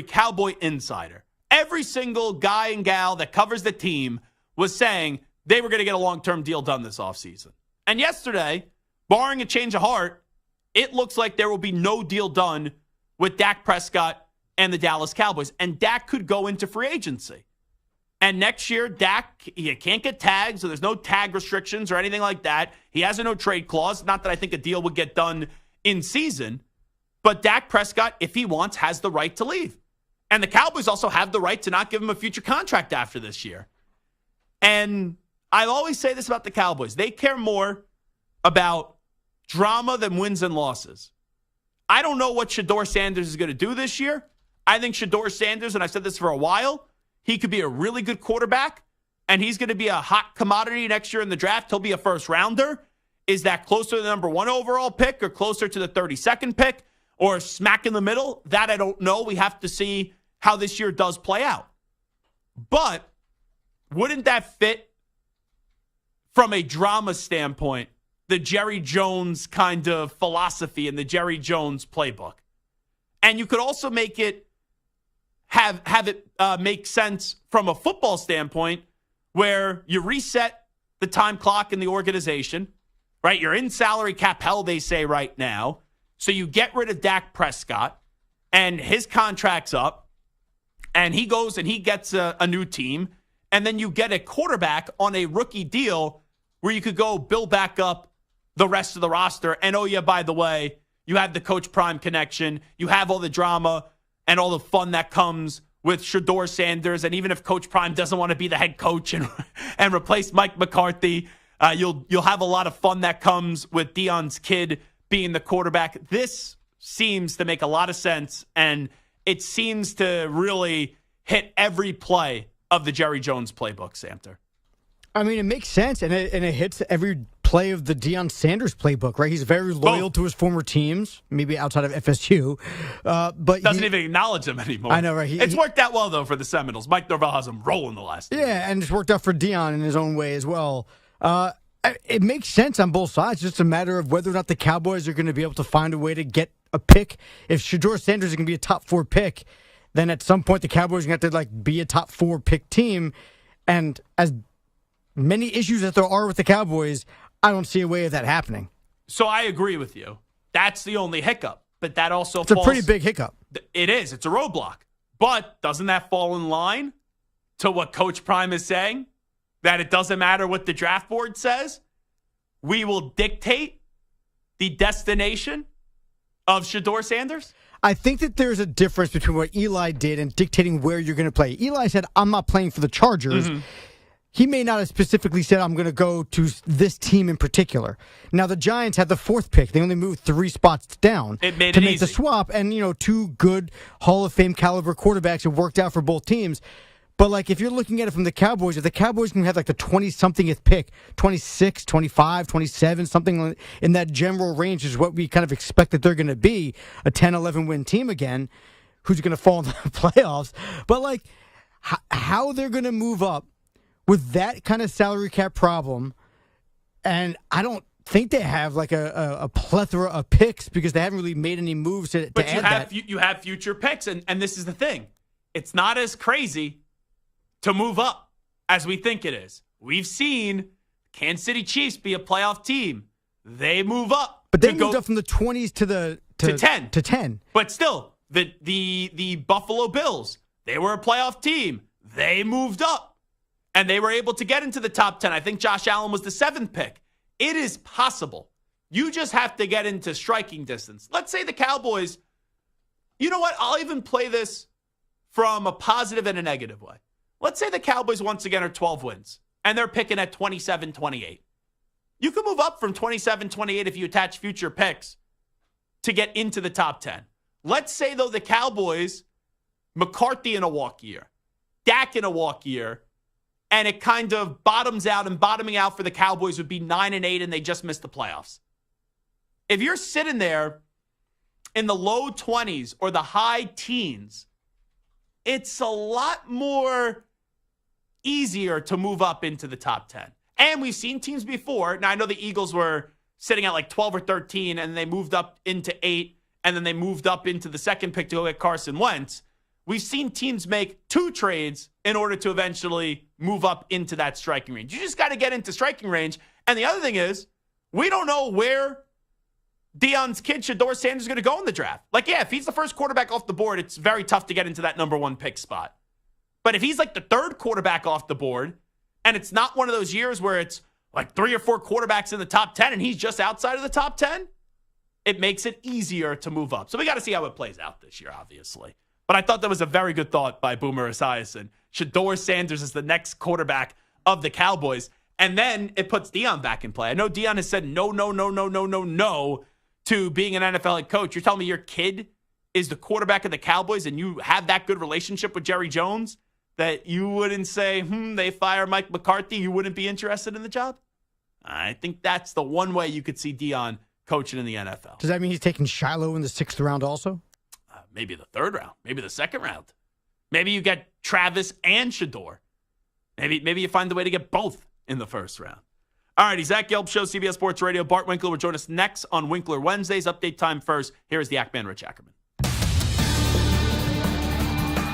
Cowboy insider, every single guy and gal that covers the team was saying they were going to get a long-term deal done this offseason. And yesterday, barring a change of heart, it looks like there will be no deal done with Dak Prescott and the Dallas Cowboys. And Dak could go into free agency. And next year, Dak, you can't get tags, so there's no tag restrictions or anything like that. He has a no trade clause. Not that I think a deal would get done in season. But Dak Prescott, if he wants, has the right to leave. And the Cowboys also have the right to not give him a future contract after this year. And I always say this about the Cowboys. They care more about drama than wins and losses. I don't know what Shedeur Sanders is going to do this year. I think Shedeur Sanders, and I've said this for a while, he could be a really good quarterback, and he's going to be a hot commodity next year in the draft. He'll be a first rounder. Is that closer to the number 1 overall pick or closer to the 32nd pick or smack in the middle? That I don't know. We have to see how this year does play out. But wouldn't that fit from a drama standpoint, the Jerry Jones kind of philosophy and the Jerry Jones playbook? And you could also make it have it make sense from a football standpoint where you reset the time clock in the organization, right? You're in salary cap hell, they say right now. So you get rid of Dak Prescott and his contract's up and he goes and he gets a new team. And then you get a quarterback on a rookie deal where you could go build back up the rest of the roster. And, oh, yeah, by the way, you have the Coach Prime connection. You have all the drama and all the fun that comes with Shedeur Sanders. And even if Coach Prime doesn't want to be the head coach and replace Mike McCarthy, you'll have a lot of fun that comes with Deion's kid being the quarterback. This seems to make a lot of sense, and it seems to really hit every play of the Jerry Jones playbook, Samter. I mean, it makes sense, and it hits every play of the Deion Sanders playbook, right? He's very loyal to his former teams, maybe outside of FSU. But doesn't even acknowledge them anymore. I know, right? It's worked out well, though, for the Seminoles. Mike Norvell has them rolling the last year. Yeah, and it's worked out for Deion in his own way as well. It makes sense on both sides. It's just a matter of whether or not the Cowboys are going to be able to find a way to get a pick. If Shedeur Sanders is going to be a top 4 pick, then at some point the Cowboys are going to have to be a top 4 pick team. And as many issues as there are with the Cowboys, I don't see a way of that happening. So I agree with you. That's the only hiccup. But that also It's a pretty big hiccup. It is. It's a roadblock. But doesn't that fall in line to what Coach Prime is saying? That it doesn't matter what the draft board says? We will dictate the destination of Shedeur Sanders? I think that there's a difference between what Eli did and dictating where you're going to play. Eli said, I'm not playing for the Chargers. Mm-hmm. He may not have specifically said, I'm going to go to this team in particular. Now, the Giants had the 4th pick. They only moved 3 spots down to make the swap. And, 2 good Hall of Fame caliber quarterbacks have worked out for both teams. But, if you're looking at it from the Cowboys, if the Cowboys can have, the 20-somethingth pick, 26, 25, 27, something in that general range is what we kind of expect that they're going to be, a 10-11 win team again, who's going to fall in the playoffs. But, how they're going to move up with that kind of salary cap problem, and I don't think they have, a plethora of picks because they haven't really made any moves to add that. You have future picks, and this is the thing. It's not as crazy to move up as we think it is. We've seen Kansas City Chiefs be a playoff team. They move up. But they moved up from the 20s to 10. To 10. But still, the Buffalo Bills, they were a playoff team. They moved up, and they were able to get into the top 10. I think Josh Allen was the 7th pick. It is possible. You just have to get into striking distance. Let's say the Cowboys, you know what? I'll even play this from a positive and a negative way. Let's say the Cowboys once again are 12 wins, and they're picking at 27-28. You can move up from 27-28 if you attach future picks to get into the top 10. Let's say, though, the Cowboys, McCarthy in a walk year, Dak in a walk year, and it kind of bottoms out, and bottoming out for the Cowboys would be 9-8, and they just missed the playoffs. If you're sitting there in the low 20s or the high teens, it's a lot more easier to move up into the top 10. And we've seen teams before. Now, I know the Eagles were sitting at 12 or 13, and they moved up into 8, and then they moved up into the 2nd pick to go get Carson Wentz. We've seen teams make 2 trades in order to eventually move up into that striking range. You just got to get into striking range. And the other thing is, we don't know where Deion's kid, Shedeur Sanders, is going to go in the draft. If he's the first quarterback off the board, it's very tough to get into that number 1 pick spot. But if he's the 3rd quarterback off the board, and it's not one of those years where it's 3 or 4 quarterbacks in the top 10 and he's just outside of the top 10, it makes it easier to move up. So we got to see how it plays out this year, obviously. But I thought that was a very good thought by Boomer Esiason. Shedeur Sanders is the next quarterback of the Cowboys. And then it puts Deion back in play. I know Deion has said no to being an NFL head coach. You're telling me your kid is the quarterback of the Cowboys and you have that good relationship with Jerry Jones that you wouldn't say, they fire Mike McCarthy, you wouldn't be interested in the job? I think that's the one way you could see Deion coaching in the NFL. Does that mean he's taking Shiloh in the 6th round also? Maybe the 3rd round. Maybe the 2nd round. Maybe you get Travis and Shedeur. Maybe you find the way to get both in the 1st round. All righty, Zach Gelb Show, CBS Sports Radio. Bart Winkler will join us next on Winkler Wednesdays. Update time first. Here is the Ackman Rich Ackerman.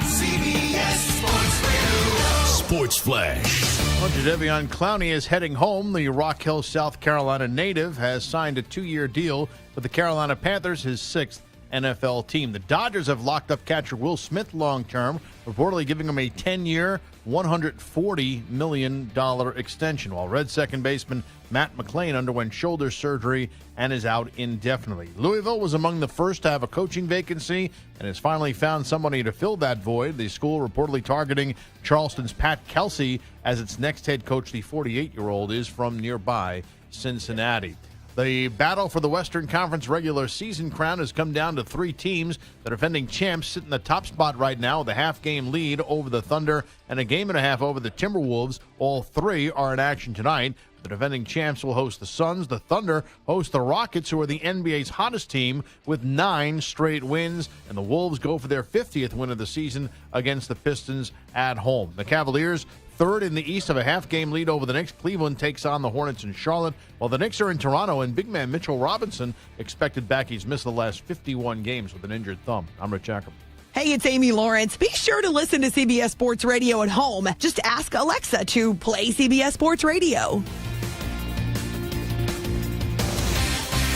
CBS Sports Radio. Sports Flash. Well, Jadeveon Clowney is heading home. The Rock Hill, South Carolina native has signed a 2-year deal with the Carolina Panthers, his 6th NFL team. The Dodgers have locked up catcher Will Smith long-term, reportedly giving him a 10-year, $140 million extension, while Red second baseman Matt McClain underwent shoulder surgery and is out indefinitely. Louisville was among the first to have a coaching vacancy and has finally found somebody to fill that void. The school reportedly targeting Charleston's Pat Kelsey as its next head coach. The 48-year-old is from nearby Cincinnati. The battle for the Western Conference regular season crown has come down to 3 teams. The defending champs sit in the top spot right now with a half-game lead over the Thunder and a game and a half over the Timberwolves. All 3 are in action tonight. The defending champs will host the Suns. The Thunder host the Rockets, who are the NBA's hottest team with 9 straight wins. And the Wolves go for their 50th win of the season against the Pistons at home. The Cavaliers, third in the East, have a half-game lead over the Knicks. Cleveland takes on the Hornets in Charlotte, while the Knicks are in Toronto, and big man Mitchell Robinson expected back. He's missed the last 51 games with an injured thumb. I'm Rich Jacob. Hey, it's Amy Lawrence. Be sure to listen to CBS Sports Radio at home. Just ask Alexa to play CBS Sports Radio.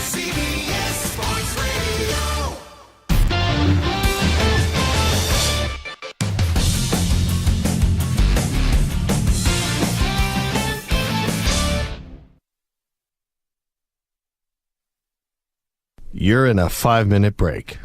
CBS Sports Radio. You're in a 5-minute break.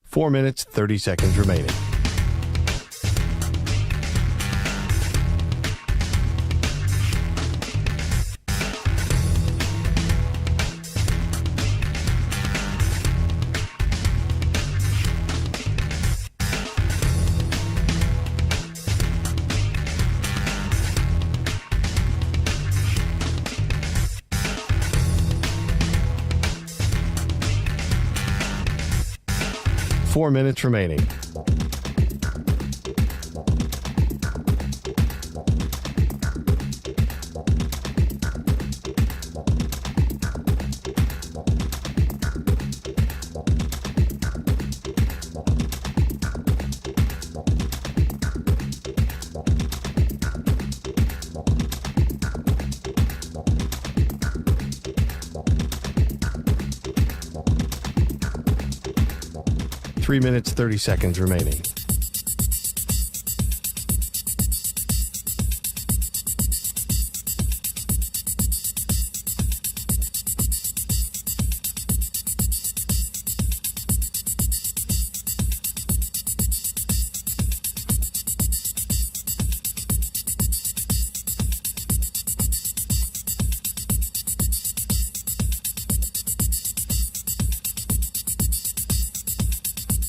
Four minutes, 30 seconds remaining. Four minutes remaining. Three minutes, 30 seconds remaining.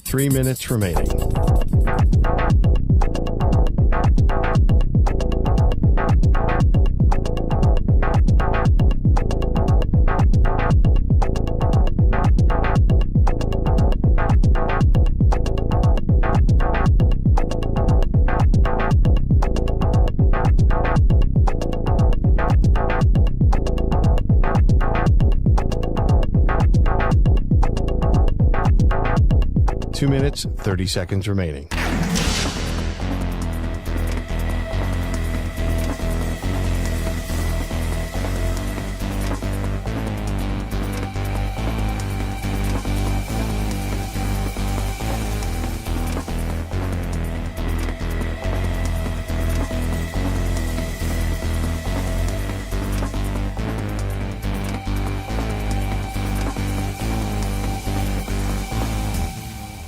Three minutes remaining. Two minutes, 30 seconds remaining.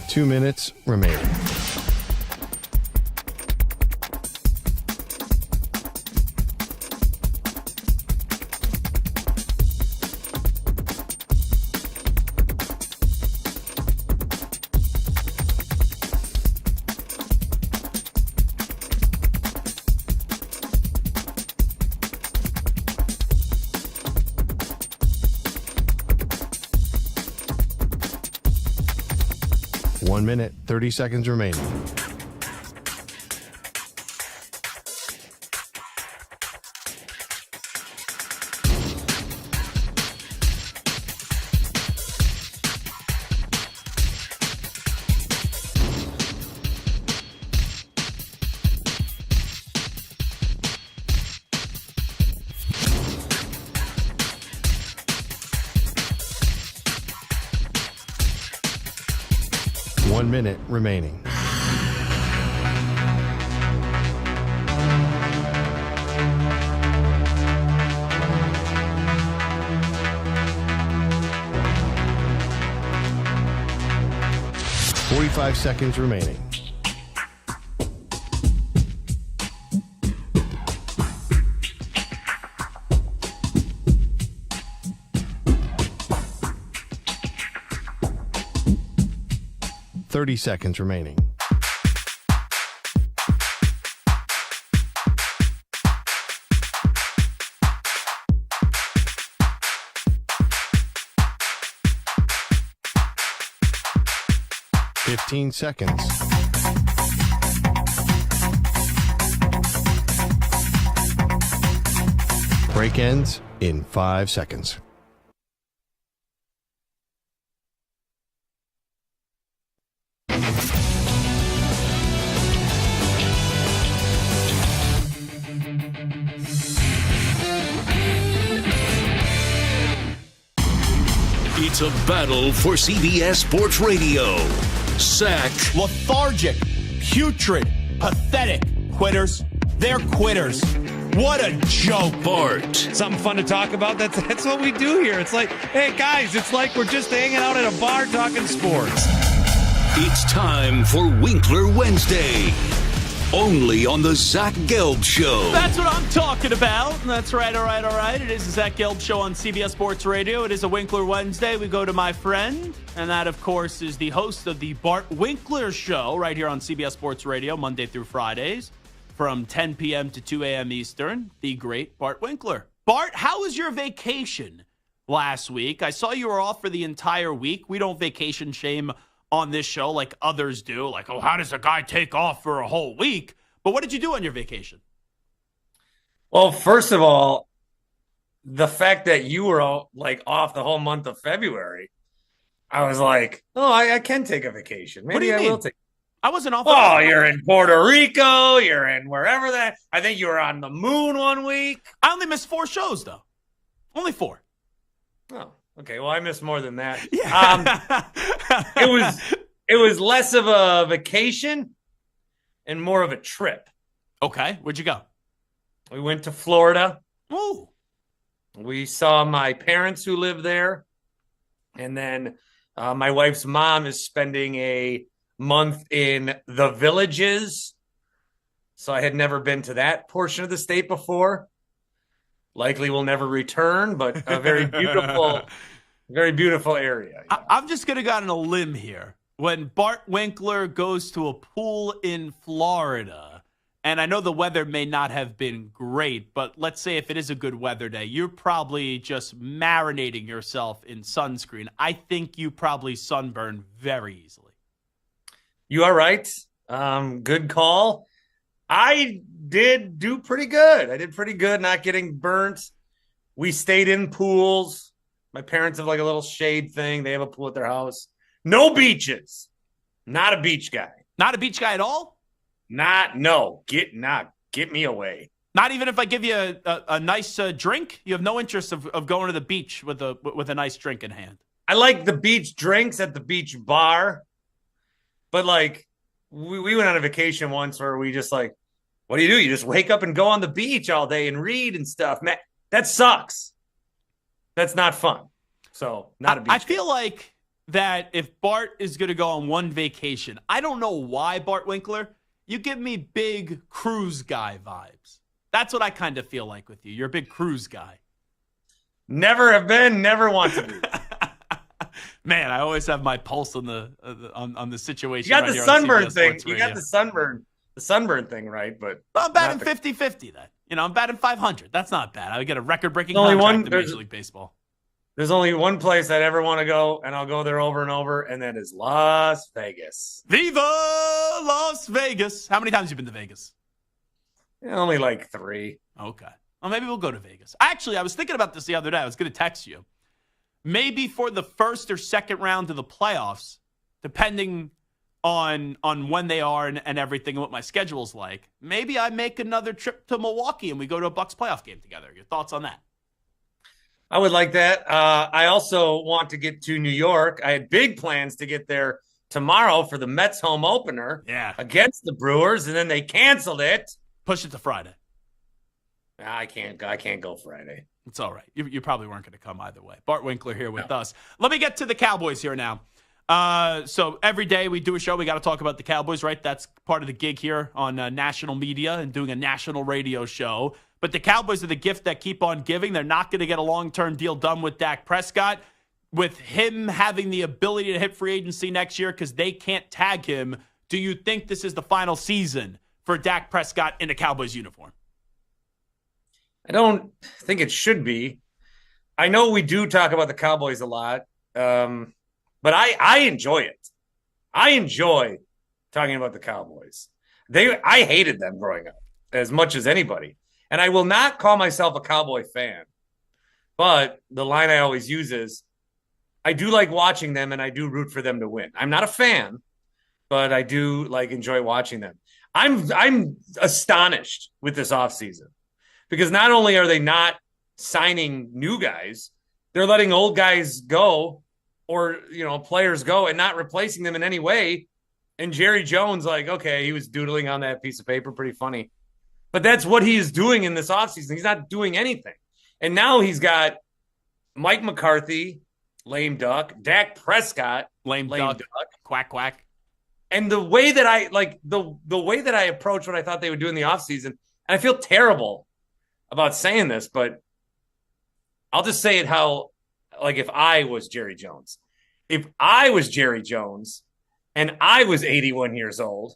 Two minutes remaining. One minute, 30 seconds remaining. One minute remaining. 45 seconds remaining. Seconds remaining. Fifteen seconds. Break ends in 5 seconds. It's a battle for CBS Sports Radio. Zach. Lethargic, putrid, pathetic. Quitters. They're quitters. What a joke. Bart. Something fun to talk about. That's what we do here. It's like, hey, guys, it's like we're just hanging out at a bar talking sports. It's time for Winkler Wednesday. Only on the Zach Gelb Show. That's what I'm talking about. That's right, all right. It is the Zach Gelb Show on CBS Sports Radio. It is a Winkler Wednesday. We go to my friend, and that, of course, is the host of the Bart Winkler Show right here on CBS Sports Radio, Monday through Fridays, from 10 p.m. to 2 a.m. Eastern, the great Bart Winkler. Bart, how was your vacation last week? I saw you were off for the entire week. We don't vacation shame on this show like others do. Like, oh, how does a guy take off for a whole week? But what did you do on your vacation? Well, first of all, the fact that you were all, like, off the whole month of February, I was like, oh, I can take a vacation. Maybe I will take. I wasn't off. Oh, you're in Puerto Rico. You're in wherever that. I think you were on the moon one week. I only missed 4 shows, though. Only 4. Oh, okay. Well, I missed more than that. Yeah. It was less of a vacation and more of a trip. Okay. Where'd you go? We went to Florida. Ooh. We saw my parents who live there. And then my wife's mom is spending a month in the Villages. So I had never been to that portion of the state before. Likely will never return, but a very beautiful area. Yeah. I'm just going to go out on a limb here. When Bart Winkler goes to a pool in Florida, and I know the weather may not have been great, but let's say if it is a good weather day, you're probably just marinating yourself in sunscreen. I think you probably sunburn very easily. You are right. Good call. I did do pretty good. I did pretty good not getting burnt. We stayed in pools. My parents have like a little shade thing. They have a pool at their house. No beaches. Not a beach guy. Not a beach guy at all? Get me away. Not even if I give you a nice drink? You have no interest of going to the beach with a nice drink in hand. I like the beach drinks at the beach bar. But like we went on a vacation once where we just like, what do? You just wake up and go on the beach all day and read and stuff. Man, that sucks. That's not fun. So not a beach. I feel like that if Bart is going to go on one vacation, I don't know why, Bart Winkler, you give me big cruise guy vibes. That's what I kind of feel like with you. You're a big cruise guy. Never have been, never want to be. Man, I always have my pulse on the situation. You got right the sunburn thing. You got the sunburn thing right, but I'm batting 50-50 then. I'm batting 500. That's not bad. I would get a record-breaking only contract in Major League Baseball. There's only one place I'd ever want to go, and I'll go there over and over, and that is Las Vegas. Viva Las Vegas. How many times have you been to Vegas? Only like 3. Okay. Well, maybe we'll go to Vegas. Actually, I was thinking about this the other day. I was going to text you. Maybe for the first or second round of the playoffs, depending on when they are and everything and what my schedule's like, maybe I make another trip to Milwaukee and we go to a Bucks playoff game together. Your thoughts on that? I would like that. I also want to get to New York. I had big plans to get there tomorrow for the Mets home opener against the Brewers, and then they canceled it. Push it to Friday. I can't go Friday. It's all right. You probably weren't going to come either way. Bart Winkler here with us. Let me get to the Cowboys here now. So every day we do a show, we got to talk about the Cowboys, right? That's part of the gig here on national media and doing a national radio show. But the Cowboys are the gift that keep on giving. They're not going to get a long-term deal done with Dak Prescott. With him having the ability to hit free agency next year because they can't tag him, do you think this is the final season for Dak Prescott in a Cowboys uniform? I don't think it should be. I know we do talk about the Cowboys a lot, but I enjoy it. I enjoy talking about the Cowboys. I hated them growing up as much as anybody. And I will not call myself a Cowboy fan. But the line I always use is, I do like watching them and I do root for them to win. I'm not a fan, but I do enjoy watching them. I'm astonished with this offseason because not only are they not signing new guys, they're letting old guys go or, players go and not replacing them in any way. And Jerry Jones, okay, he was doodling on that piece of paper, pretty funny. But that's what he is doing in this offseason. He's not doing anything. And now he's got Mike McCarthy, lame duck, Dak Prescott, lame duck, quack, quack. And the way that I the way that I approach what I thought they would do in the offseason, and I feel terrible about saying this, but I'll just say it how, if I was Jerry Jones. If I was Jerry Jones and I was 81 years old,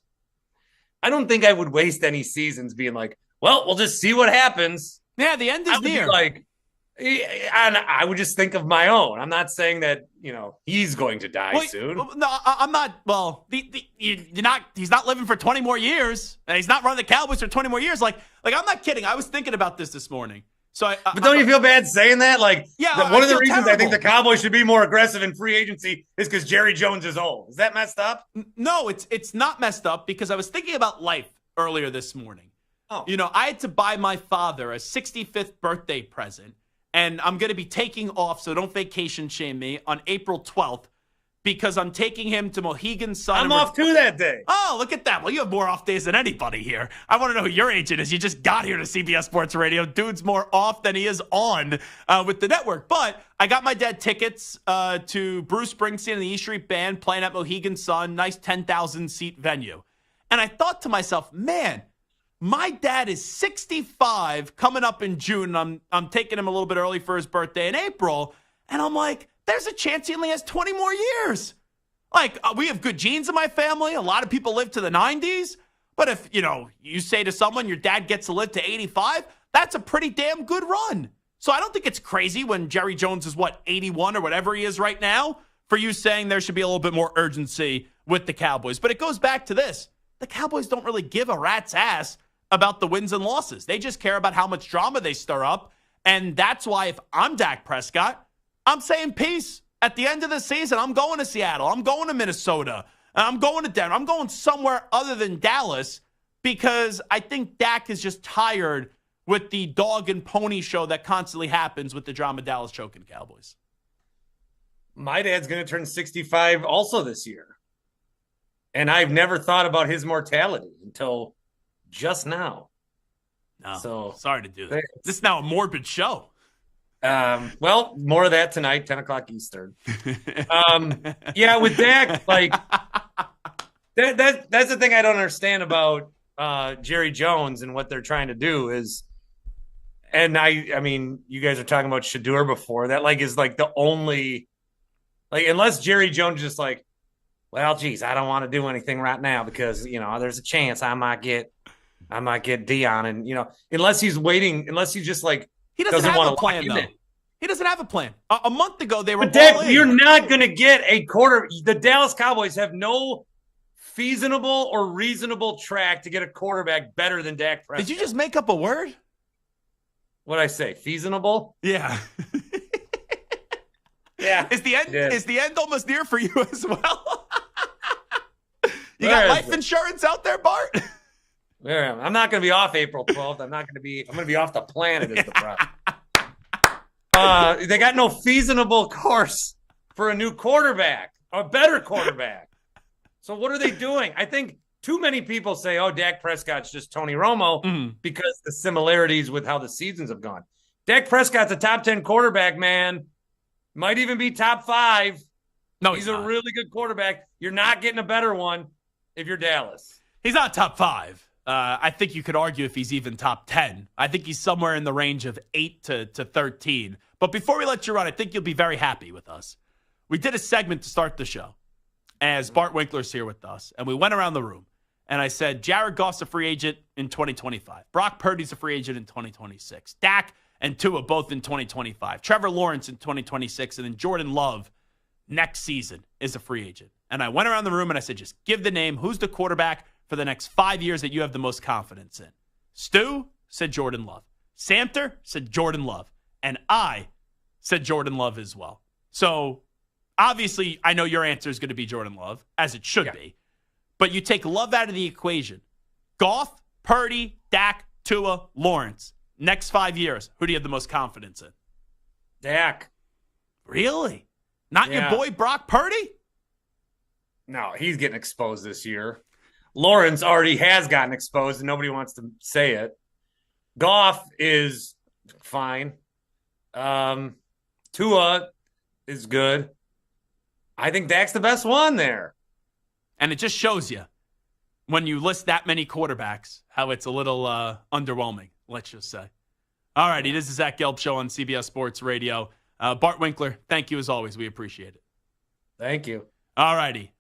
I don't think I would waste any seasons being we'll just see what happens. Yeah, the end is near. And I would just think of my own. I'm not saying that, he's going to die soon. No, I'm not. Well, he's not living for 20 more years. And he's not running the Cowboys for 20 more years. I'm not kidding. I was thinking about this morning. So but don't you feel bad saying that? One of the reasons terrible. I think the Cowboys should be more aggressive in free agency is because Jerry Jones is old. Is that messed up? No, it's not messed up because I was thinking about life earlier this morning. Oh. I had to buy my father a 65th birthday present, and I'm going to be taking off, so don't vacation shame me, on April 12th because I'm taking him to Mohegan Sun. I'm off too that day. Oh, look at that. Well, you have more off days than anody here. I want to know who your agent is. You just got here to CBS Sports Radio. Dude's more off than he is on with the network. But I got my dad tickets to Bruce Springsteen and the E Street Band playing at Mohegan Sun, nice 10,000-seat venue. And I thought to myself, man, my dad is 65 coming up in June. I'm taking him a little bit early for his birthday in April. And I'm like, there's a chance he only has 20 more years. We have good genes in my family. A lot of people live to the 90s. But if, you say to someone your dad gets to live to 85, that's a pretty damn good run. So I don't think it's crazy when Jerry Jones is, 81 or whatever he is right now, for you saying there should be a little bit more urgency with the Cowboys. But it goes back to this. The Cowboys don't really give a rat's ass about the wins and losses. They just care about how much drama they stir up. And that's why if I'm Dak Prescott, I'm saying peace. At the end of the season, I'm going to Seattle. I'm going to Minnesota. I'm going to Denver. I'm going somewhere other than Dallas because I think Dak is just tired with the dog and pony show that constantly happens with the drama Dallas choking Cowboys. My dad's going to turn 65 also this year. And I've never thought about his mortality until just now. No, so sorry to do that. This is now a morbid show. Well, more of that tonight, 10 o'clock Eastern. Yeah, with Dak, that's the thing I don't understand about Jerry Jones and what they're trying to do is, and I mean, you guys are talking about Shador before. That is the only, unless Jerry Jones just well, geez, I don't want to do anything right now because there's a chance I might get Dion, and unless he's waiting, unless he's just he doesn't have a plan, though. He doesn't have a plan. A month ago, they were all in. You're not going to get a quarter. The Dallas Cowboys have no feasible or reasonable track to get a quarterback better than Dak Prescott. Did you just make up a word? What'd I say? Feasible? Yeah. Yeah. Is the end almost near for you as well? You got life insurance out there, Bart? I'm not going to be off April 12th. I'm going to be off the planet is the problem. They got no feasible course for a new quarterback, a better quarterback. So what are they doing? I think too many people say, oh, Dak Prescott's just Tony Romo because the similarities with how the seasons have gone. Dak Prescott's a top 10 quarterback, man. Might even be top 5. No, he's a really good quarterback. You're not getting a better one if you're Dallas. He's not top 5. I think you could argue if he's even top 10. I think he's somewhere in the range of 8 to 13. But before we let you run, I think you'll be very happy with us. We did a segment to start the show as Bart Winkler's here with us, and we went around the room. And I said, Jared Goff's a free agent in 2025. Brock Purdy's a free agent in 2026. Dak and Tua both in 2025. Trevor Lawrence in 2026. And then Jordan Love next season is a free agent. And I went around the room and I said, just give the name. Who's the quarterback for the next 5 years that you have the most confidence in? Stu said Jordan Love. Samter said Jordan Love. And I said Jordan Love as well. So obviously, I know your answer is going to be Jordan Love, as it should be. But you take Love out of the equation. Goff, Purdy, Dak, Tua, Lawrence. Next 5 years, who do you have the most confidence in? Dak. Really? Not your boy Brock Purdy? No, he's getting exposed this year. Lawrence already has gotten exposed, and nobody wants to say it. Goff is fine. Tua is good. I think Dak's the best one there. And it just shows you, when you list that many quarterbacks, how it's a little underwhelming, let's just say. All righty, this is Zach Gelb Show on CBS Sports Radio. Bart Winkler, thank you as always. We appreciate it. Thank you. All righty.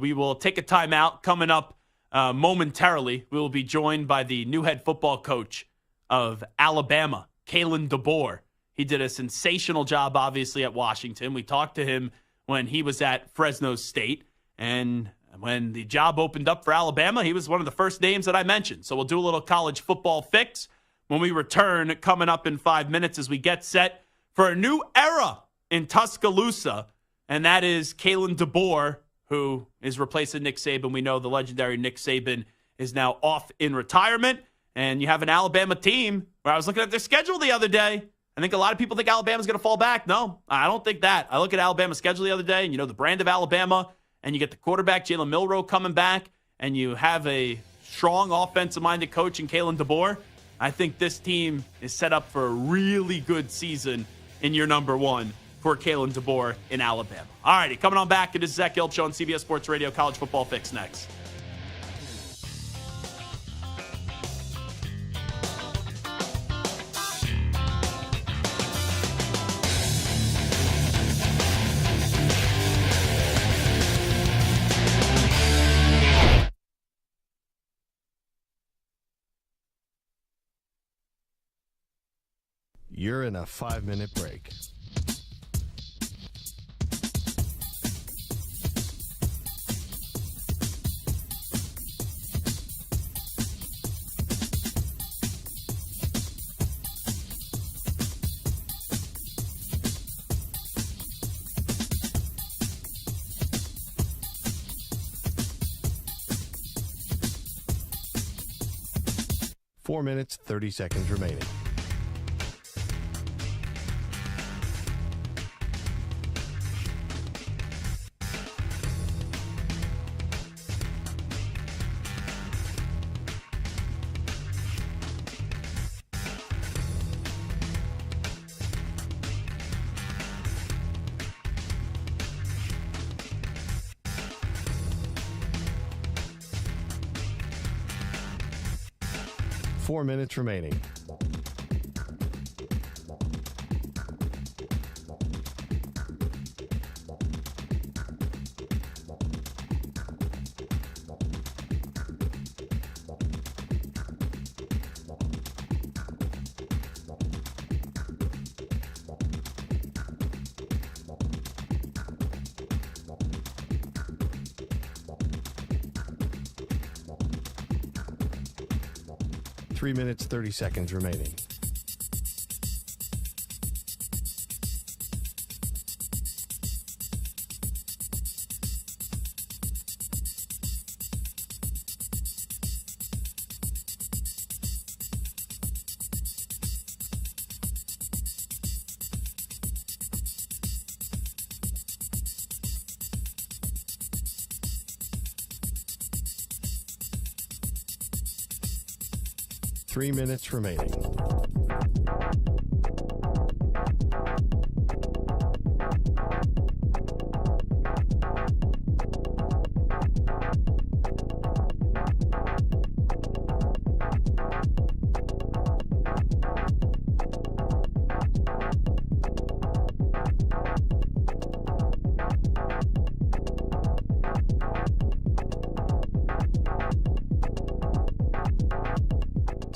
We will take a timeout. Coming up momentarily, we will be joined by the new head football coach of Alabama, Kalen DeBoer. He did a sensational job, obviously, at Washington. We talked to him when he was at Fresno State. And when the job opened up for Alabama, he was one of the first names that I mentioned. So we'll do a little college football fix when we return, coming up in 5 minutes as we get set for a new era in Tuscaloosa. And that is Kalen DeBoer, who is replacing Nick Saban. We know the legendary Nick Saban is now off in retirement. And you have an Alabama team where I was looking at their schedule the other day. I think a lot of people think Alabama's going to fall back. No, I don't think that. I look at Alabama's schedule the other day, and you know the brand of Alabama, and you get the quarterback, Jalen Milroe, coming back, and you have a strong offensive-minded coach in Kalen DeBoer. I think this team is set up for a really good season in year number 1 for Kalen DeBoer in Alabama. All righty, coming on back. It is Zach Gelb Show on CBS Sports Radio. College Football Fix next. You're in a 5-minute break. Four minutes, 30 seconds remaining. Four minutes remaining. Three minutes, 30 seconds remaining. Three minutes remaining.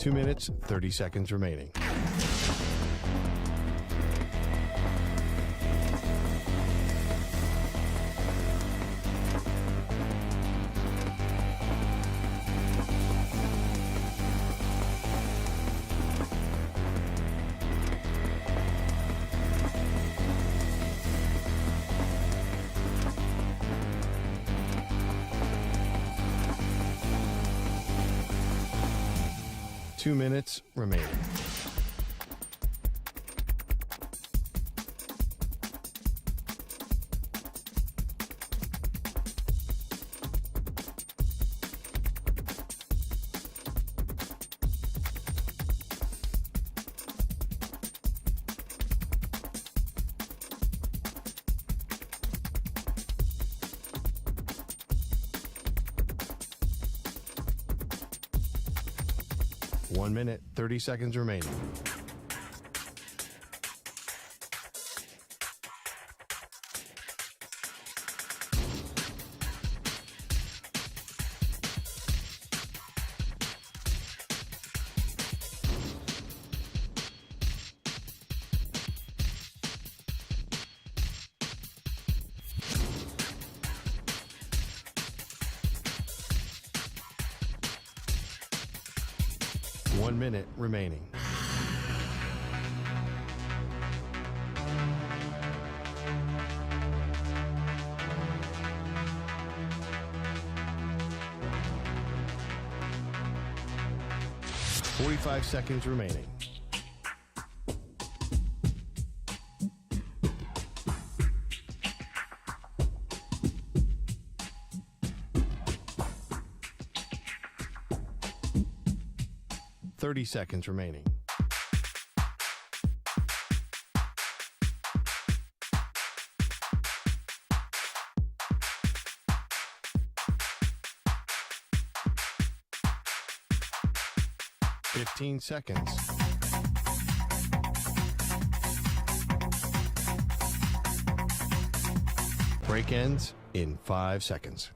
2 minutes, 30 seconds remaining. Two minutes remaining. One minute, 30 seconds remaining. One minute remaining. Forty-five seconds remaining. Seconds remaining. Fifteen seconds. Break ends in 5 seconds.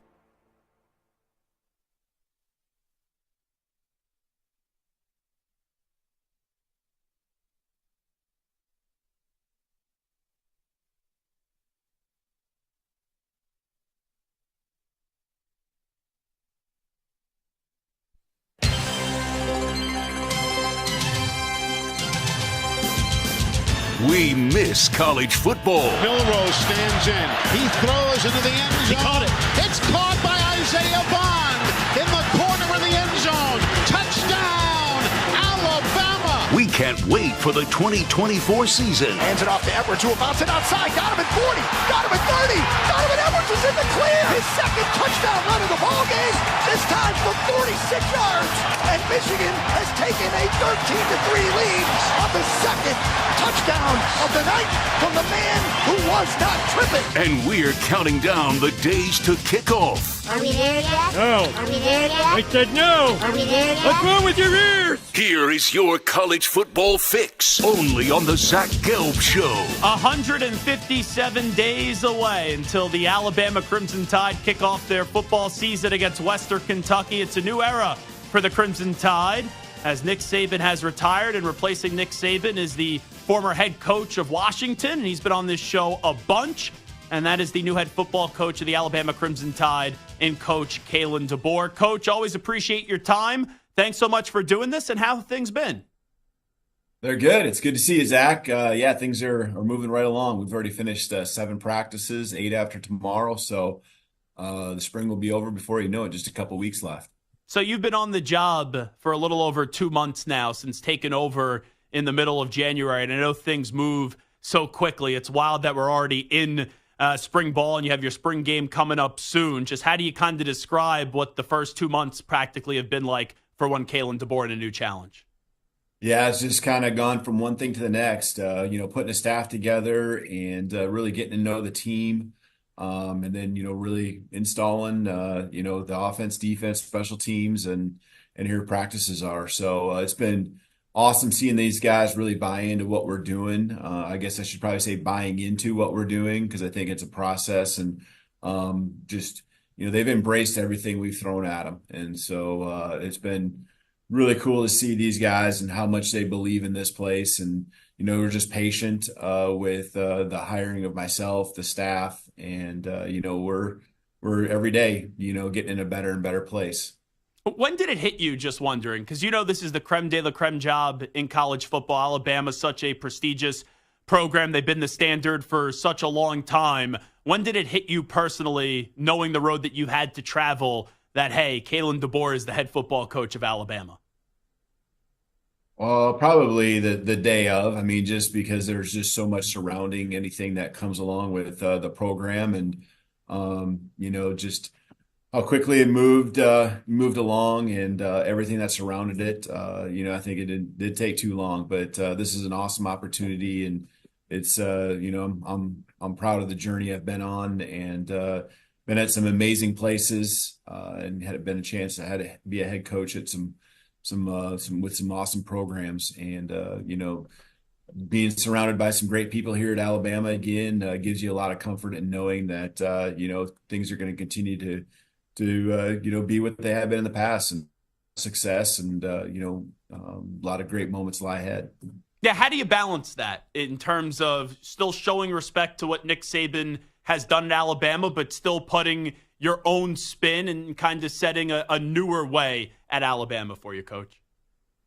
We miss college football. Milrose stands in. He throws into the end zone. He caught it. It's caught by Isaiah Bond in the corner of the end zone. Touchdown, Alabama. We can't wait for the 2024 season. Hands it off to Edwards, who bounce it outside. Got him at 40. Got him at 30. Donovan Edwards is in the clear. His second touchdown run of the ball game. This time from 46 yards. And Michigan has taken a 13-3 lead on the second touchdown of the night from the man who was not tripping. And we're counting down the days to kick off. Are we there yet? No. Are we there yet? I said no. Are we there yet? What's wrong with your ears? Here is your college football fix, only on the Zach Gelb Show. 157 days away until the Alabama Crimson Tide kick off their football season against Western Kentucky. It's a new era for the Crimson Tide, as Nick Saban has retired, and replacing Nick Saban is the former head coach of Washington, and he's been on this show a bunch, and that is the new head football coach of the Alabama Crimson Tide in Coach Kalen DeBoer. Coach, always appreciate your time. Thanks so much for doing this, and how have things been? They're good. It's good to see you, Zach. Yeah, things are moving right along. We've already finished 7 practices, 8 after tomorrow, so the spring will be over before you know it, just a couple weeks left. So you've been on the job for a little over 2 months now since taking over in the middle of January, and I know things move so quickly. It's wild that we're already in spring ball and you have your spring game coming up soon. Just how do you kind of describe what the first 2 months practically have been like for one Kalen DeBoer in a new challenge? Yeah, it's just kind of gone from one thing to the next, putting a staff together and really getting to know the team. And then, really installing, the offense, defense, special teams, and here practices are. So it's been awesome seeing these guys really buy into what we're doing. I guess I should probably say buying into what we're doing, because I think it's a process, and they've embraced everything we've thrown at them. And so it's been really cool to see these guys and how much they believe in this place. And, we're just patient with the hiring of myself, the staff, and, we're every day, getting in a better and better place. When did it hit you, just wondering? Because this is the creme de la creme job in college football. Alabama's such a prestigious program. They've been the standard for such a long time. When did it hit you personally, knowing the road that you had to travel, that, hey, Kalen DeBoer is the head football coach of Alabama? Probably the day of. I mean, just because there's just so much surrounding anything that comes along with the program, and just how quickly it moved along, and everything that surrounded it. I think it did take too long, but this is an awesome opportunity, and it's I'm proud of the journey I've been on, and been at some amazing places, and had been a chance to be a head coach at some with some awesome programs, and being surrounded by some great people here at Alabama again gives you a lot of comfort in knowing that things are going to continue to be what they have been in the past, and success, and a lot of great moments lie ahead. Yeah, how do you balance that in terms of still showing respect to what Nick Saban has done at Alabama, but still putting your own spin and kind of setting a newer way at Alabama for you, Coach?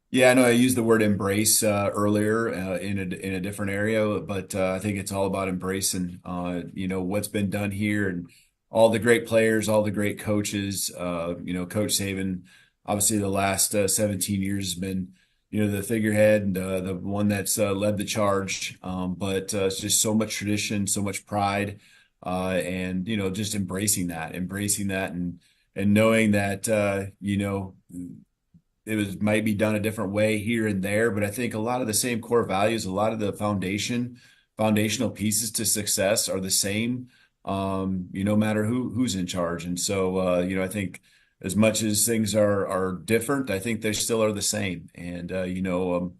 Yeah, I know I used the word embrace earlier in a different area, but I think it's all about embracing, what's been done here, and all the great players, all the great coaches. Coach Saban, obviously the last 17 years has been, the figurehead, and the one that's led the charge. But it's just so much tradition, so much pride, and just embracing that, and knowing that it might be done a different way here and there, but I think a lot of the same core values, a lot of the foundational pieces to success are the same, no matter who's in charge. And so, I think as much as things are different, I think they still are the same. And, I'm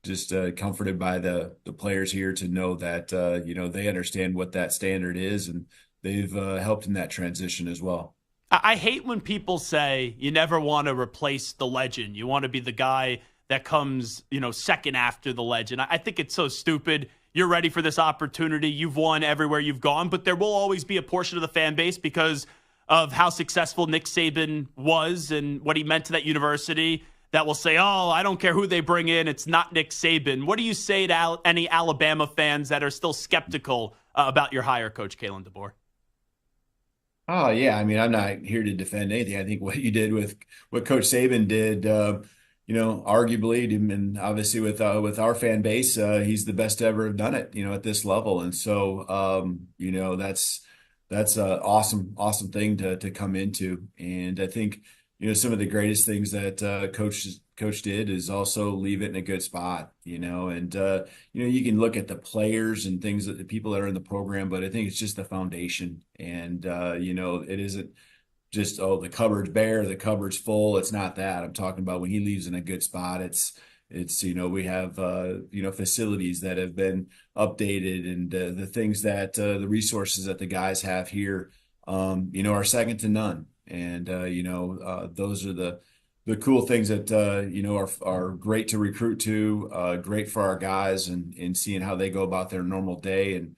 just comforted by the players here to know that, they understand what that standard is, and they've helped in that transition as well. I hate when people say you never want to replace the legend. You want to be the guy that comes, second after the legend. I think it's so stupid. You're ready for this opportunity. You've won everywhere you've gone, but there will always be a portion of the fan base, because of how successful Nick Saban was and what he meant to that university, that will say, oh, I don't care who they bring in, it's not Nick Saban. What do you say to any Alabama fans that are still skeptical about your hire, Coach Kalen DeBoer? Oh, yeah. I mean, I'm not here to defend anything. I think what you did with what Coach Saban did, arguably, and obviously with our fan base, he's the best to ever have done it, at this level. And so, that's an awesome thing to come into. And I think, some of the greatest things that coach did is also leave it in a good spot, and, you can look at the players and things that the people that are in the program, but I think it's just the foundation. And, it isn't just, the cupboard's bare, the cupboard's full. It's not that. I'm talking about when he leaves in a good spot, it's we have, facilities that have been updated, and the things that the resources that the guys have here, are second to none. And, those are the cool things that, are great to recruit to, great for our guys, and seeing how they go about their normal day, and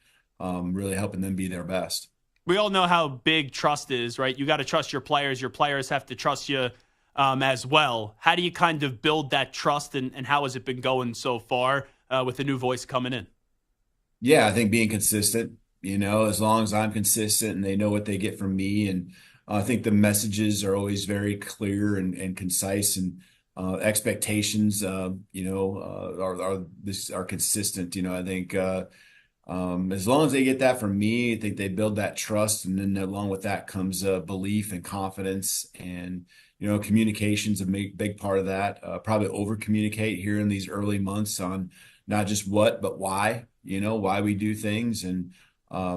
really helping them be their best. We all know how big trust is, right? You got to trust your players. Your players have to trust you as well. How do you kind of build that trust, and how has it been going so far with the new voice coming in? Yeah, I think being consistent, as long as I'm consistent and they know what they get from me. And I think the messages are always very clear and concise, and expectations, are consistent. I think as long as they get that from me, I think they build that trust, and then along with that comes belief and confidence, and communication's a big part of that. Probably over communicate here in these early months on not just what, but why. Why we do things, and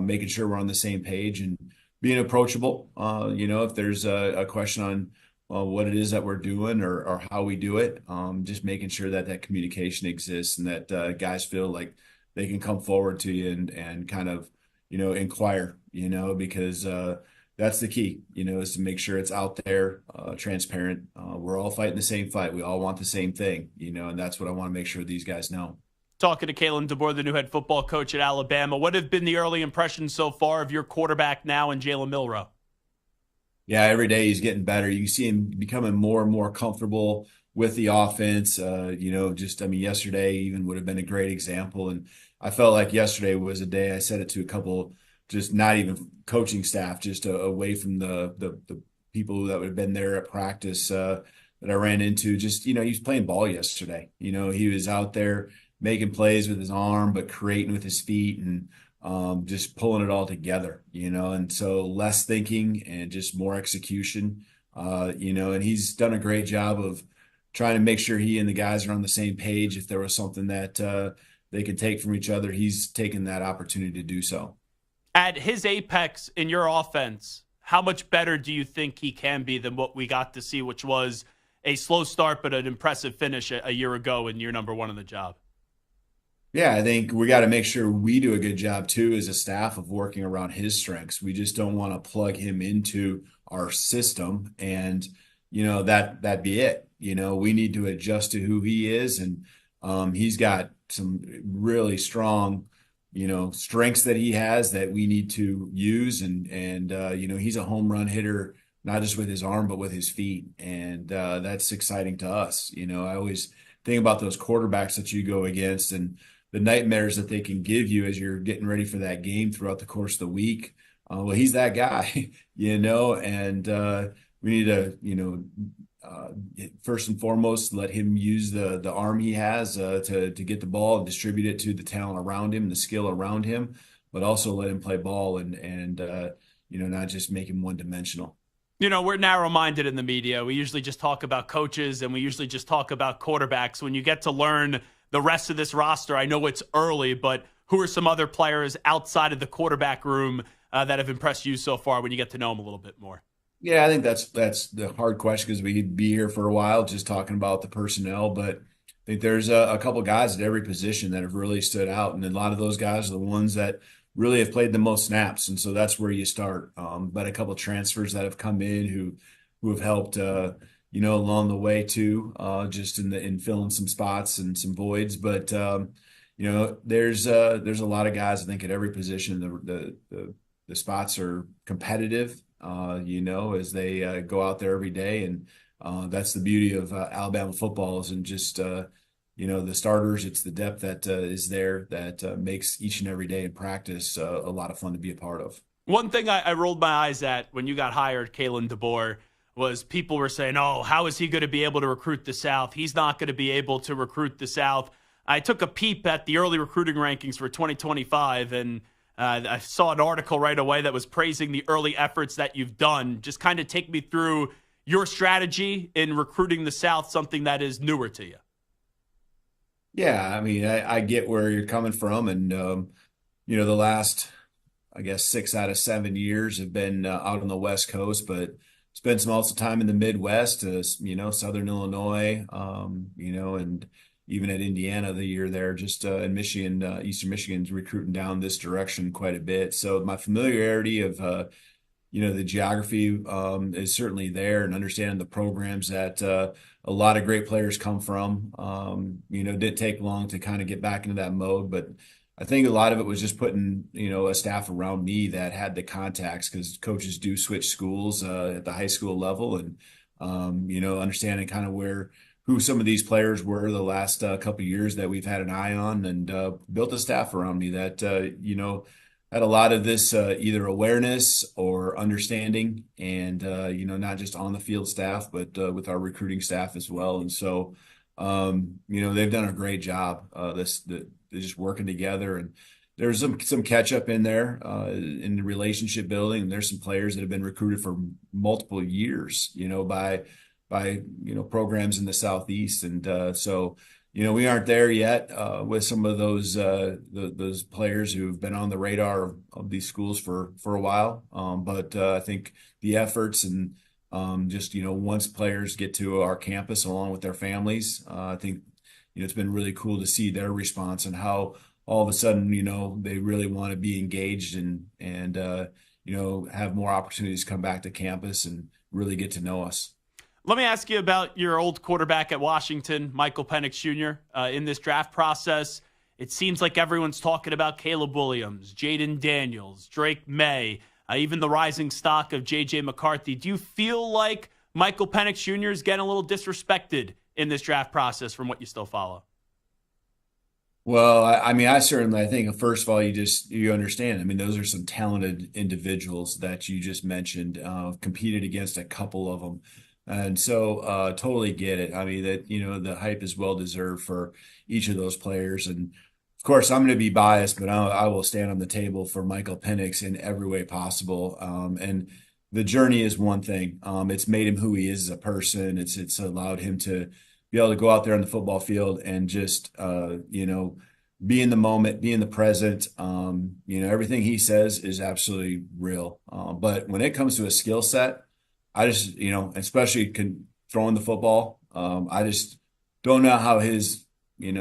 making sure we're on the same page, and being approachable. If there's a question on what it is that we're doing, or how we do it, just making sure that communication exists, and that guys feel like they can come forward to you and kind of, inquire, because, that's the key, is to make sure it's out there, transparent. We're all fighting the same fight. We all want the same thing, and that's what I want to make sure these guys know. Talking to Kalen DeBoer, the new head football coach at Alabama. What have been the early impressions so far of your quarterback now and Jalen Milroe? Yeah, every day he's getting better. You see him becoming more and more comfortable with the offense. Yesterday even would have been a great example. And I felt like yesterday was a day, I said it to a couple, just not even coaching staff, just away from the people that would have been there at practice that I ran into. Just, he was playing ball yesterday. He was out there making plays with his arm, but creating with his feet and just pulling it all together, and so less thinking and just more execution, and he's done a great job of trying to make sure he and the guys are on the same page. If there was something that they could take from each other, he's taken that opportunity to do so. At his apex in your offense, how much better do you think he can be than what we got to see, which was a slow start but an impressive finish a year ago in year number one on the job? Yeah, I think we got to make sure we do a good job too as a staff of working around his strengths. We just don't want to plug him into our system and, that be it. We need to adjust to who he is. And he's got some really strong, strengths that he has that we need to use. And he's a home run hitter, not just with his arm, but with his feet. And that's exciting to us. I always think about those quarterbacks that you go against and the nightmares that they can give you as you're getting ready for that game throughout the course of the week. Well, he's that guy, and we need to, first and foremost, let him use the arm he has to get the ball and distribute it to the talent around him, the skill around him, but also let him play ball and not just make him one-dimensional. We're narrow-minded in the media. We usually just talk about coaches and we usually just talk about quarterbacks. When you get to learn the rest of this roster, I know it's early, but who are some other players outside of the quarterback room that have impressed you so far when you get to know them a little bit more? Yeah, I think that's the hard question because we could be here for a while just talking about the personnel, but I think there's a couple guys at every position that have really stood out, and a lot of those guys are the ones that really have played the most snaps, and so that's where you start. But a couple of transfers that have come in who have helped along the way too, just in filling some spots and some voids. But there's a lot of guys I think at every position. The spots are competitive, as they go out there every day, and that's the beauty of Alabama football isn't just the starters. It's the depth that is there that makes each and every day in practice a lot of fun to be a part of. One thing I rolled my eyes at when you got hired, Kalen DeBoer, was people were saying, oh, how is he going to be able to recruit the South? He's not going to be able to recruit the South. I took a peep at the early recruiting rankings for 2025, and I saw an article right away that was praising the early efforts that you've done. Just kind of take me through your strategy in recruiting the South, something that is newer to you. Yeah, I mean, I get where you're coming from, and the last, I guess, 6 out of 7 years have been out on the West Coast, but spent some also time in the Midwest, Southern Illinois, and even at Indiana the year there, just in Michigan, Eastern Michigan's recruiting down this direction quite a bit. So my familiarity of, the geography is certainly there, and understanding the programs that a lot of great players come from. Didn't take long to kind of get back into that mode, but I think a lot of it was just putting, a staff around me that had the contacts, because coaches do switch schools at the high school level, and, understanding kind of who some of these players were the last couple of years that we've had an eye on, and built a staff around me that, had a lot of this either awareness or understanding, and, not just on the field staff, but with our recruiting staff as well. And so, they've done a great job. They're just working together, and there's some catch up in there in the relationship building. And there's some players that have been recruited for multiple years, by programs in the Southeast, and so we aren't there yet with some of those players who've been on the radar of these schools for a while. But I think the efforts and just once players get to our campus along with their families, I think it's been really cool to see their response and how all of a sudden they really want to be engaged and have more opportunities to come back to campus and really get to know us. Let me ask you about your old quarterback at Washington, Michael Penix Jr. In this draft process, it seems like everyone's talking about Caleb Williams, Jaden Daniels, Drake May, even the rising stock of J.J. McCarthy. Do you feel like Michael Penix Jr. is getting a little disrespected in this draft process from what you still follow? Well, I think, first of all, you understand. I mean, those are some talented individuals that you just mentioned, competed against a couple of them. And so totally get it. I mean, that, the hype is well-deserved for each of those players. And, of course, I'm going to be biased, but I will stand on the table for Michael Penix in every way possible. And the journey is one thing. It's made him who he is as a person. It's allowed him to be able to go out there on the football field and just, be in the moment, be in the present. Everything he says is absolutely real. But when it comes to a skill set, I just, especially throwing the football, I just don't know how his,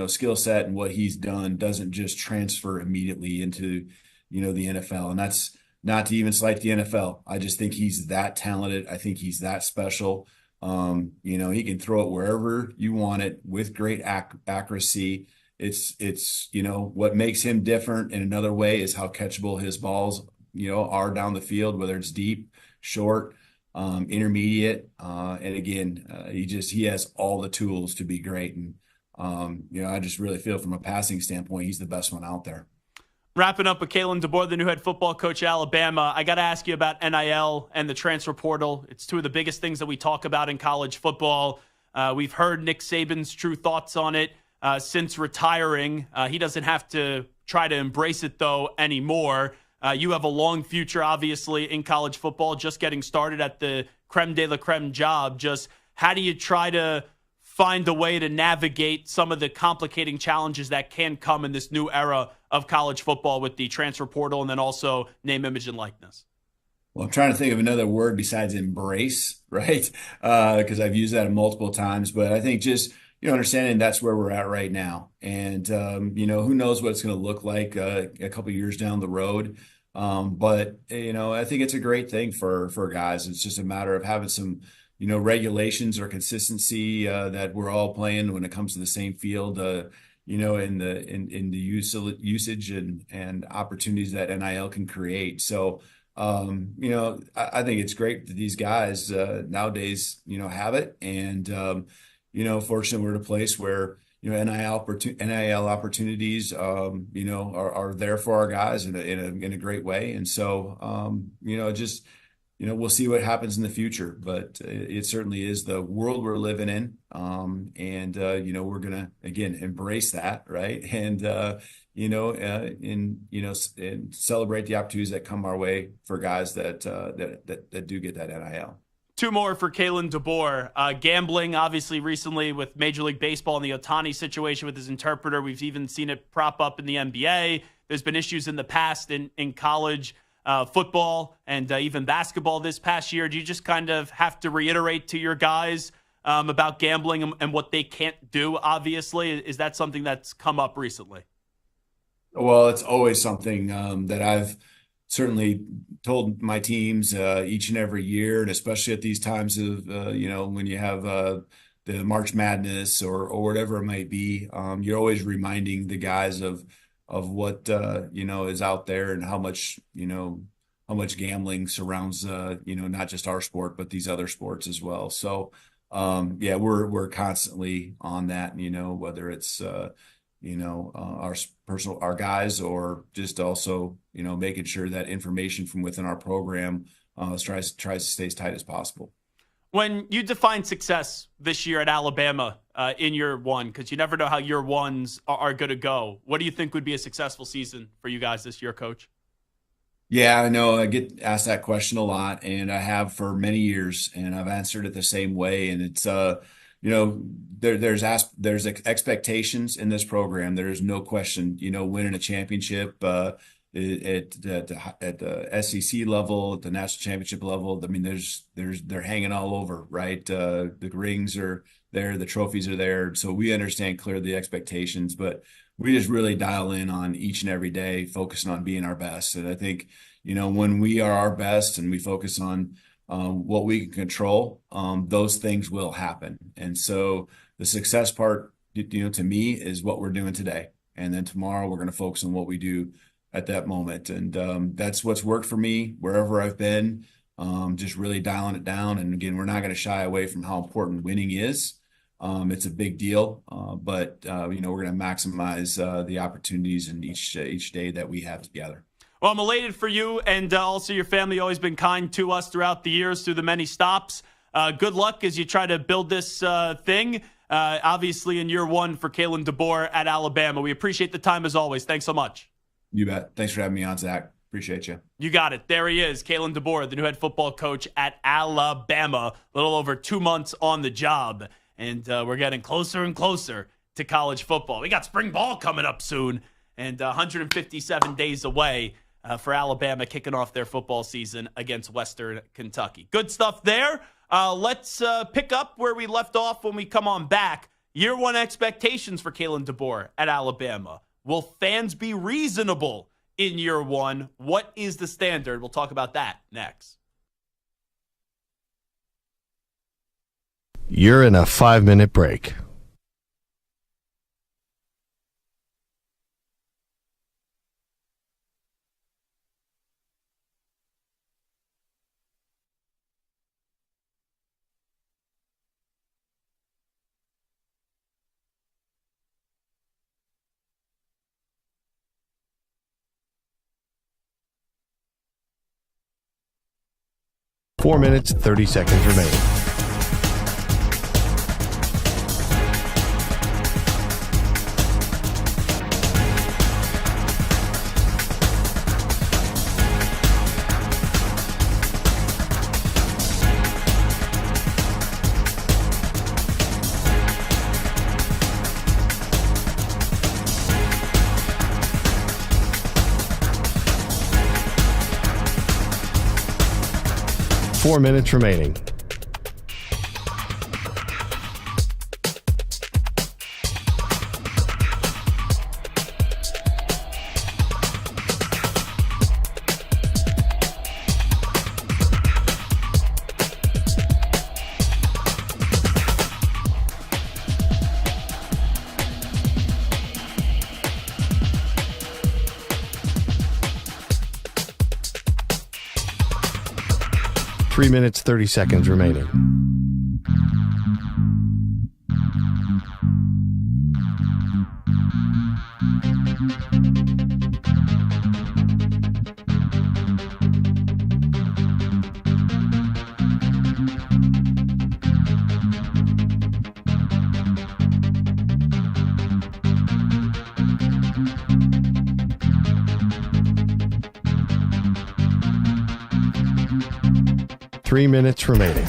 skill set and what he's done doesn't just transfer immediately into, the NFL. And that's not to even slight the NFL. I just think he's that talented. I think he's that special. He can throw it wherever you want it with great accuracy. It's what makes him different in another way is how catchable his balls, are down the field, whether it's deep, short, intermediate. And again, he has all the tools to be great. And, I just really feel from a passing standpoint, he's the best one out there. Wrapping up with Kalen DeBoer, the new head football coach at Alabama, I got to ask you about NIL and the transfer portal. It's two of the biggest things that we talk about in college football. We've heard Nick Saban's true thoughts on it since retiring. He doesn't have to try to embrace it, though, anymore. You have a long future, obviously, in college football, just getting started at the creme de la creme job. Just how do you try to find a way to navigate some of the complicating challenges that can come in this new era of college football with the transfer portal and then also name, image, and likeness? Well, I'm trying to think of another word besides embrace, right? Because I've used that multiple times. But I think just, understanding that's where we're at right now. And, who knows what it's going to look like a couple of years down the road. But I think it's a great thing for guys. It's just a matter of having some, regulations or consistency that we're all playing when it comes to the same field, in the usage and opportunities that NIL can create. So, I think it's great that these guys nowadays, have it. And, fortunately, we're at a place where, NIL opportunities, are there for our guys in a great way. And so, we'll see what happens in the future, but it certainly is the world we're living in. And we're going to, again, embrace that. Right. And, and celebrate the opportunities that come our way for guys that do get that NIL. Two more for Kalen DeBoer. Gambling, obviously, recently with Major League Baseball and the Ohtani situation with his interpreter. We've even seen it prop up in the NBA. There's been issues in the past in college football and even basketball this past year. Do you just kind of have to reiterate to your guys about gambling and what they can't do, obviously? Is that something that's come up recently? Well, it's always something that I've certainly told my teams each and every year, and especially at these times of, when you have the March Madness or whatever it might be, you're always reminding the guys of what, is out there and how much gambling surrounds, not just our sport, but these other sports as well. So, we're constantly on that, whether it's, our guys or just also, making sure that information from within our program tries to stay as tight as possible. When you define success this year at Alabama in year one, because you never know how year ones are going to go, what do you think would be a successful season for you guys this year, Coach? Yeah, I know I get asked that question a lot, and I have for many years, and I've answered it the same way. And it's, there's expectations in this program. There's no question, winning a championship at the SEC level, at the national championship level. I mean, they're hanging all over, right? The rings are there, the trophies are there. So we understand clearly the expectations, but we just really dial in on each and every day, focusing on being our best. And I think, when we are our best and we focus on what we can control, those things will happen. And so the success part, to me, is what we're doing today. And then tomorrow we're going to focus on what we do at that moment. And that's what's worked for me wherever I've been, just really dialing it down. And again, we're not going to shy away from how important winning is. It's a big deal, but we're going to maximize the opportunities in each day that we have together. Well, I'm elated for you, and also your family always been kind to us throughout the years, through the many stops. Good luck as you try to build this thing. Obviously, in year one for Kalen DeBoer at Alabama. We appreciate the time as always. Thanks so much. You bet. Thanks for having me on, Zach. Appreciate you. You got it. There he is, Kalen DeBoer, the new head football coach at Alabama. A little over 2 months on the job, and we're getting closer and closer to college football. We got spring ball coming up soon, and 157 days away for Alabama kicking off their football season against Western Kentucky. Good stuff there. Let's pick up where we left off when we come on back. Year one expectations for Kalen DeBoer at Alabama. Will fans be reasonable in year one? What is the standard? We'll talk about that next. You're in a 5-minute break. Four minutes, 30 seconds remaining. Four minutes remaining. Three minutes, 30 seconds remaining. Three minutes remaining.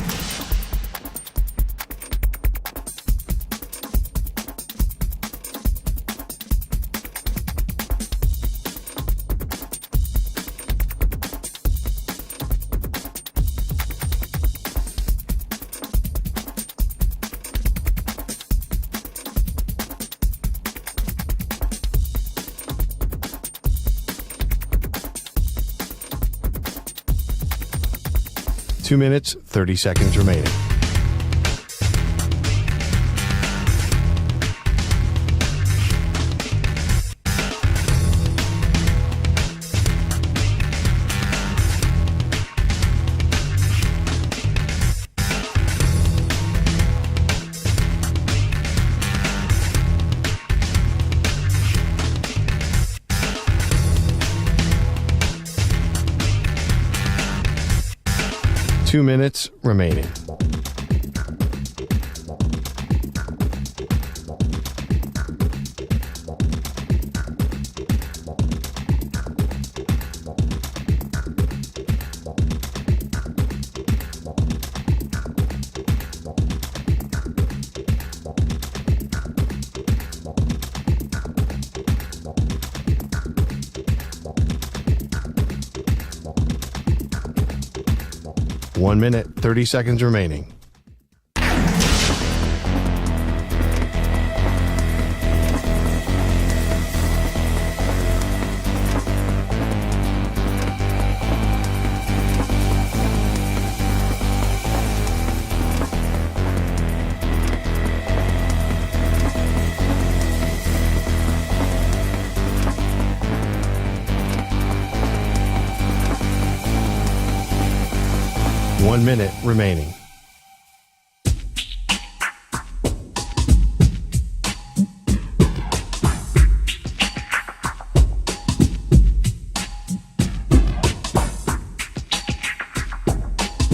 Two minutes, 30 seconds remaining. Two minutes remaining. One minute, 30 seconds remaining. 1 minute remaining.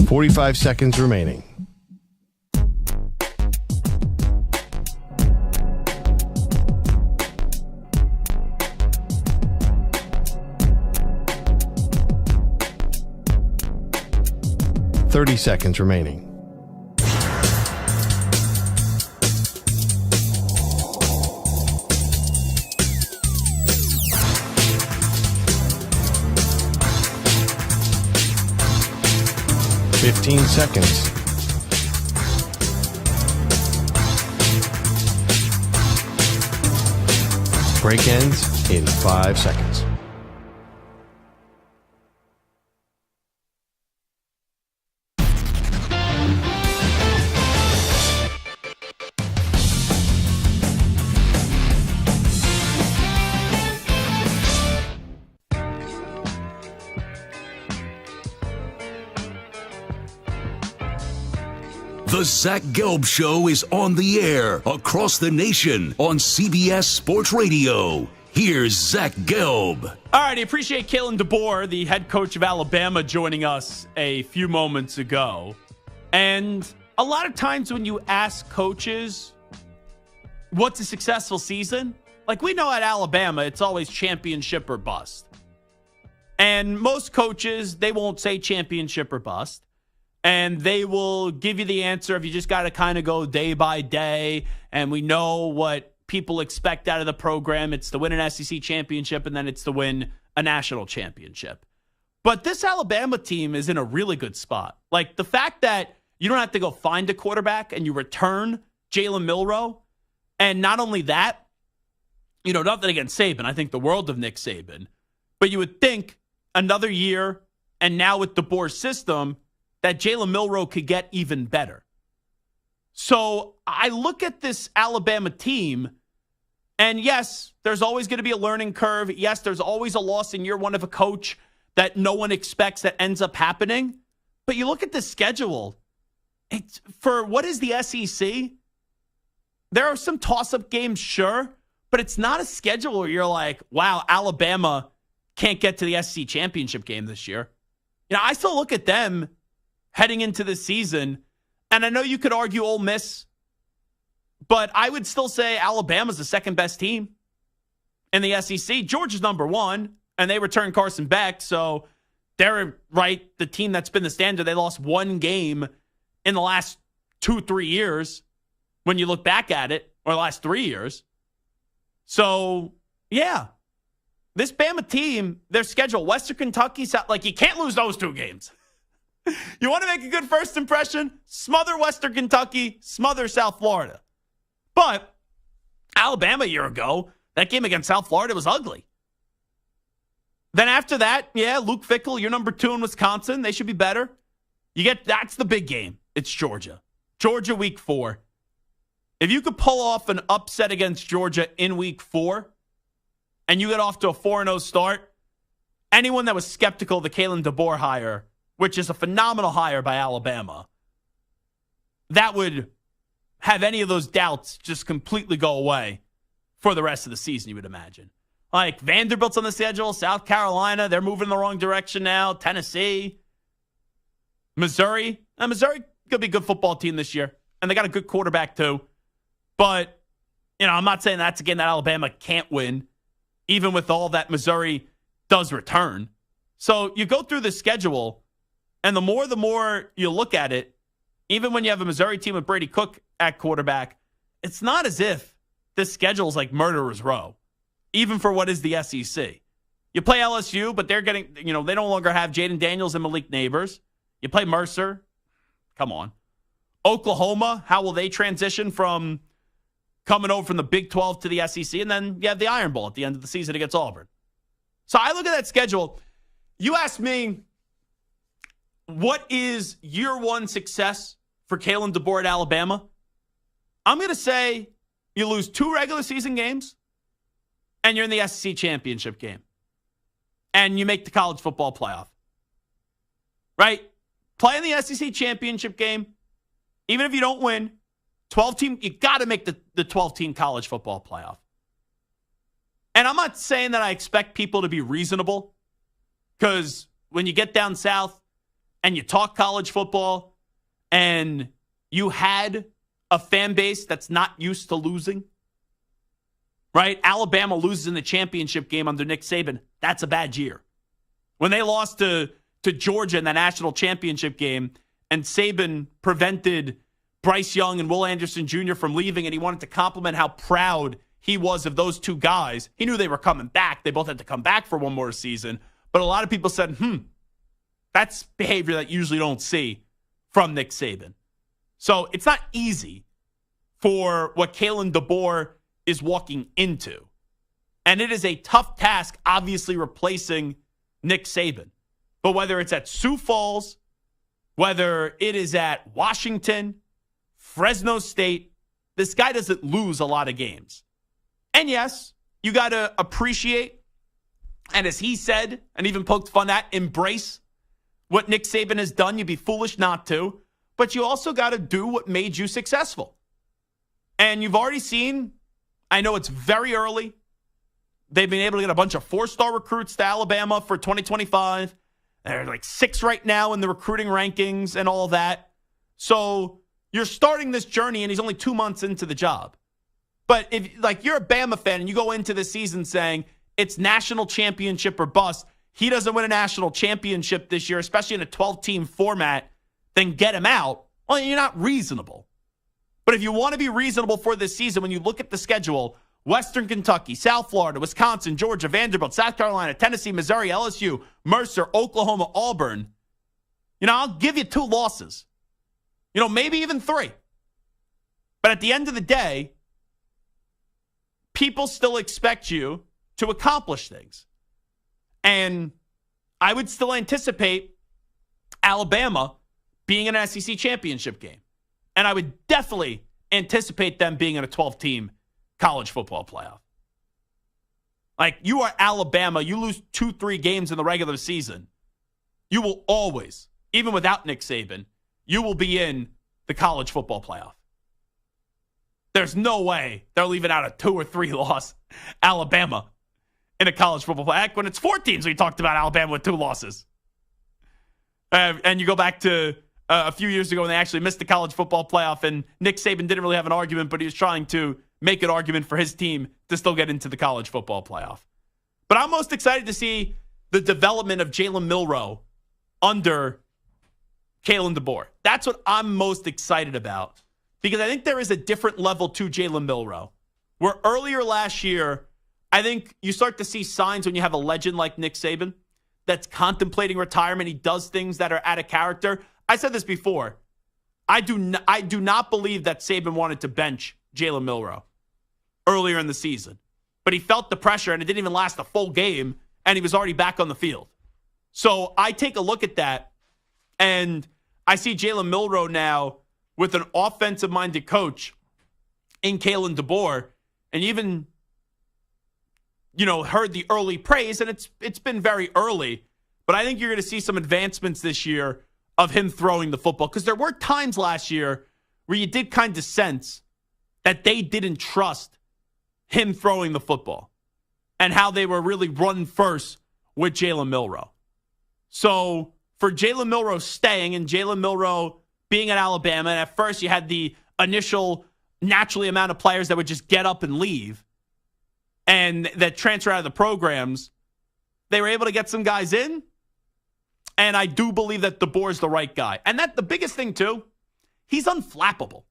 .45 seconds remaining. .30 seconds remaining. .15 seconds. Break ends in 5 seconds. The Zach Gelb Show is on the air across the nation on CBS Sports Radio. Here's Zach Gelb. All right, I appreciate Kalen DeBoer, the head coach of Alabama, joining us a few moments ago. And a lot of times when you ask coaches, what's a successful season? Like, we know at Alabama, it's always championship or bust. And most coaches, they won't say championship or bust. And they will give you the answer if you just got to kind of go day by day. And we know what people expect out of the program. It's to win an SEC championship, and then it's to win a national championship. But this Alabama team is in a really good spot. Like, the fact that you don't have to go find a quarterback and you return Jalen Milroe. And not only that, you know, nothing against Saban. I think the world of Nick Saban. But you would think another year, and now with DeBoer's system, that Jalen Milroe could get even better. So I look at this Alabama team, and yes, there's always going to be a learning curve. Yes, there's always a loss in year one of a coach that no one expects that ends up happening. But you look at the schedule, it's, for what is the SEC, there are some toss-up games, sure, but it's not a schedule where you're like, wow, Alabama can't get to the SEC championship game this year. You know, I still look at them heading into the season, and I know you could argue Ole Miss, but I would still say Alabama's the second best team in the SEC. Georgia's number one, and they returned Carson Beck, so they're right, the team that's been the standard. They lost one game in the last 2-3 years when you look back at it, or the last 3 years. So, yeah, this Bama team, their schedule, Western Kentucky, like, you can't lose those 2 games. You want to make a good first impression? Smother Western Kentucky, smother South Florida. But Alabama a year ago, that game against South Florida was ugly. Then after that, yeah, Luke Fickell, you're number 2 in Wisconsin. They should be better. That's the big game. It's Georgia. Georgia week 4. If you could pull off an upset against Georgia in week 4, and you get off to a 4-0 start, anyone that was skeptical of the Kalen DeBoer hire, which is a phenomenal hire by Alabama, that would have any of those doubts just completely go away for the rest of the season, you would imagine. Like, Vanderbilt's on the schedule, South Carolina, they're moving in the wrong direction now, Tennessee, Missouri. Now, Missouri could be a good football team this year, and they got a good quarterback too. But, you know, I'm not saying that's a game that Alabama can't win, even with all that Missouri does return. So you go through the schedule, and the more you look at it, even when you have a Missouri team with Brady Cook at quarterback, it's not as if this schedule is like murderer's row, even for what is the SEC. You play LSU, but they're getting, you know, they no longer have Jaden Daniels and Malik Neighbors. You play Mercer. Come on. Oklahoma, how will they transition from coming over from the Big 12 to the SEC? And then you have the Iron Bowl at the end of the season against Auburn. So I look at that schedule. You ask me, what is year one success for Kalen DeBoer at Alabama? I'm going to say you lose 2 regular season games and you're in the SEC championship game and you make the college football playoff. Right? play in the SEC championship game. Even if you don't win, 12-team, you got to make the 12-team college football playoff. And I'm not saying that I expect people to be reasonable, because when you get down south and you talk college football and you had a fan base that's not used to losing, right? Alabama loses in the championship game under Nick Saban. That's a bad year. When they lost to Georgia in the national championship game and Saban prevented Bryce Young and Will Anderson Jr. from leaving, and he wanted to compliment how proud he was of those two guys. He knew they were coming back. They both had to come back for one more season. But a lot of people said, that's behavior that you usually don't see from Nick Saban. So it's not easy for what Kalen DeBoer is walking into. And it is a tough task, obviously, replacing Nick Saban. But whether it's at Sioux Falls, whether it is at Washington, Fresno State, this guy doesn't lose a lot of games. And yes, you got to appreciate, and as he said, and even poked fun at, embrace what Nick Saban has done. You'd be foolish not to. But you also got to do what made you successful. And you've already seen, I know it's very early, they've been able to get a bunch of 4-star recruits to Alabama for 2025. They're like 6 right now in the recruiting rankings and all that. So you're starting this journey, and he's only 2 months into the job. But if you're a Bama fan and you go into the season saying it's national championship or bust, he doesn't win a national championship this year, especially in a 12-team format, then get him out. Well, you're not reasonable. But if you want to be reasonable for this season, when you look at the schedule, Western Kentucky, South Florida, Wisconsin, Georgia, Vanderbilt, South Carolina, Tennessee, Missouri, LSU, Mercer, Oklahoma, Auburn, I'll give you 2 losses. Maybe even 3. But at the end of the day, people still expect you to accomplish things. And I would still anticipate Alabama being in an SEC championship game. And I would definitely anticipate them being in a 12-team college football playoff. Like, you are Alabama. You lose 2-3 games in the regular season. You will always, even without Nick Saban, you will be in the college football playoff. There's no way they're leaving out a 2 or 3 loss Alabama in a college football playoff. When it's 4 teams, we talked about Alabama with 2 losses. And you go back to a few years ago when they actually missed the college football playoff, and Nick Saban didn't really have an argument, but he was trying to make an argument for his team to still get into the college football playoff. But I'm most excited to see the development of Jalen Milroe under Kalen DeBoer. That's what I'm most excited about, because I think there is a different level to Jalen Milroe. Where earlier last year, I think you start to see signs when you have a legend like Nick Saban that's contemplating retirement. He does things that are out of character. I said this before. I do not believe that Saban wanted to bench Jalen Milroe earlier in the season. But he felt the pressure, and it didn't even last a full game, and he was already back on the field. So I take a look at that, and I see Jalen Milroe now with an offensive-minded coach in Kalen DeBoer, and even, heard the early praise, and it's been very early, but I think you're going to see some advancements this year of him throwing the football, because there were times last year where you did kind of sense that they didn't trust him throwing the football and how they were really run first with Jalen Milroe. So for Jalen Milroe staying and Jalen Milroe being at Alabama, and at first you had the initial naturally amount of players that would just get up and leave and that transfer out of the programs, they were able to get some guys in. And I do believe that DeBoer's the right guy. And that the biggest thing, too, he's unflappable.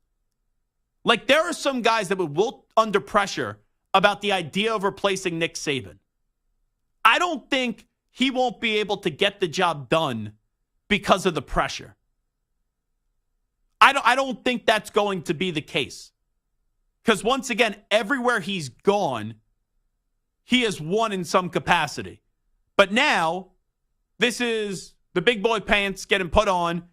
Like, there are some guys that would wilt under pressure about the idea of replacing Nick Saban. I don't think he won't be able to get the job done because of the pressure. I don't think that's going to be the case. Because once again, everywhere he's gone, he has won in some capacity. But now, this is the big boy pants getting put on,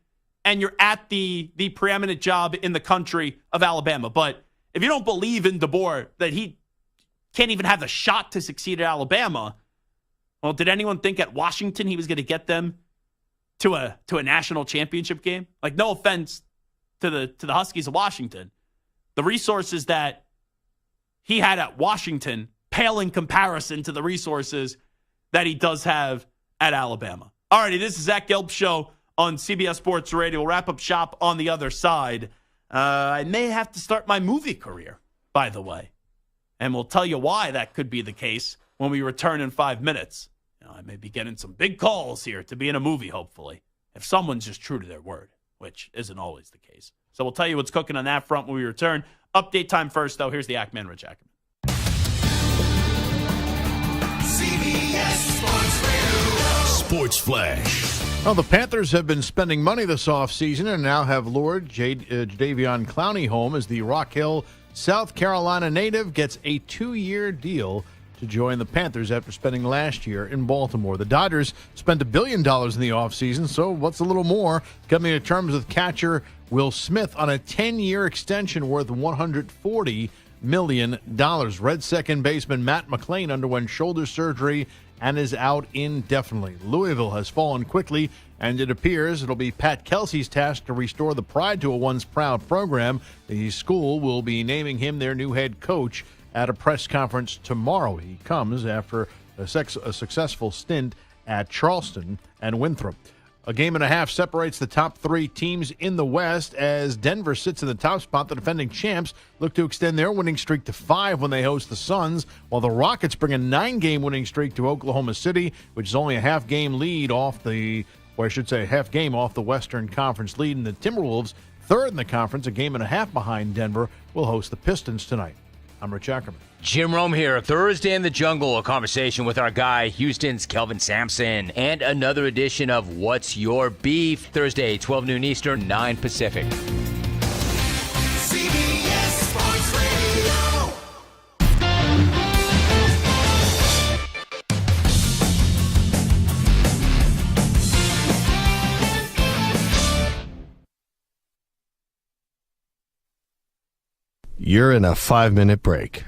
and you're at the preeminent job in the country of Alabama. But if you don't believe in DeBoer, that he can't even have the shot to succeed at Alabama, well, did anyone think at Washington he was going to get them to a national championship game. Like, no offense to the Huskies of Washington, the resources that he had at Washington pale in comparison to the resources that he does have at Alabama. All righty, this is Zach Gelb Show on CBS Sports Radio. We'll wrap up shop on the other side. I may have to start my movie career, by the way. And we'll tell you why that could be the case when we return in 5 minutes. I may be getting some big calls here to be in a movie, hopefully, if someone's just true to their word, which isn't always the case. So we'll tell you what's cooking on that front when we return. Update time first, though. Here's the Ackman Rich Ackerman. CBS Sports Radio. Sports Flash. Well, the Panthers have been spending money this offseason and now have lured Jadeveon Clowney home as the Rock Hill, South Carolina native gets a 2-year deal to join the Panthers after spending last year in Baltimore. The Dodgers spent $1 billion in the offseason, so what's a little more? Coming to terms with catcher Will Smith on a 10-year extension worth $140 million. Red second baseman Matt McClain underwent shoulder surgery and is out indefinitely. Louisville has fallen quickly, and it appears it'll be Pat Kelsey's task to restore the pride to a once proud program. The school will be naming him their new head coach at a press conference tomorrow. He comes after a successful stint at Charleston and Winthrop. A game and a half separates the top 3 teams in the West as Denver sits in the top spot. The defending champs look to extend their winning streak to 5 when they host the Suns, while the Rockets bring a 9-game winning streak to Oklahoma City, which is only a half game off the Western Conference lead. And the Timberwolves, third in the conference, a game and a half behind Denver, will host the Pistons tonight. I'm Rich Ackerman. Jim Rome here. Thursday in the Jungle, a conversation with our guy, Houston's Kelvin Sampson, and another edition of What's Your Beef? Thursday, 12 noon Eastern, 9 Pacific. CBS Sports Radio. You're in a 5-minute break.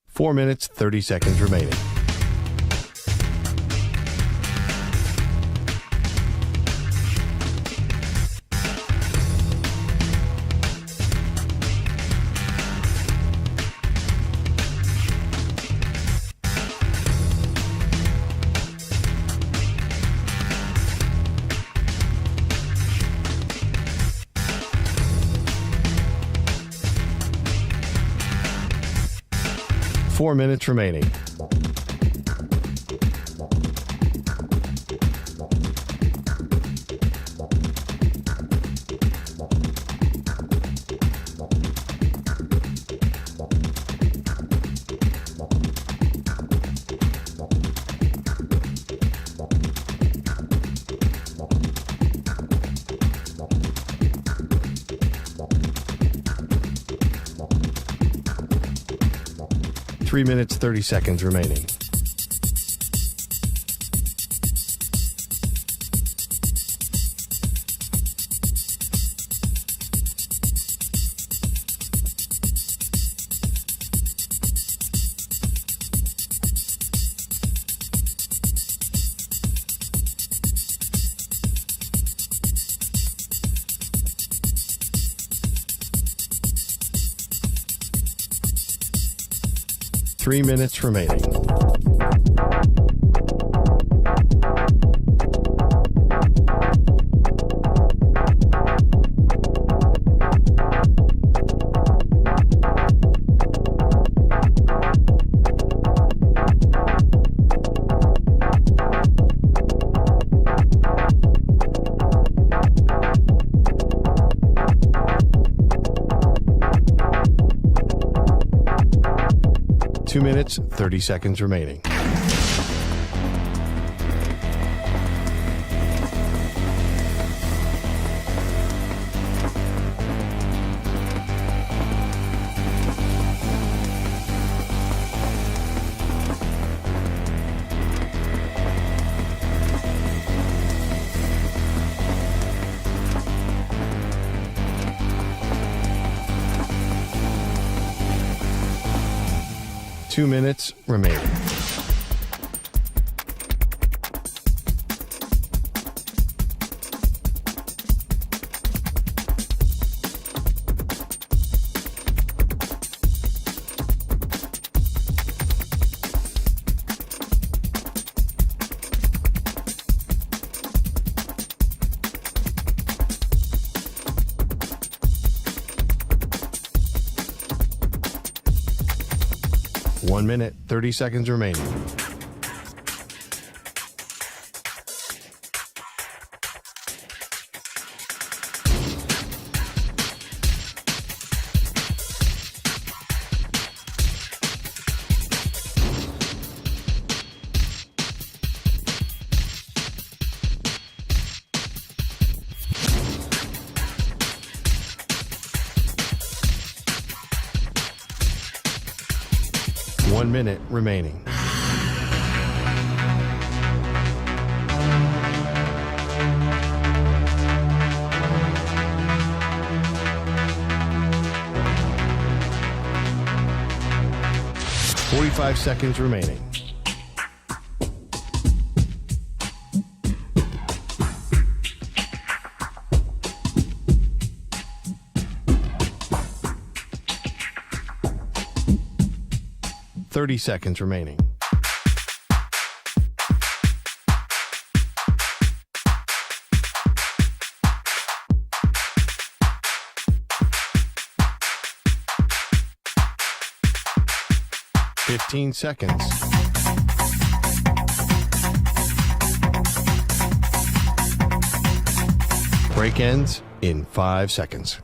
Four minutes, 30 seconds remaining. Four minutes remaining. Three minutes, 30 seconds remaining. Three minutes remaining. Two minutes, 30 seconds remaining. 2 minutes remaining. One minute, 30 seconds remaining. One minute remaining. Forty-five seconds remaining. Thirty seconds remaining. Fifteen seconds. Break ends in 5 seconds.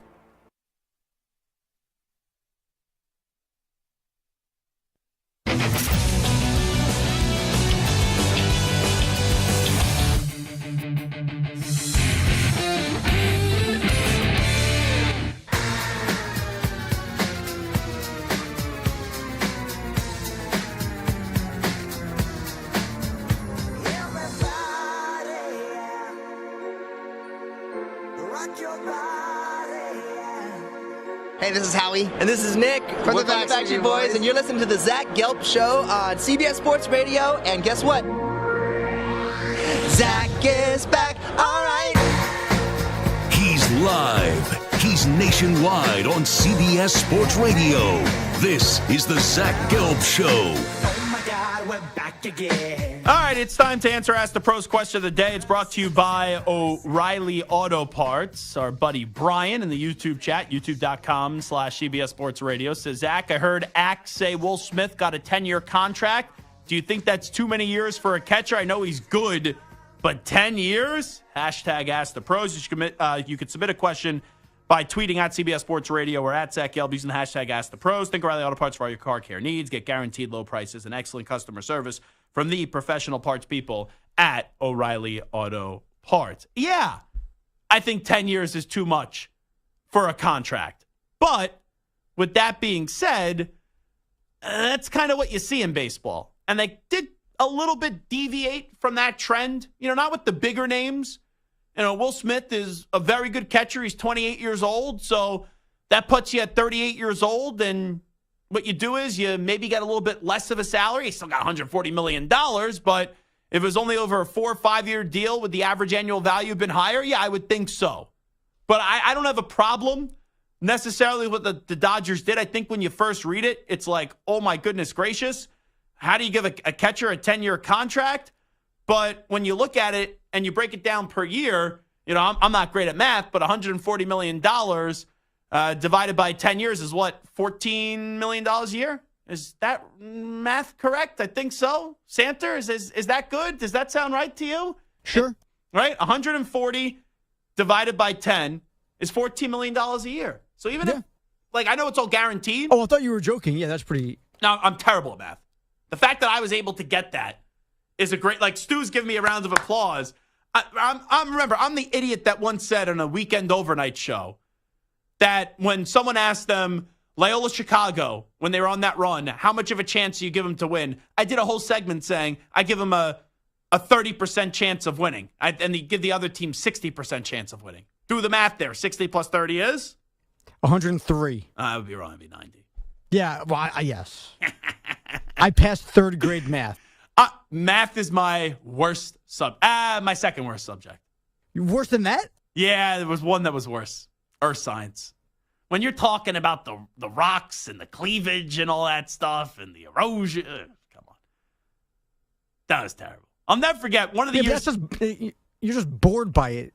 Hey, this is Howie. And this is Nick. We're from the Backstreet Boys, and you're listening to the Zach Gelb Show on CBS Sports Radio. And guess what? Zach is back. All right. He's live. He's nationwide on CBS Sports Radio. This is the Zach Gelb Show. All right, it's time to answer Ask the Pros question of the day. It's brought to you by O'Reilly Auto Parts. Our buddy Brian in the YouTube chat, youtube.com/CBS Sports Radio, says, Zach, I heard Axe say Will Smith got a 10-year contract. Do you think that's too many years for a catcher? I know he's good, but 10 years? Hashtag Ask the Pros. You could submit a question by tweeting at CBS Sports Radio or at Zach Gelb using the hashtag Ask the Pros. Think O'Reilly Auto Parts for all your car care needs. Get guaranteed low prices and excellent customer service from the professional parts people at O'Reilly Auto Parts. Yeah, I think 10 years is too much for a contract. But with that being said, that's kind of what you see in baseball. And they did a little bit deviate from that trend, not with the bigger names. Will Smith is a very good catcher. He's 28 years old, so that puts you at 38 years old, and what you do is you maybe get a little bit less of a salary. He's still got $140 million, but if it was only over a 4 or 5 year deal, would the average annual value have been higher? Yeah, I would think so. But I don't have a problem necessarily with what the Dodgers did. I think when you first read it, it's like, oh my goodness gracious, how do you give a catcher a 10-year contract? But when you look at it and you break it down per year, I'm not great at math, but $140 million divided by 10 years is what, $14 million a year? Is that math correct? I think so. Santer, is that good? Does that sound right to you? Sure. Right? 140 divided by 10 is $14 million a year. So even if, I know it's all guaranteed. Oh, I thought you were joking. Yeah, that's pretty. No, I'm terrible at math. The fact that I was able to get that is a great, Stu's giving me a round of applause. I'm the idiot that once said on a weekend overnight show that when someone asked them, Loyola Chicago, when they were on that run, how much of a chance do you give them to win? I did a whole segment saying I give them a 30% chance of winning. And they give the other team 60% chance of winning. Do the math there. 60 plus 30 is? 103. I would be wrong. It'd be 90. Yeah, well, yes. I passed third grade math. Math is my worst my second worst subject. Worse than that? Yeah, there was one that was worse. Earth science. When you're talking about the rocks and the cleavage and all that stuff and the erosion, come on. That was terrible. I'll never forget one of the years. You're just bored by it.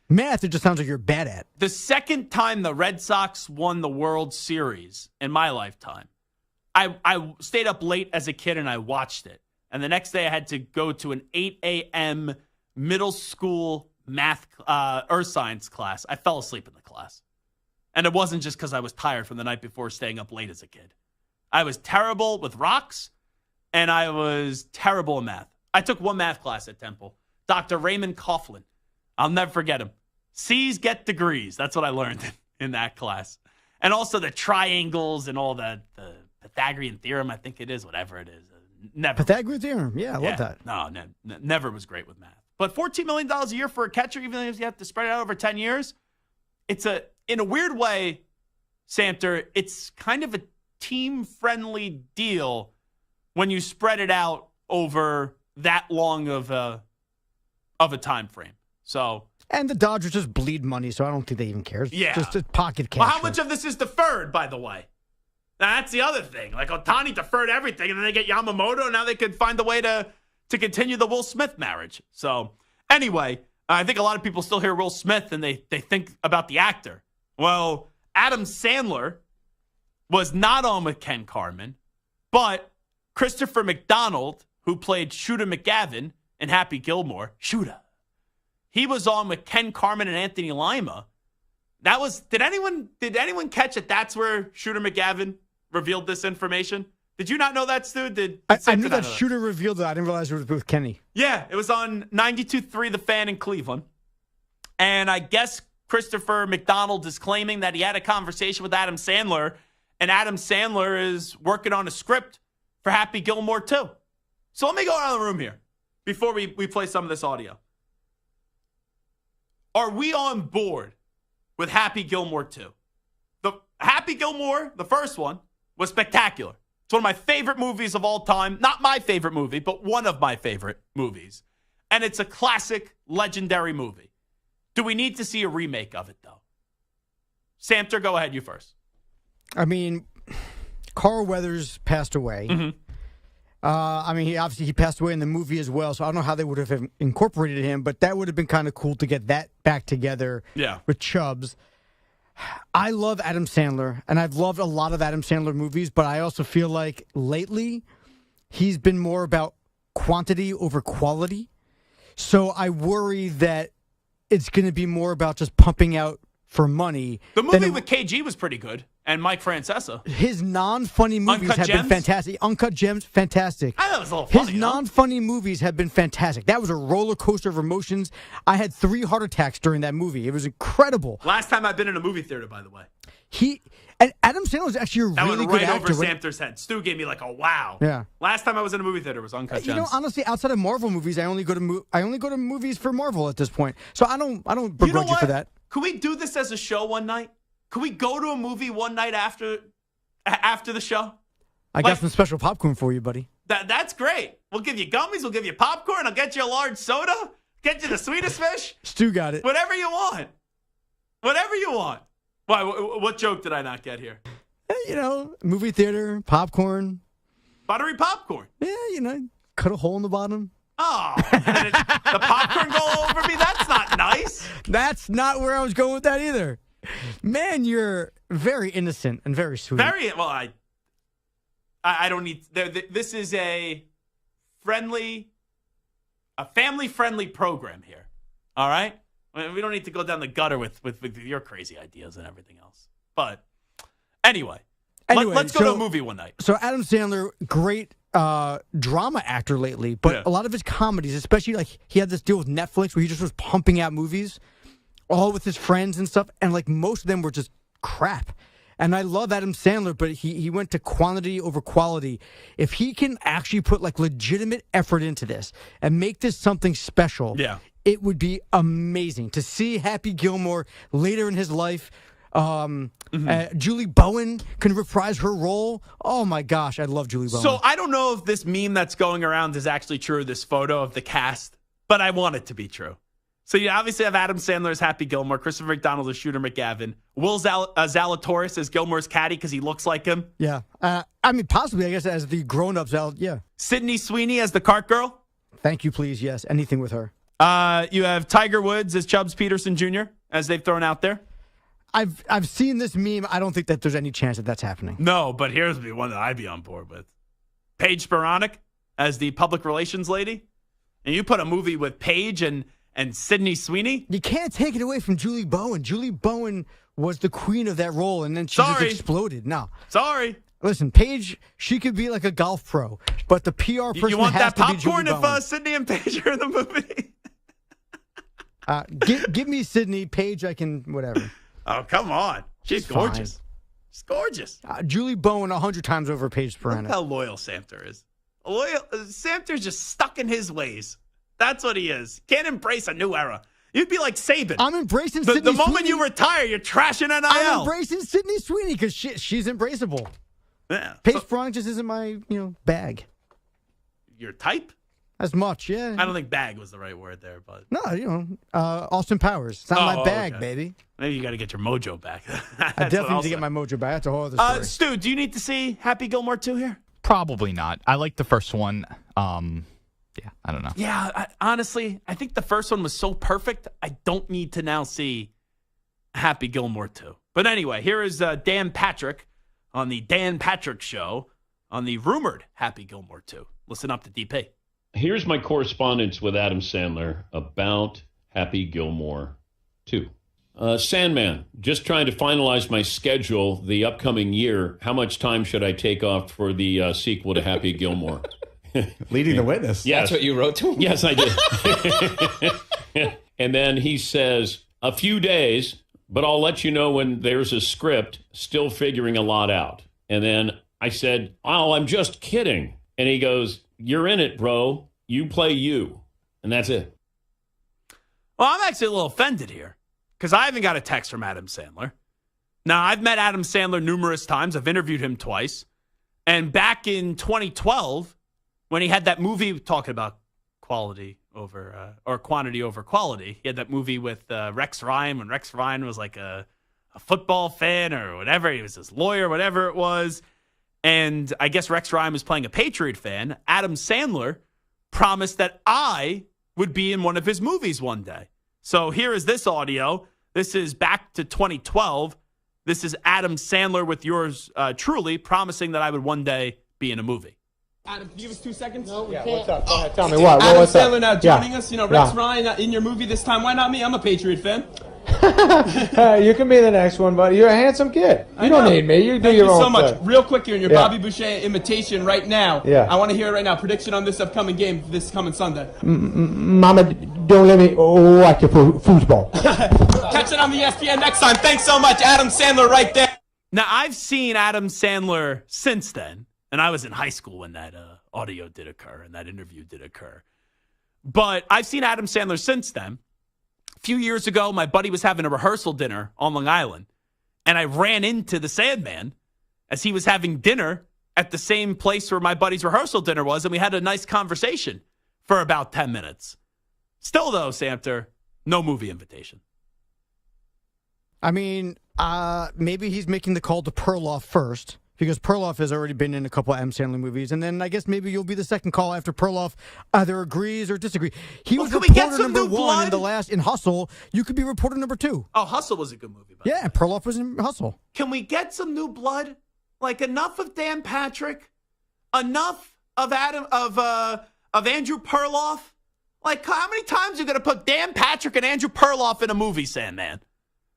Math, it just sounds like you're bad at. The second time the Red Sox won the World Series in my lifetime, I stayed up late as a kid and I watched it. And the next day I had to go to an 8 a.m. middle school math, earth science class. I fell asleep in the class. And it wasn't just because I was tired from the night before staying up late as a kid. I was terrible with rocks, and I was terrible in math. I took one math class at Temple. Dr. Raymond Coughlin. I'll never forget him. C's get degrees. That's what I learned in that class. And also the triangles and all the Pythagorean theorem, I think it is, whatever it is. Never. Pythagorean theorem. Yeah, I love that. No, never was great with math. But $14 million a year for a catcher, even if you have to spread it out over 10 years, in a weird way, Samter, it's kind of a team-friendly deal when you spread it out over that long of a time frame. So, and the Dodgers just bleed money, so I don't think they even care. It's just a pocket cash. Well, how much of this is deferred, by the way? Now, that's the other thing. Like, Ohtani deferred everything, and then they get Yamamoto, and now they could find a way to continue the Will Smith marriage. So, anyway, I think a lot of people still hear Will Smith, and they think about the actor. Well, Adam Sandler was not on with Ken Carman, but Christopher McDonald, who played Shooter McGavin in Happy Gilmore, Shooter, he was on with Ken Carman and Anthony Lima. That was, did anyone catch it? That's where Shooter McGavin revealed this information. Did you not know that, Stu? I knew that Shooter revealed that. I didn't realize it was with Kenny. Yeah, it was on 92.3 The Fan in Cleveland. And I guess Christopher McDonald is claiming that he had a conversation with Adam Sandler, and Adam Sandler is working on a script for Happy Gilmore 2. So let me go around the room here before we play some of this audio. Are we on board with Happy Gilmore 2? The Happy Gilmore, the first one, was spectacular. It's one of my favorite movies of all time. Not my favorite movie, but one of my favorite movies. And it's a classic, legendary movie. Do we need to see a remake of it, though? Samter, go ahead. You first. I mean, Carl Weathers passed away. Mm-hmm. He passed away in the movie as well, so I don't know how they would have incorporated him, but that would have been kind of cool to get that back together with Chubbs. I love Adam Sandler, and I've loved a lot of Adam Sandler movies, but I also feel like lately he's been more about quantity over quality. So I worry that it's going to be more about just pumping out for money. The movie with KG was pretty good, and Mike Francesa. His non-funny movies have been fantastic. Uncut Gems, fantastic. I thought it was a little funny. His non-funny movies have been fantastic. That was a roller coaster of emotions. I had 3 heart attacks during that movie. It was incredible. Last time I've been in a movie theater, by the way. And Adam Sandler was actually a really good actor. That went right over Samter's head. Stu gave me like a wow. Yeah. Last time I was in a movie theater was Uncut Gems. You know, honestly, outside of Marvel movies, I only go to movies for Marvel at this point. So I don't begrudge you for that. Could we do this as a show one night? Could we go to a movie one night after the show? I got some special popcorn for you, buddy. That's great. We'll give you gummies. We'll give you popcorn. I'll get you a large soda. Get you the sweetest fish. Stu got it. Whatever you want. Whatever you want. Why? What joke did I not get here? You know, movie theater, popcorn. Buttery popcorn. Yeah, you know, cut a hole in the bottom. Oh, and the popcorn go over me? That's not nice. That's not where I was going with that either. Man, you're very innocent and very sweet. I don't need. This is a family-friendly program here. All right, we don't need to go down the gutter with your crazy ideas and everything else. But anyway, let's go to a movie one night. So Adam Sandler, great drama actor lately, but a lot of his comedies, especially like he had this deal with Netflix where he just was pumping out movies, all with his friends and stuff, and like most of them were just crap. And I love Adam Sandler, but he went to quantity over quality. If he can actually put like legitimate effort into this and make this something special, it would be amazing to see Happy Gilmore later in his life. Julie Bowen can reprise her role. Oh my gosh, I love Julie Bowen. So I don't know if this meme that's going around is actually true, this photo of the cast, but I want it to be true. So you obviously have Adam Sandler as Happy Gilmore, Christopher McDonald as Shooter McGavin, Will Zalatoris as Gilmore's caddy because he looks like him. Yeah. I mean, possibly, I guess, as the grown-ups, yeah. Sydney Sweeney as the cart girl. Thank you, please. Yes, anything with her. You have Tiger Woods as Chubbs Peterson Jr., as they've thrown out there. I've seen this meme. I don't think that there's any chance that that's happening. No, but here's the one that I'd be on board with. Paige Sporonic as the public relations lady. And you put a movie with Paige and Sydney Sweeney. You can't take it away from Julie Bowen. Julie Bowen was the queen of that role, and then she just exploded. No. Sorry. Listen, Paige, she could be like a golf pro, but the PR person You want has that to be Julie popcorn if Bowen. Sydney and Paige are in the movie? Give me Sydney. Paige, I can, whatever. Oh, come on. She's gorgeous. Fine. She's gorgeous. Julie Bowen 100 times over Paige Sporonic. Look how loyal Samter is. Samter's just stuck in his ways. That's what he is. Can't embrace a new era. You'd be like Saban. I'm embracing Sydney The moment Sweeney. you retire, you're trashing NIL. I'm embracing Sydney Sweeney because she's embraceable. Yeah. Paige Sporonic just isn't my, bag. Your type? As much, yeah. I don't think bag was the right word there, but. No, Austin Powers. It's not my bag, okay. baby. Maybe you got to get your mojo back. I definitely need to get my mojo back. That's a whole other story. Stu, do you need to see Happy Gilmore 2 here? Probably not. I like the first one. Yeah, I don't know. Yeah, honestly, I think the first one was so perfect, I don't need to now see Happy Gilmore 2. But anyway, here is Dan Patrick on the Dan Patrick Show on the rumored Happy Gilmore 2. Listen up to DP. Here's my correspondence with Adam Sandler about Happy Gilmore 2. Sandman, just trying to finalize my schedule the upcoming year. How much time should I take off for the sequel to Happy Gilmore? Leading the witness. Yes. That's what you wrote to him? Yes, I did. And then he says, a few days, but I'll let you know when there's a script, still figuring a lot out. And then I said, oh, I'm just kidding. And he goes, you're in it, bro. You play you. And that's it. Well, I'm actually a little offended here because I haven't got a text from Adam Sandler. Now, I've met Adam Sandler numerous times. I've interviewed him twice. And back in 2012, when he had that movie talking about quality over or quantity over quality, he had that movie with Rex Ryan when Rex Ryan was like a football fan or whatever. He was his lawyer, whatever it was. And I guess Rex Ryan was playing a Patriot fan. Adam Sandler promised that I would be in one of his movies one day. So here is this audio. This is back to 2012. This is Adam Sandler with yours truly promising that I would one day be in a movie. Adam, can you give us 2 seconds? No, we can't. What's up? Go ahead, tell me what. Adam What's Sandler up? now joining us. Rex Ryan in your movie this time. Why not me? I'm a Patriot fan. You can be the next one, buddy. You're a handsome kid. You don't need me. You do Thank your you own so much. thing. Real quick here in your Yeah. Bobby Boucher imitation right now. Yeah. I want to hear it right now. Prediction on this upcoming game this coming Sunday. Mama, don't let me watch your foosball. Catch it on the ESPN next time. Thanks so much. Adam Sandler right there. Now, I've seen Adam Sandler since then, and I was in high school when that audio did occur and that interview did occur. But I've seen Adam Sandler since then. A few years ago, my buddy was having a rehearsal dinner on Long Island, and I ran into the Sandman as he was having dinner at the same place where my buddy's rehearsal dinner was, and we had a nice conversation for about 10 minutes. Still, though, Samter, no movie invitation. I mean, maybe he's making the call to Perloff first, because Perloff has already been in a couple of M. Sandler movies, and then I guess maybe you'll be the second call after Perloff either agrees or disagrees. He was reporter number one in Hustle. You could be reporter number 2. Oh, Hustle was a good movie. Yeah, Perloff was in Hustle. Can we get some new blood? Like enough of Dan Patrick, enough of Andrew Perloff. Like how many times are you gonna put Dan Patrick and Andrew Perloff in a movie, Sandman?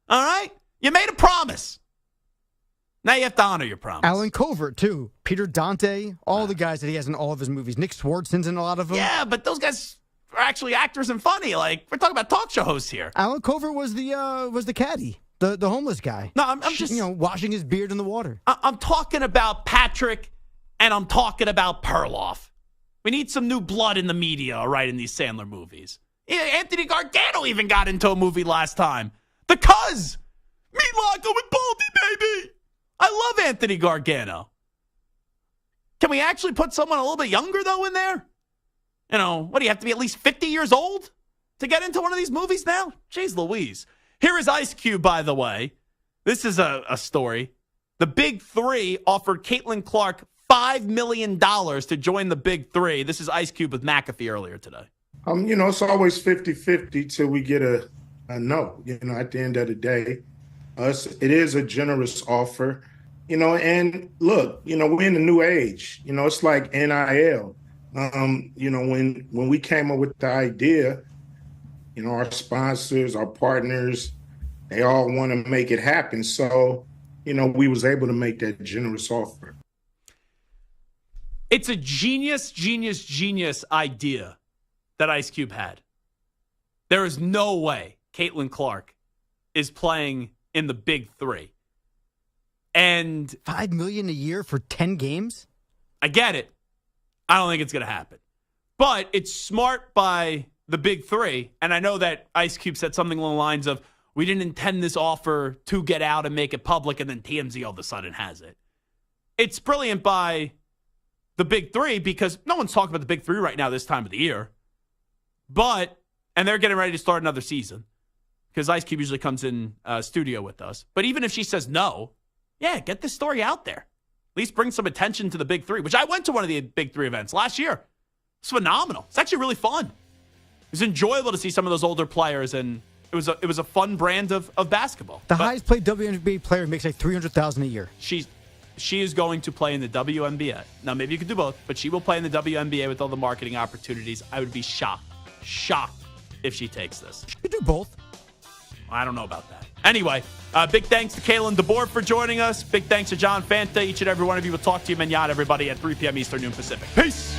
All right, you made a promise. Now you have to honor your promise. Alan Covert, too. Peter Dante, all the guys that he has in all of his movies. Nick Swardson's in a lot of them. Yeah, but those guys are actually actors and funny. Like, we're talking about talk show hosts here. Alan Covert was the caddy, the homeless guy. No, I'm just... washing his beard in the water. I'm talking about Patrick, and I'm talking about Perloff. We need some new blood in the media, all right, in these Sandler movies. Yeah, Anthony Gargano even got into a movie last time. The Cuz! Me Locker with Baldy, baby. I love Anthony Gargano. Can we actually put someone a little bit younger, though, in there? You know, what do you have to be at least 50 years old to get into one of these movies now? Jeez Louise. Here is Ice Cube, by the way. This is a story. The Big Three offered Caitlin Clark $5 million to join the Big Three. This is Ice Cube with McAfee earlier today. It's always 50-50 till we get a no, at the end of the day. It is a generous offer, and look, we're in a new age. It's like NIL. When we came up with the idea, our sponsors, our partners, they all want to make it happen. So, we was able to make that generous offer. It's a genius idea that Ice Cube had. There is no way Caitlin Clark is playing in the Big Three. And $5 million a year for 10 games? I get it. I don't think it's going to happen. But it's smart by the Big Three. And I know that Ice Cube said something along the lines of, we didn't intend this offer to get out and make it public, and then TMZ all of a sudden has it. It's brilliant by the Big Three because no one's talking about the Big Three right now this time of the year. And they're getting ready to start another season because Ice Cube usually comes in studio with us. But even if she says no, yeah, get this story out there. At least bring some attention to the Big Three, which I went to one of the Big Three events last year. It's phenomenal. It's actually really fun. It was enjoyable to see some of those older players, and it was a fun brand of basketball. The highest paid WNBA player makes like $300,000 a year. She is going to play in the WNBA. Now, maybe you could do both, but she will play in the WNBA with all the marketing opportunities. I would be shocked if she takes this. She could do both. I don't know about that. Anyway, big thanks to Kalen DeBoer for joining us. Big thanks to John Fanta. Each and every one of you will talk to you, Manana, everybody, at 3 p.m. Eastern, noon Pacific. Peace.